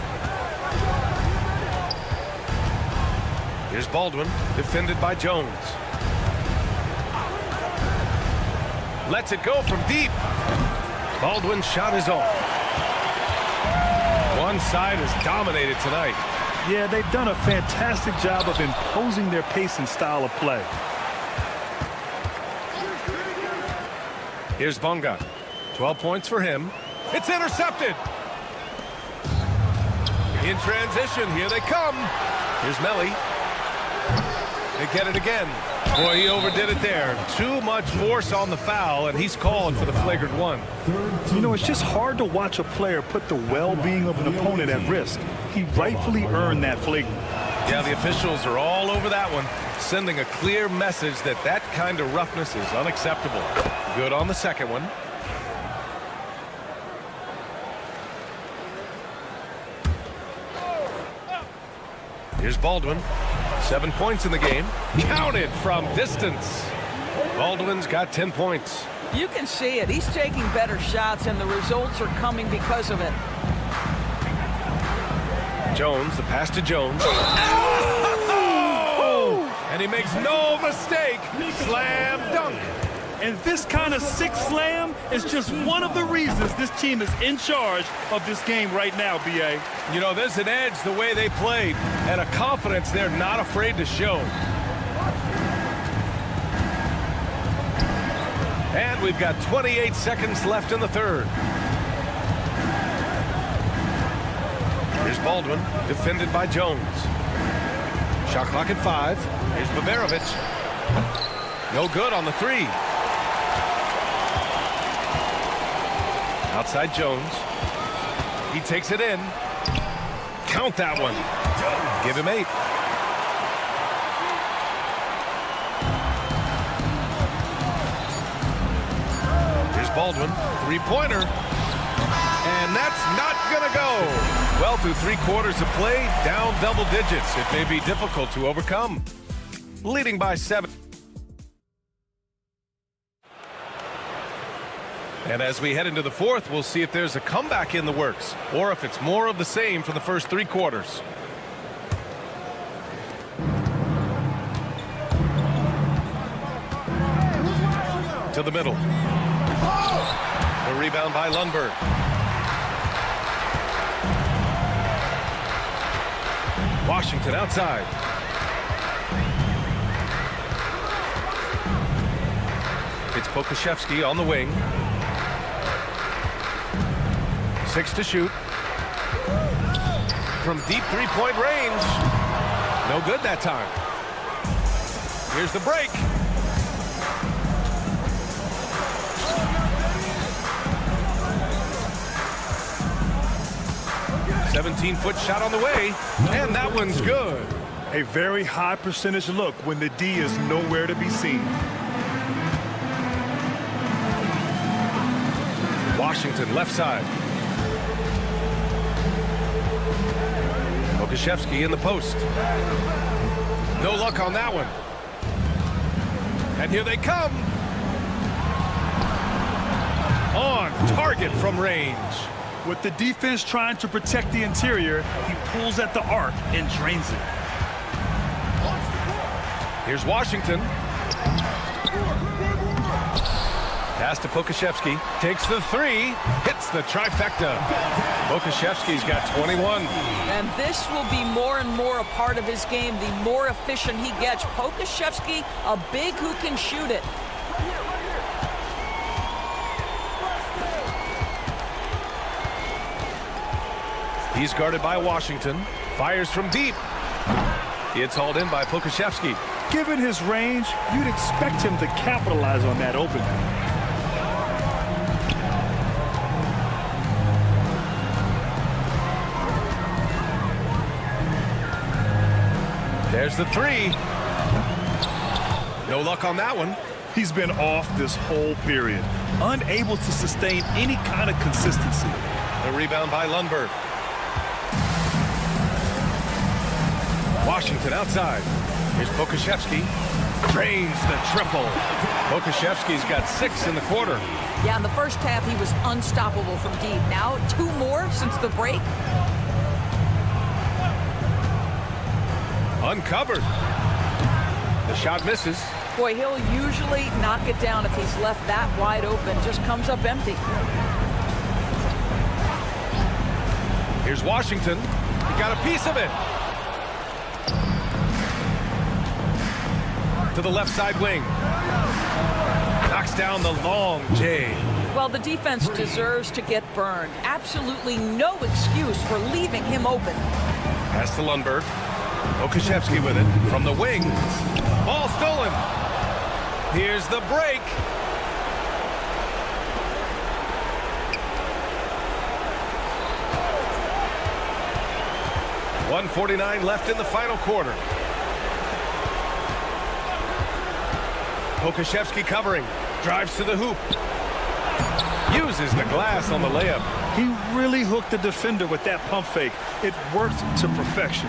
Here's Baldwin, defended by Jones. Lets it go from deep. Baldwin's shot is off. One side has dominated tonight. Yeah, they've done a fantastic job of imposing their pace and style of play. Here's Bonga. 12 points for him. It's intercepted. In transition, here they come. Here's Melly. They get it again. Boy, he overdid it there. Too much force on the foul, and he's called for the flagrant 1. You know, it's just hard to watch a player put the well-being of an opponent at risk. He rightfully earned that flagrant. Yeah, the officials are all over that one, sending a clear message that that kind of roughness is unacceptable. Good on the second one. Here's Baldwin. 7 points in the game. Counted from distance. Baldwin's got 10 points. You can see it. He's taking better shots, and the results are coming because of it. Jones, the pass to Jones. Oh! And he makes no mistake. Slam dunk. And this kind of sick slam is just one of the reasons this team is in charge of this game right now, B.A. You know, there's an edge the way they played and a confidence they're not afraid to show. And we've got 28 seconds left in the third. Here's Baldwin, defended by Jones. Shot clock at 5. Here's Baberovic. No good on the 3. Outside Jones. He takes it in. Count that one. Give him 8. Here's Baldwin. 3-pointer. And that's not going to go. Well, through 3 quarters of play, down double digits. It may be difficult to overcome. Leading by 7. And as we head into the fourth, we'll see if there's a comeback in the works or if it's more of the same for the first 3 quarters. To the middle. The rebound by Lundberg. Washington outside. It's Pokusevski on the wing. 6 to shoot. From deep 3-point range. No good that time. Here's the break. A 17-foot shot on the way, and that one's good. A very high percentage look when the D is nowhere to be seen. Washington left side. Pokusevski in the post. No luck on that one. And here they come. On target from range. With the defense trying to protect the interior, he pulls at the arc and drains it. Here's Washington. Pass to Pokashevsky. Takes the three. Hits the trifecta. Pokashevsky's got 21. And this will be more and more a part of his game, the more efficient he gets. Pokashevsky, a big who can shoot it. He's guarded by Washington. Fires from deep. It's hauled in by Pokashevsky. Given his range, you'd expect him to capitalize on that opening. There's the three. No luck on that one. He's been off this whole period, unable to sustain any kind of consistency. The rebound by Lundberg. Washington outside. Here's Pokashevsky. Drains the triple. Pokashevsky's got 6 in the quarter. Yeah, in the first half, he was unstoppable from deep. Now, 2 more since the break. Uncovered. The shot misses. Boy, he'll usually knock it down if he's left that wide open. Just comes up empty. Here's Washington. He got a piece of it. To the left side wing. Knocks down the long J. Well, the defense deserves to get burned. Absolutely no excuse for leaving him open. Pass to Lundberg. Pokashevsky with it from the wing. Ball stolen. Here's the break. .149 left in the final quarter. Pokashevsky covering. Drives to the hoop. Uses the glass on the layup. He really hooked the defender with that pump fake. It worked to perfection.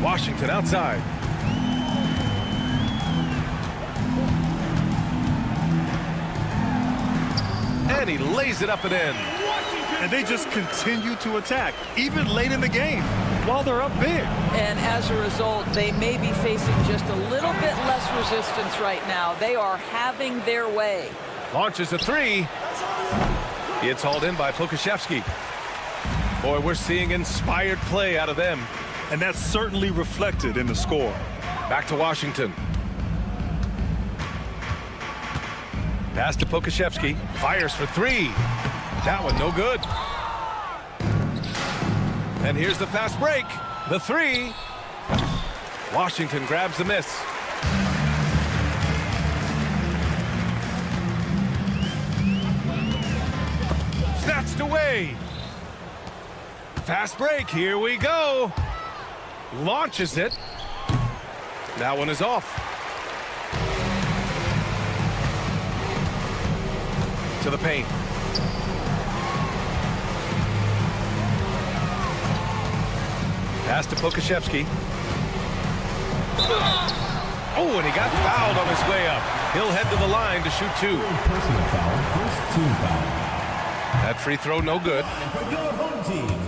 Washington outside. And he lays it up and in. And they just continue to attack, even late in the game, while they're up big. And as a result, they may be facing just a little bit less resistance right now. They are having their way. Launches a three. It's hauled in by Pokashevsky. Boy, we're seeing inspired play out of them. And that's certainly reflected in the score. Back to Washington. Pass to Pokashevsky. Fires for three. That one no good. And here's the fast break. The three. Washington grabs the miss. Snatched away. Fast break. Here we go. Launches it. That one is off. To the paint. Pass to Pokashevsky. Oh, and he got fouled on his way up. He'll head to the line to shoot 2. Personal foul, first team foul. That free throw no good. And for your home team,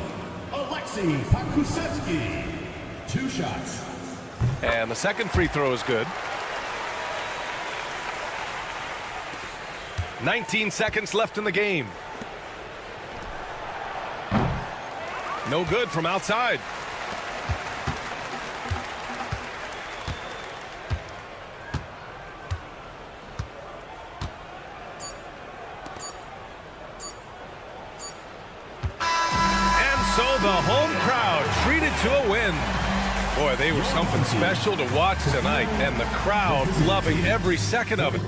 Alexei Pakusevsky. 2 shots. And the second free throw is good. 19 seconds left in the game. No good from outside. And so the home crowd treated to a win. Boy, they were something special to watch tonight, and the crowd loving every second of it.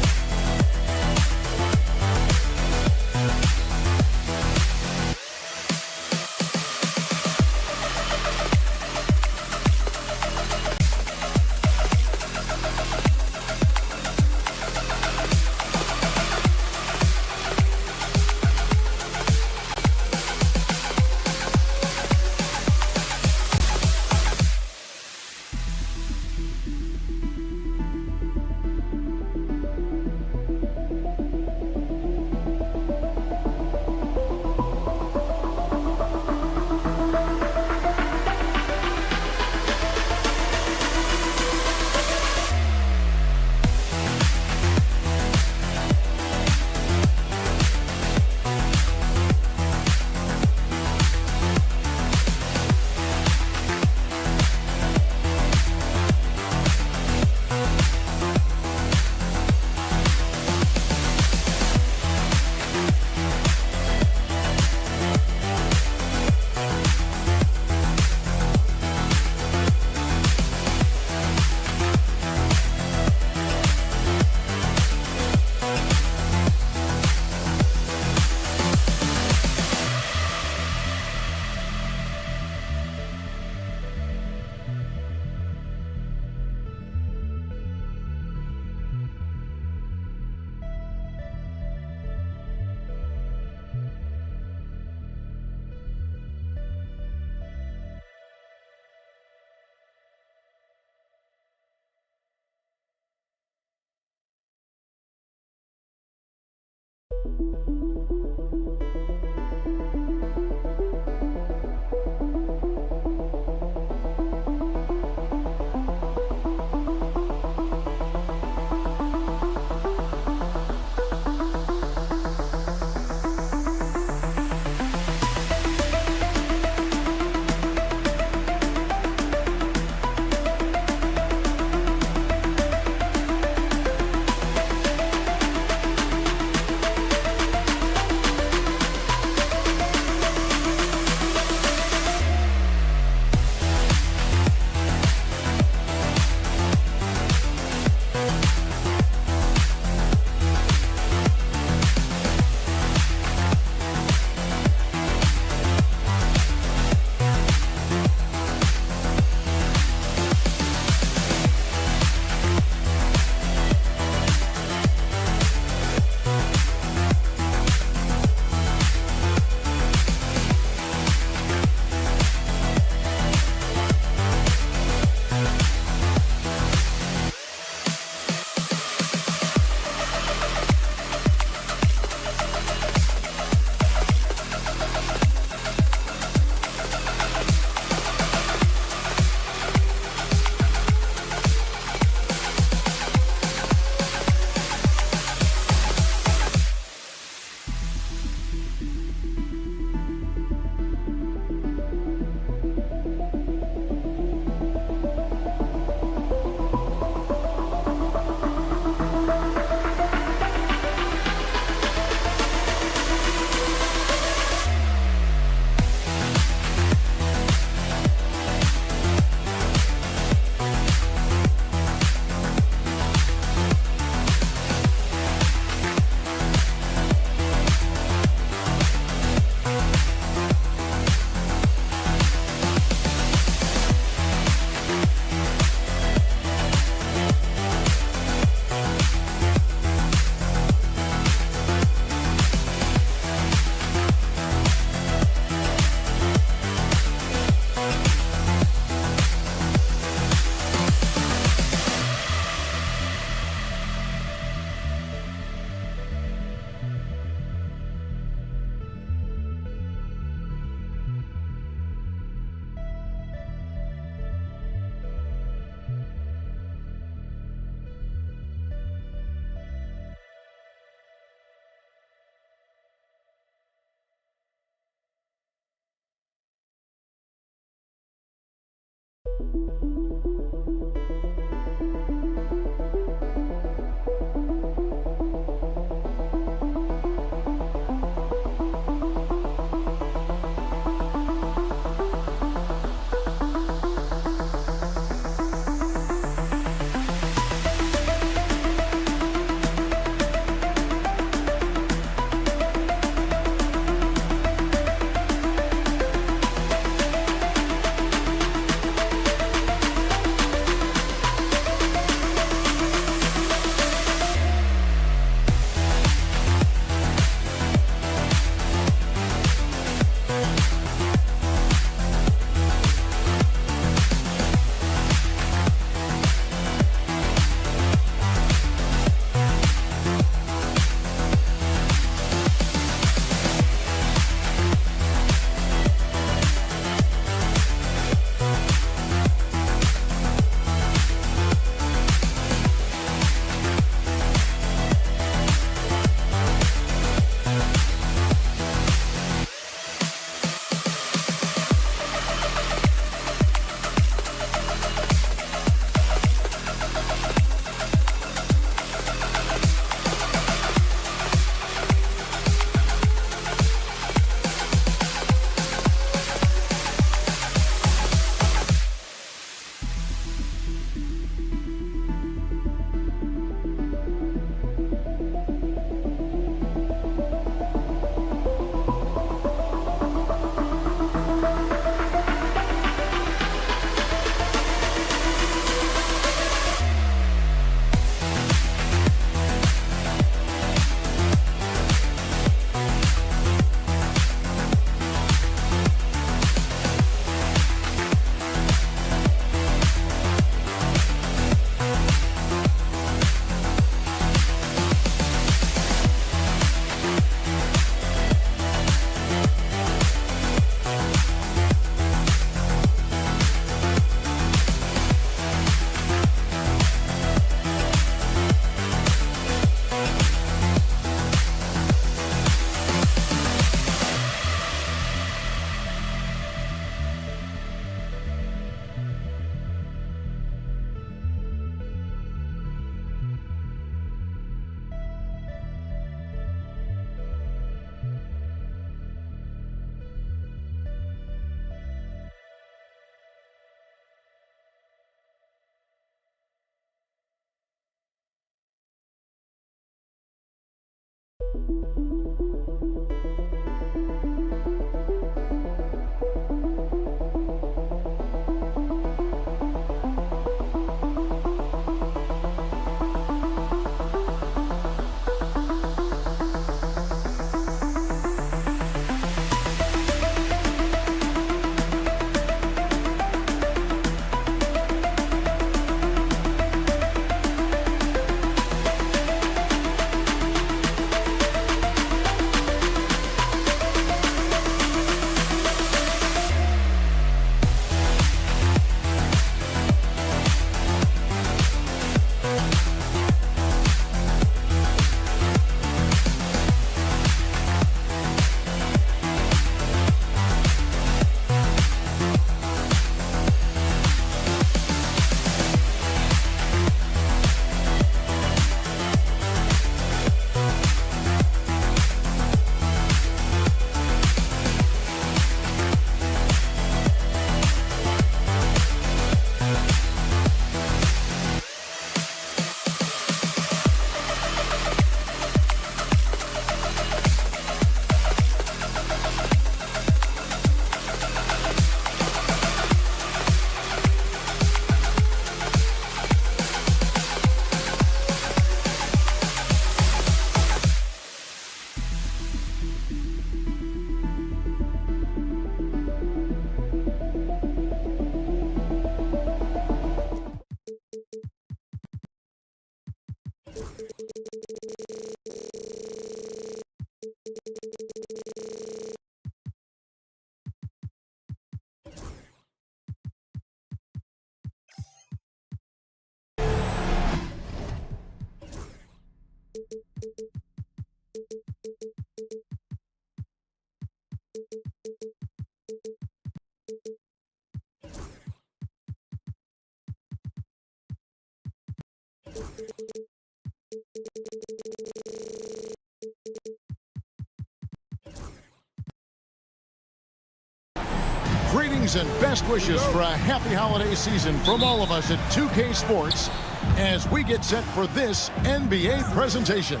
Greetings and best wishes for a happy holiday season from all of us at 2K Sports as we get set for this NBA presentation.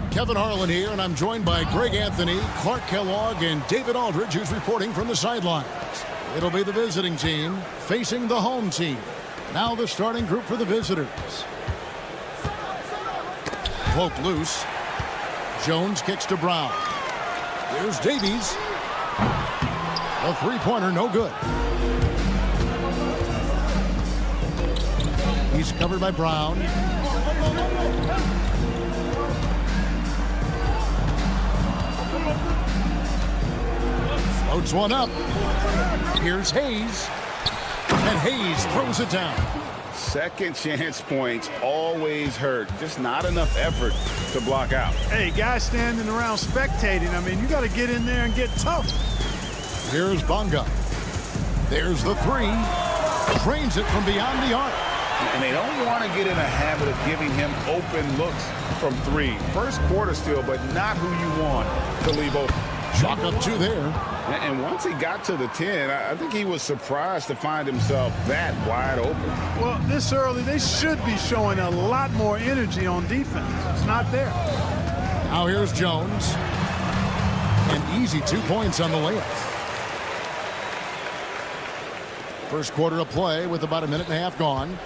Kevin Harlan here, and I'm joined by Greg Anthony, Clark Kellogg, and David Aldridge, who's reporting from the sidelines. It'll be the visiting team facing the home team. Now the starting group for the visitors. Poke loose. Jones kicks to Brown. Here's Davies. A three-pointer, no good. He's covered by Brown. Floats one up. Here's Hayes. And Hayes throws it down. Second chance points always hurt. Just not enough effort to block out. Hey, guys standing around spectating. I mean, you got to get in there and get tough. Here's Bonga. There's the three. Drains it from beyond the arc. And they don't want to get in a habit of giving him open looks from three. First quarter still, but not who you want to leave open. Chalk up two there. And once he got to the 10, I think he was surprised to find himself that wide open. Well, this early, they should be showing a lot more energy on defense. It's not there. Now here's Jones. An easy 2 points on the layup. First quarter of play with about a minute and a half gone.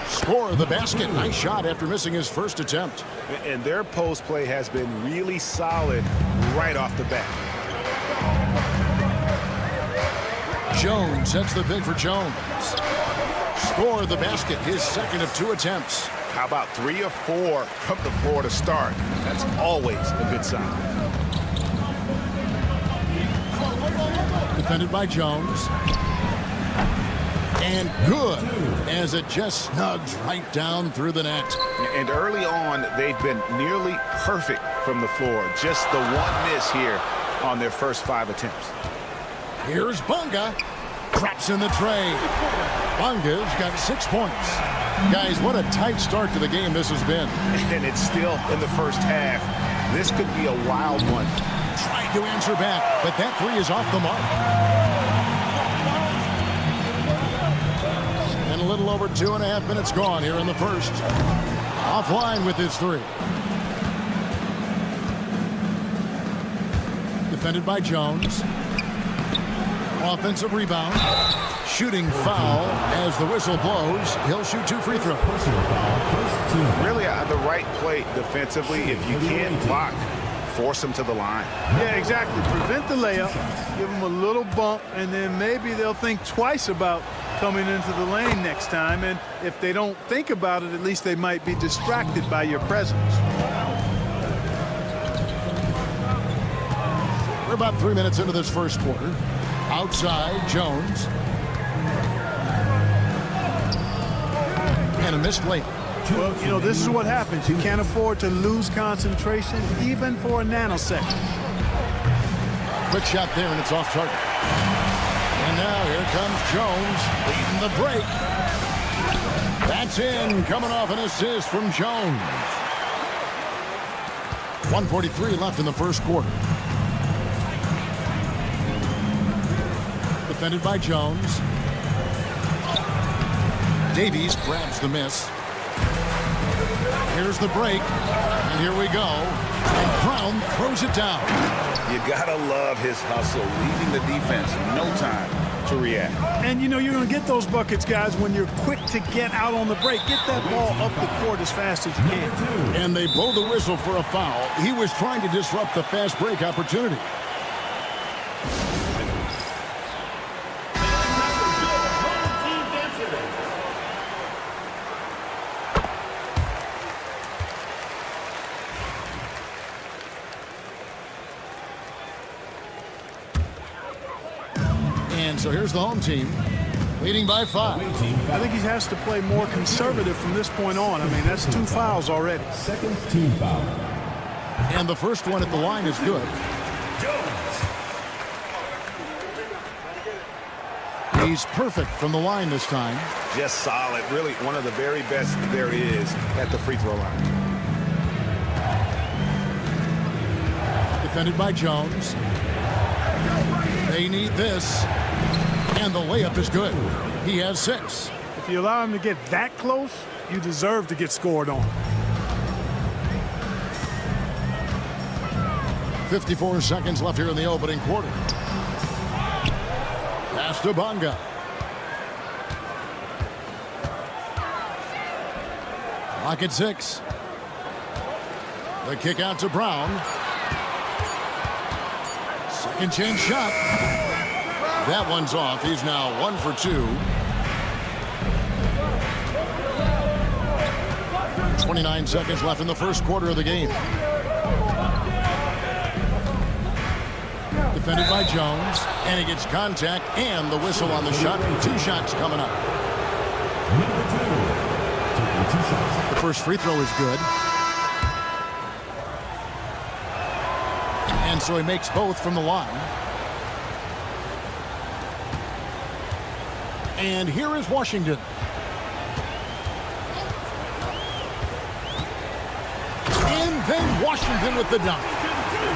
Score the basket. Nice shot after missing his first attempt. And their post play has been really solid right off the bat. Jones sets the pick for Jones. Score the basket. His second of 2 attempts. How about 3 of 4 from the floor to start? That's always a good sign. Defended by Jones. And good as it just snugs right down through the net. And early on, they've been nearly perfect from the floor. Just the one miss here on their first 5 attempts. Here's Bonga. Drops in the tray. Bonga's got 6 points. Guys, what a tight start to the game this has been. And it's still in the first half. This could be a wild one. Tried to answer back, but that three is off the mark. And a little over 2.5 minutes gone here in the first. Offline with his three. Defended by Jones. Offensive rebound. Shooting foul as the whistle blows. He'll shoot 2 free throws. Really the right play defensively. If you can't block, force them to the line. Yeah, exactly. Prevent the layup, give them a little bump, and then maybe they'll think twice about coming into the lane next time. And if they don't think about it, at least they might be distracted by your presence. We're about 3 minutes into this first quarter. Outside, Jones. And a missed layup. Well, you know, this is what happens. You can't afford to lose concentration even for a nanosecond. Quick shot there, and it's off target. And now here comes Jones leading the break. That's in, coming off an assist from Jones. 1:43 left in the first quarter. Defended by Jones. Davies grabs the miss. Here's the break, and here we go. And Brown throws it down. You gotta love his hustle, leaving the defense no time to react. And you know you're going to get those buckets, guys, when you're quick to get out on the break. Get that ball up the court as fast as you can. And they blow the whistle for a foul. He was trying to disrupt the fast break opportunity. So here's the home team, leading by 5. I think he has to play more conservative from this point on. I mean, that's 2 fouls already. Second team foul. And the first one at the line is good. He's perfect from the line this time. Just solid. Really one of the very best there is at the free throw line. Defended by Jones. They need this. And the layup is good. He has 6. If you allow him to get that close, you deserve to get scored on. 54 seconds left here in the opening quarter. Pass to Bonga. Clock at 6. The kick out to Brown. Second chance shot. That one's off. He's now 1 for 2. 29 seconds left in the first quarter of the game. Defended by Jones, and he gets contact and the whistle on the shot. 2 shots coming up. The first free throw is good. And so he makes both from the line. And here is Washington. And then Washington with the dunk.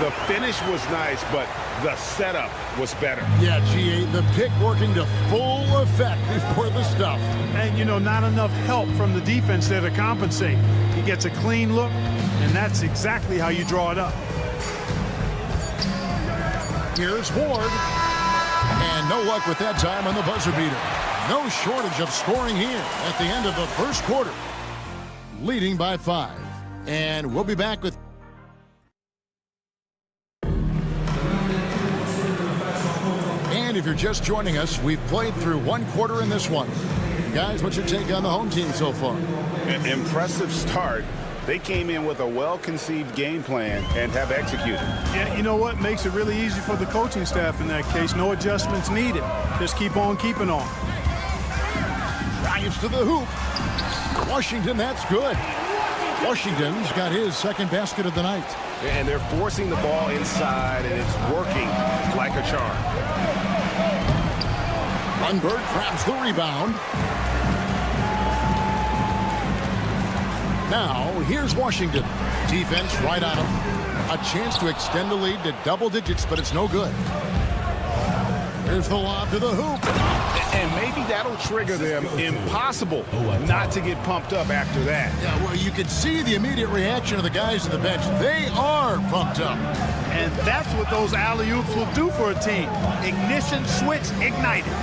The finish was nice, but the setup was better. Yeah, GA, the pick working to full effect before the stuff. And, you know, not enough help from the defense there to compensate. He gets a clean look, and that's exactly how you draw it up. Here's Ward. And no luck with that time on the buzzer beater. No shortage of scoring here at the end of the first quarter. Leading by 5. And we'll be back with... And if you're just joining us, we've played through 1 quarter in this one. Guys, what's your take on the home team so far? An impressive start. They came in with a well-conceived game plan and have executed. Yeah, you know what? Makes it really easy for the coaching staff in that case. No adjustments needed. Just keep on keeping on. Drives to the hoop. Washington, that's good. Washington's got his second basket of the night. And they're forcing the ball inside, and it's working like a charm. Lundberg grabs the rebound. Now, here's Washington. Defense right on him. A chance to extend the lead to double digits, but it's no good. Here's the lob to the hoop. And maybe that'll trigger them. Impossible not to get pumped up after that. Yeah, well, you can see the immediate reaction of the guys on the bench. They are pumped up. And that's what those alley-oops will do for a team. Ignition switch ignited.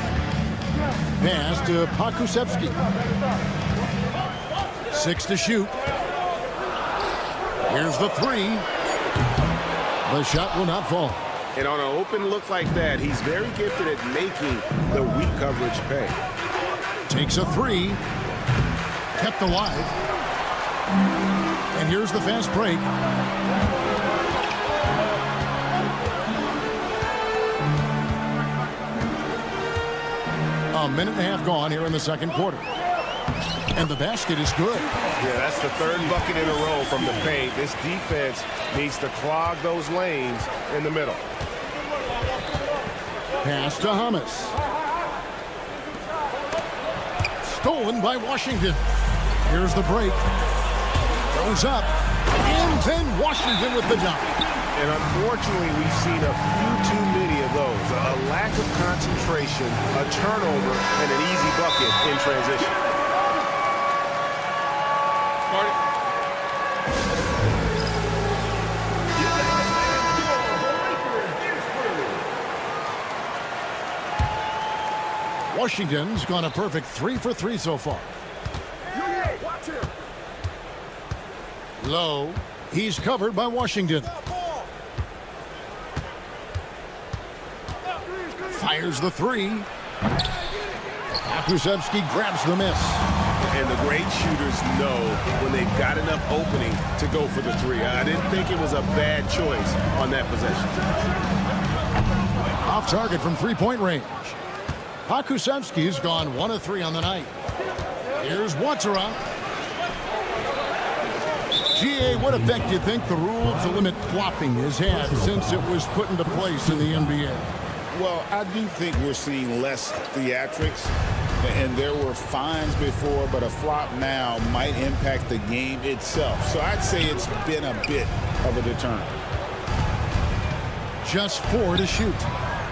Pass to Pakusevski. 6 to shoot. Here's the 3. The shot will not fall. And on an open look like that, he's very gifted at making the weak coverage pay. Takes a 3. Kept alive. And here's the fast break. A minute and a half gone here in the second quarter. And the basket is good. Yeah, that's the third bucket in a row from the paint. This defense needs to clog those lanes in the middle. Pass to Hamas. Stolen by Washington. Here's the break. Goes up. And then Washington with the dunk. And unfortunately, we've seen a few too many of those. A lack of concentration, a turnover, and an easy bucket in transition. Washington's gone a perfect 3 for 3 so far. Low. He's covered by Washington. Fires the 3. Pakusevski grabs the miss. And the great shooters know when they've got enough opening to go for the 3. I didn't think it was a bad choice on that possession. Off target from three-point range. Pakusevski's gone 1 of 3 on the night. Here's Watsara. GA, what effect do you think the rule to limit flopping has had since it was put into place in the NBA? Well, I do think we're seeing less theatrics, and there were fines before, but a flop now might impact the game itself. So I'd say it's been a bit of a deterrent. Just 4 to shoot.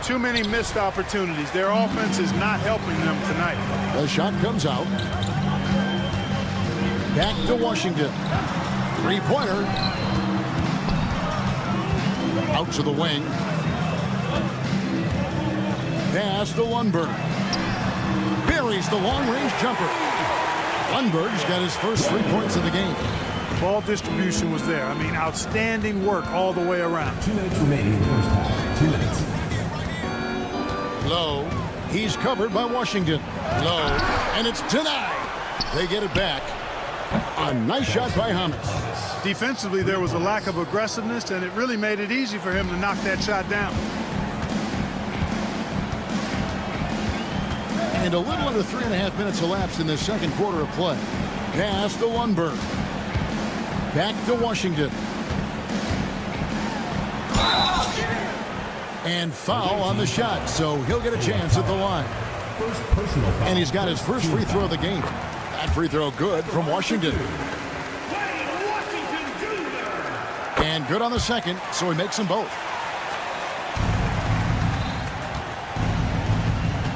Too many missed opportunities. Their offense is not helping them tonight. The shot comes out. Back to Washington. Three-pointer. Out to the wing. Pass to Lundberg. Buries the long-range jumper. Lundberg's got his first 3 points of the game. Ball distribution was there. I mean, outstanding work all the way around. 2 minutes remaining in the first half. 2 minutes. Low. He's covered by Washington. Low. And it's denied. They get it back. A nice shot by Hamas. Defensively, there was a lack of aggressiveness, and it really made it easy for him to knock that shot down. And a little under 3.5 minutes elapsed in the second quarter of play. Pass to Lundberg. Back to Washington. And foul on the shot, so he'll get a chance at the line. And he's got his first free throw of the game. That free throw good from Washington. And good on the second, so he makes them both.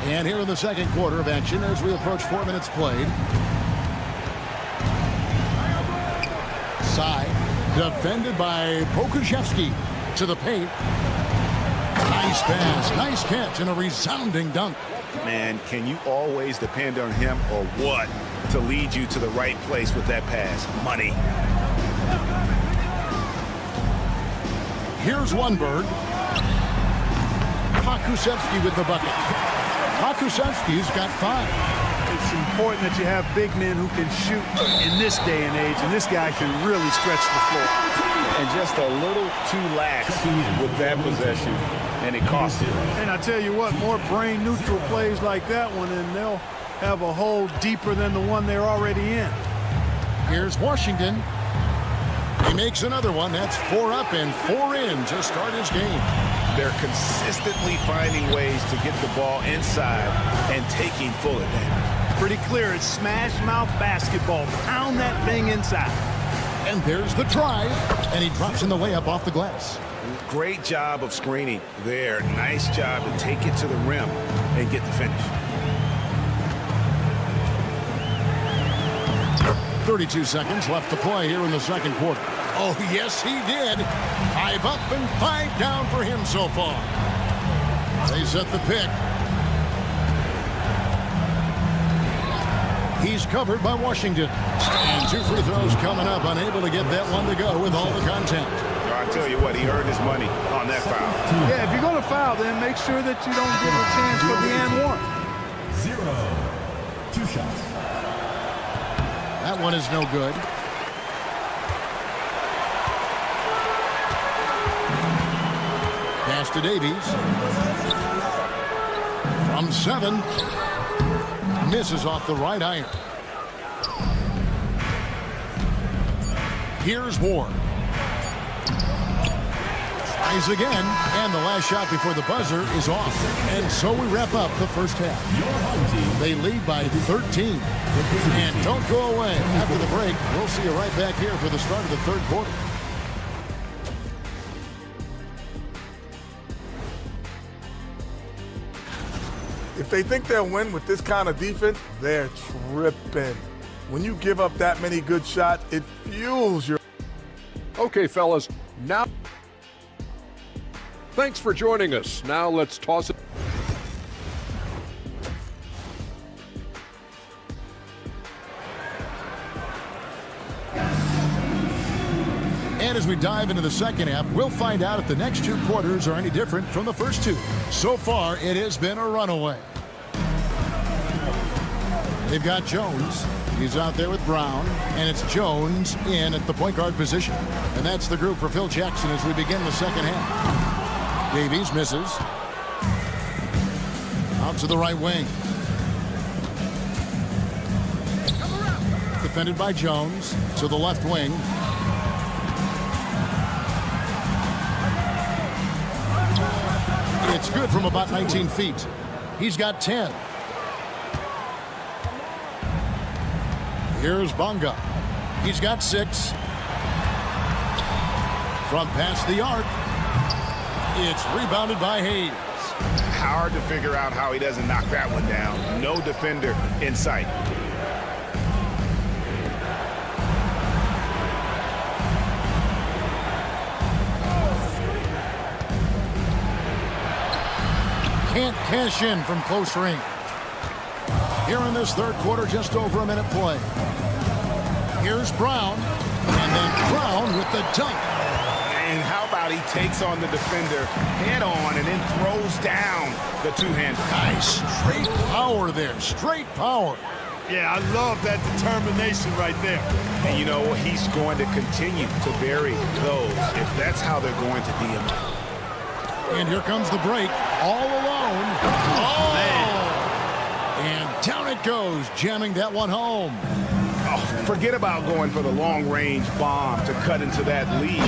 And here in the second quarter of action as we approach 4 minutes played. Side, defended by Pokusevski to the paint. Nice pass, nice catch, and a resounding dunk. Man, can you always depend on him or what to lead you to the right place with that pass? Money. Here's Lundberg. Pakusevski with the bucket. Pakusevski's got 5. It's important that you have big men who can shoot in this day and age, and this guy can really stretch the floor. And just a little too lax with that possession, and it cost him. And I tell you what, more brain-neutral plays like that one, and they'll have a hole deeper than the one they're already in. Here's Washington. He makes another one. That's 4 up and 4 in to start his game. They're consistently finding ways to get the ball inside and taking full advantage. Pretty clear, it's smash-mouth basketball. Pound that thing inside. And there's the drive, and he drops in the layup off the glass. Great job of screening there. Nice job to take it to the rim and get the finish. 32 seconds left to play here in the second quarter. Oh, yes, he did. 5 up and 5 down for him so far. They set the pick. He's covered by Washington. And 2 free throws coming up, unable to get that one to go with all the contact. I tell you what, he earned his money on that foul. Yeah, if you're going to foul, then make sure that you don't give a chance for the and one. 0. 2 shots. That one is no good. Pass to Davies. From 7. Misses off the right iron. Here's Ward. Tries again, and the last shot before the buzzer is off. And so we wrap up the first half. They lead by 13. And don't go away. After the break, we'll see you right back here for the start of the third quarter. If they think they'll win with this kind of defense, they're tripping. When you give up that many good shots, it fuels your... Okay, fellas, now... Thanks for joining us. Now let's toss it. And as we dive into the second half, we'll find out if the next 2 quarters are any different from the first 2. So far, it has been a runaway. They've got Jones. He's out there with Brown, and it's Jones in at the point guard position. And that's the group for Phil Jackson as we begin the second half. Davies misses. Out to the right wing. Defended by Jones to the left wing. It's good from about 19 feet. He's got 10. Here's Bonga. He's got 6. From past the arc. It's rebounded by Hayes. Hard to figure out how he doesn't knock that one down. No defender in sight. Can't cash in from close range. Here in this third quarter, just over a minute play. Here's Brown, and then Brown with the dunk. And how about he takes on the defender head on and then throws down the two-hand. Nice straight power there, straight power. Yeah, I love that determination right there. And you know, he's going to continue to bury those if that's how they're going to be. And here comes the break, all alone. Oh, man. And down it goes, jamming that one home. Oh, forget about going for the long-range bomb to cut into that lead.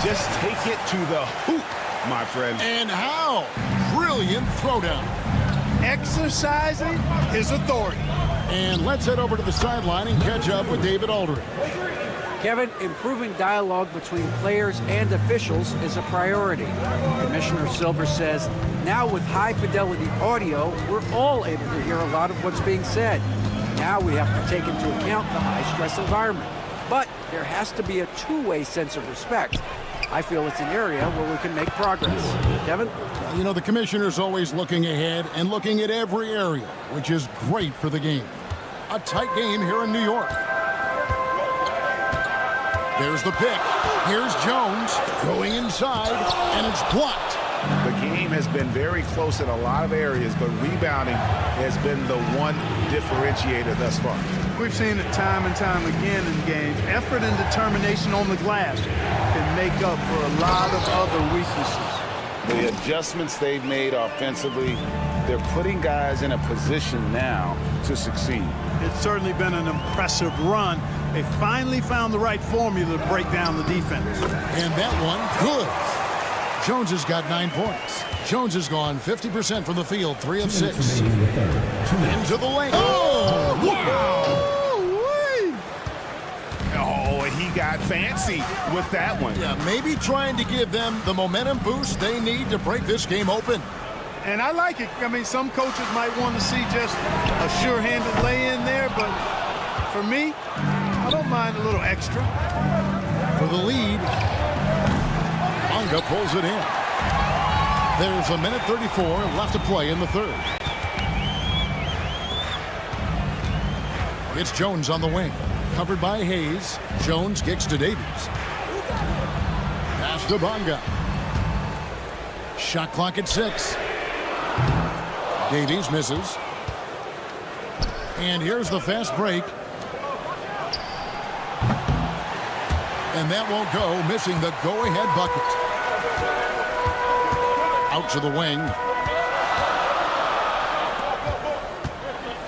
Just take it to the hoop, my friend. And how? Brilliant throwdown. Exercising his authority. And let's head over to the sideline and catch up with David Aldridge. Kevin, improving dialogue between players and officials is a priority. Commissioner Silver says, now with high-fidelity audio, we're all able to hear a lot of what's being said. Now we have to take into account the high-stress environment. But there has to be a two-way sense of respect. I feel it's an area where we can make progress. Kevin? You know, the commissioner's always looking ahead and looking at every area, which is great for the game. A tight game here in New York. There's the pick. Here's Jones going inside, and it's blocked. The game has been very close in a lot of areas, but rebounding has been the one differentiator thus far. We've seen it time and time again in games. Effort and determination on the glass can make up for a lot of other weaknesses. The adjustments they've made offensively, they're putting guys in a position now to succeed. It's certainly been an impressive run. They finally found the right formula to break down the defense. And that one, good. Jones has got 9 points. Jones has gone 50% from the field, 3 of 6. Into the lane. Oh, wow! Oh, and he got fancy with that one. Yeah, maybe trying to give them the momentum boost they need to break this game open. And I like it. I mean, some coaches might want to see just a sure-handed lay-in there, but for me, I don't mind a little extra. For the lead, Bonga pulls it in. There's a minute 34 left to play in the third. It's Jones on the wing. Covered by Hayes. Jones kicks to Davies. Pass to Bonga. Shot clock at 6. Davies misses. And here's the fast break. And that won't go, missing the go-ahead bucket. Out to the wing.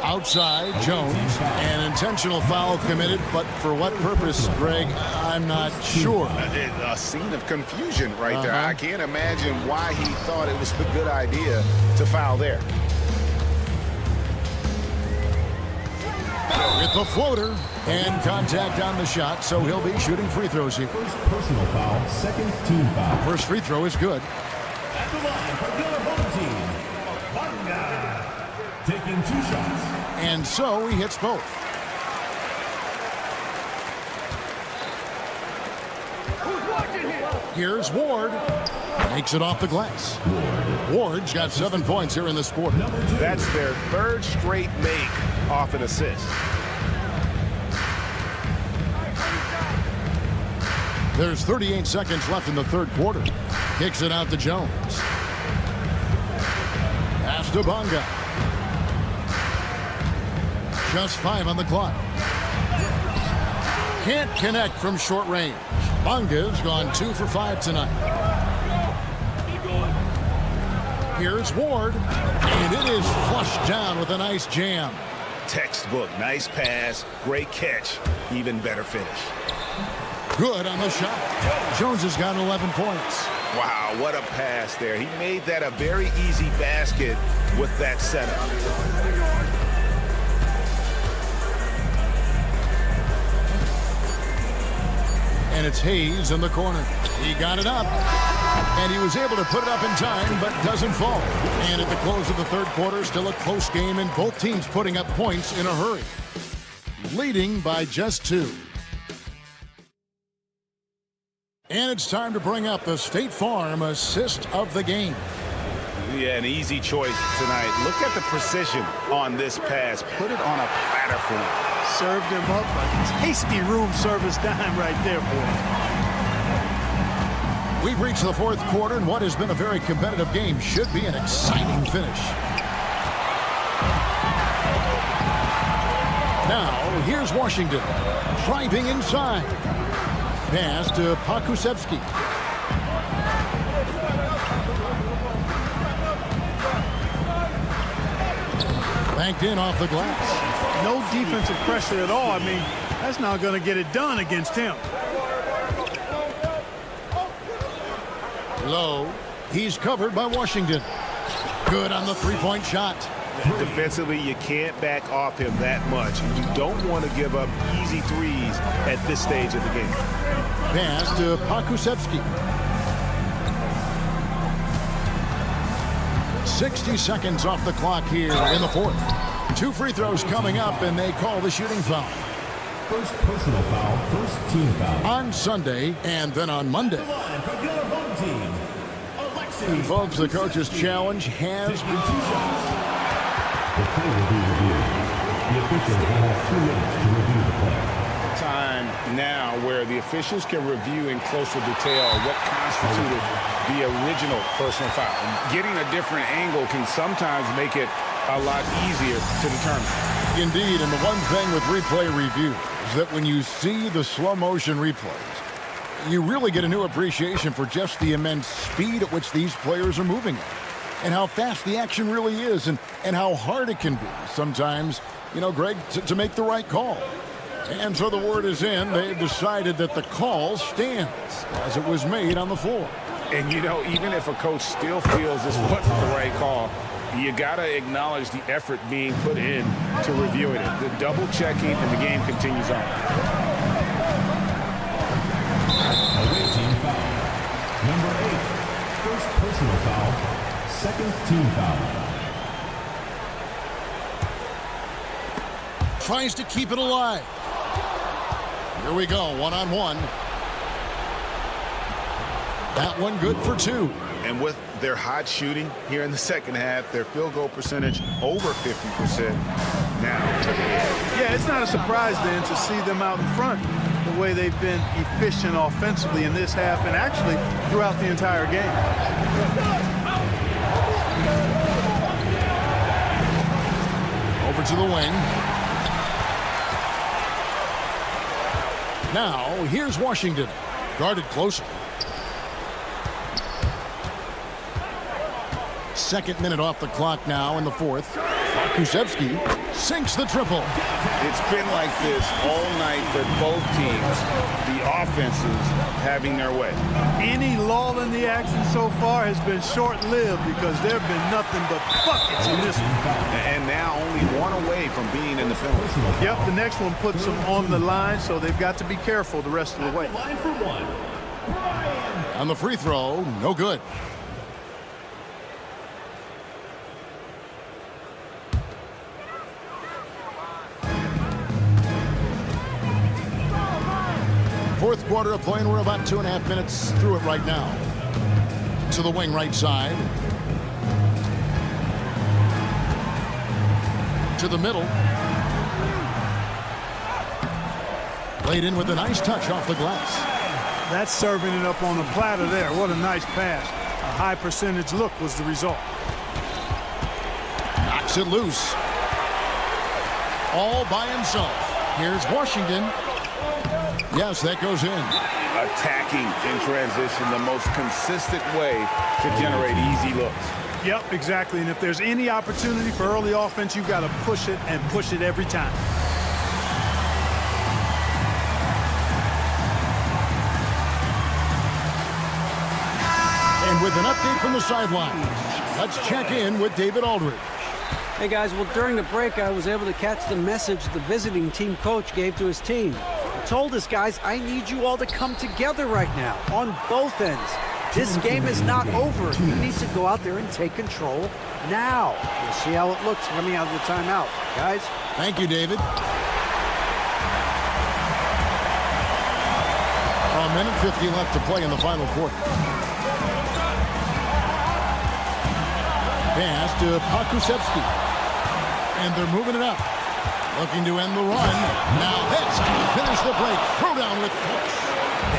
Outside, Jones. An intentional foul committed, but for what purpose, Greg, I'm not sure. A scene of confusion right there. I can't imagine why he thought it was a good idea to foul there. With the floater and contact on the shot, so he'll be shooting free throws here. First personal foul, second team foul. First free throw is good. At the line for the home team, Bonga, taking 2 shots. And so he hits both. Here's Ward. Makes it off the glass. Ward's got 7 points here in this quarter. That's their 3rd straight make off an assist. There's 38 seconds left in the third quarter. Kicks it out to Jones. Pass to Bonga. Just 5 on the clock. Can't connect from short range. Bonga's gone 2 for 5 tonight. Here's Ward. And it is flushed down with a nice jam. Textbook. Nice pass. Great catch. Even better finish. Good on the shot. Jones has got 11 points. Wow, what a pass there. He made that a very easy basket with that setup. And it's Hayes in the corner. He got it up. And he was able to put it up in time, but doesn't fall. And at the close of the third quarter, still a close game, and both teams putting up points in a hurry. Leading by just 2. And it's time to bring up the State Farm assist of the game. Yeah, an easy choice tonight. Look at the precision on this pass. Put it on a platter for him. Served him up a tasty room service dime right there, boy. We've reached the fourth quarter, and what has been a very competitive game should be an exciting finish. Now, here's Washington, driving inside. Pass to Pakusevsky. Banked in off the glass. No defensive pressure at all. I mean, that's not going to get it done against him. Low. He's covered by Washington. Good on the three-point shot. Defensively, you can't back off him that much. You don't want to give up easy threes at this stage of the game. Pass to Pakusevsky. 60 seconds off the clock here in the fourth. 2 free throws coming up, and they call the shooting foul. First personal foul, first team foul. On Sunday, and then on Monday. And folks, the coach's challenge has been 2 shots. The play will be reviewed. The officials will have 2 minutes to review the play. Time now where the officials can review in closer detail what constituted the original personal foul. Getting a different angle can sometimes make it a lot easier to determine. Indeed, and the one thing with replay review is that when you see the slow motion replays, you really get a new appreciation for just the immense speed at which these players are moving at, and how fast the action really is, and how hard it can be sometimes, you know, Greg, to make the right call. And so the word is in. They've decided that the call stands as it was made on the floor. And, you know, even if a coach still feels this wasn't the right call, you got to acknowledge the effort being put in to reviewing it. The double checking, and the game continues on. Away team foul. Number 8, first personal foul, second team foul. Tries to keep it alive. Here we go, one-on-one. That one good for 2. And with their hot shooting here in the second half, their field goal percentage over 50% now. Yeah, it's not a surprise then to see them out in front the way they've been efficient offensively in this half and actually throughout the entire game. Over to the wing. Now, here's Washington. Guarded closer. Second minute off the clock now in the fourth. Kusevsky sinks the triple. It's been like this all night for both teams. The offenses having their way. Any lull in the action so far has been short-lived because there have been nothing but buckets in this one. And now only one away from being in the penalty. Yep, the next one puts them on the line, so they've got to be careful the rest of the way. Line for one. On the free throw, no good. Fourth quarter of play, and we're about 2.5 minutes through it right now. To the wing right side. To the middle. Laid in with a nice touch off the glass. That's serving it up on the platter there. What a nice pass. A high percentage look was the result. Knocks it loose. All by himself. Here's Washington. Yes, that goes in. Attacking in transition, the most consistent way to generate easy looks. Yep, exactly. And if there's any opportunity for early offense, you've got to push it and push it every time. And with an update from the sidelines, let's check in with David Aldridge. Hey guys, well during the break I was able to catch the message the visiting team coach gave to his team. He told us, guys, I need you all to come together right now on both ends. This game is not over. You need to go out there and take control now. We'll see how it looks coming out of the timeout. Guys? Thank you, David. A minute 50 left to play in the final quarter. Pass to Kusevsky. And they're moving it up. Looking to end the run. Now that's how you finish the break. Throw down with force.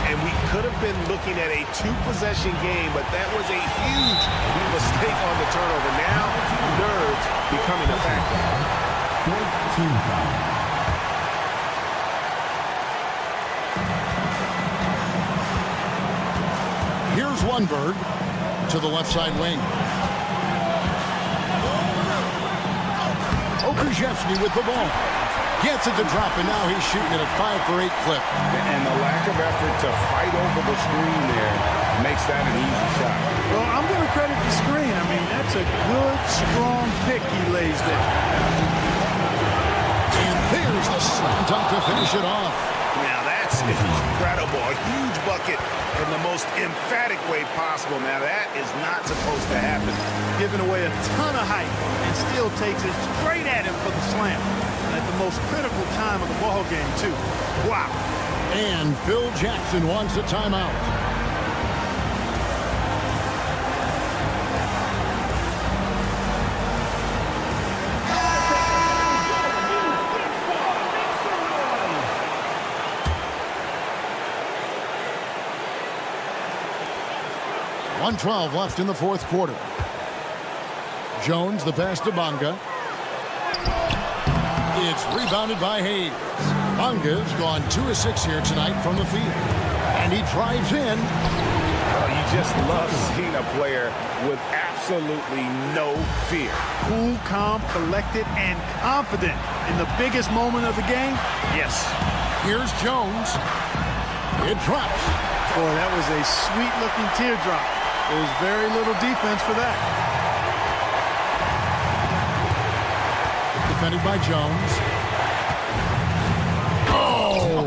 And we could have been looking at a two-possession game, but that was a huge mistake on the turnover. Now, nerves becoming a factor. Fourth team foul. Here's Lundberg to the left side wing. Okrzyjewski with the ball. Gets it to drop, and now he's shooting at a 5-for-8 clip. And the lack of effort to fight over the screen there makes that an easy shot. Well, I'm going to credit the screen. I mean, that's a good, strong pick he lays there. And there's the slam dunk to finish it off. Now that's incredible. A huge bucket in the most emphatic way possible. Now that is not supposed to happen. Giving away a ton of height and still takes it straight at him for the slam. At the most critical time of the ball game, too. Wow. And Phil Jackson wants a timeout. .112 left in the fourth quarter. Jones, the pass to Bonga. It's rebounded by Hayes. Bonga's gone 2 of 6 here tonight from the field. And he drives in. Oh, you just love seeing a player with absolutely no fear. Cool, calm, collected, and confident in the biggest moment of the game. Yes. Here's Jones. It drops. Boy, that was a sweet-looking teardrop. There was very little defense for that. Defended by Jones. Oh!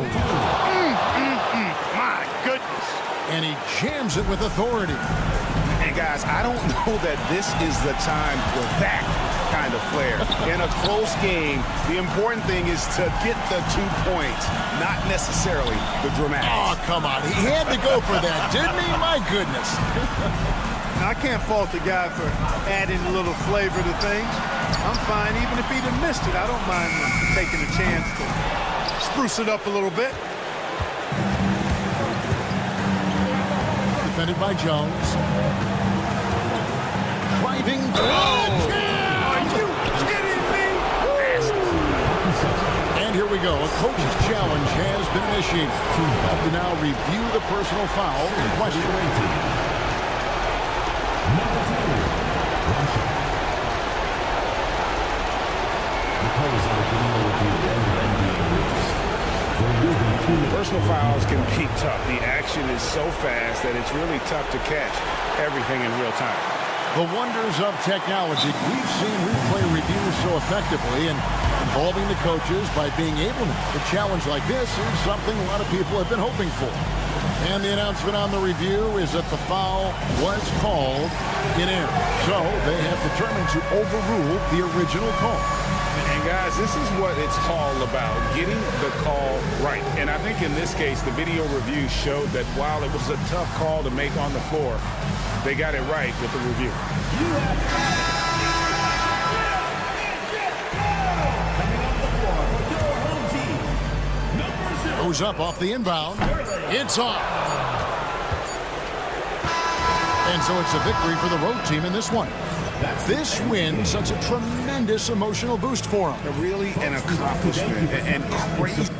My goodness. And he jams it with authority. And guys, I don't know that this is the time for that kind kind of flair. In a close game, the important thing is to get the 2 points, not necessarily the dramatics. Oh, come on. He had to go for that, didn't he? My goodness. I can't fault the guy for adding a little flavor to things. I'm fine even if he'd have missed it. I don't mind taking a chance to spruce it up a little bit. Defended by Jones. Driving. Are you kidding me? And here we go. A coach's challenge has been initiated. Have to now review the personal foul in question. Personal fouls can be tough. The action is so fast that it's really tough to catch everything in real time. The wonders of technology. We've seen replay reviews so effectively and involving the coaches by being able to challenge like this is something a lot of people have been hoping for. And the announcement on the review is that the foul was called in error. So they have determined to overrule the original call. And guys, this is what it's all about, getting the call right. And I think in this case, the video review showed that while it was a tough call to make on the floor, they got it right with the review. Goes up off the inbound. It's off. And so it's a victory for the road team in this one. This win, such a tremendous emotional boost for them. Really an accomplishment and crazy.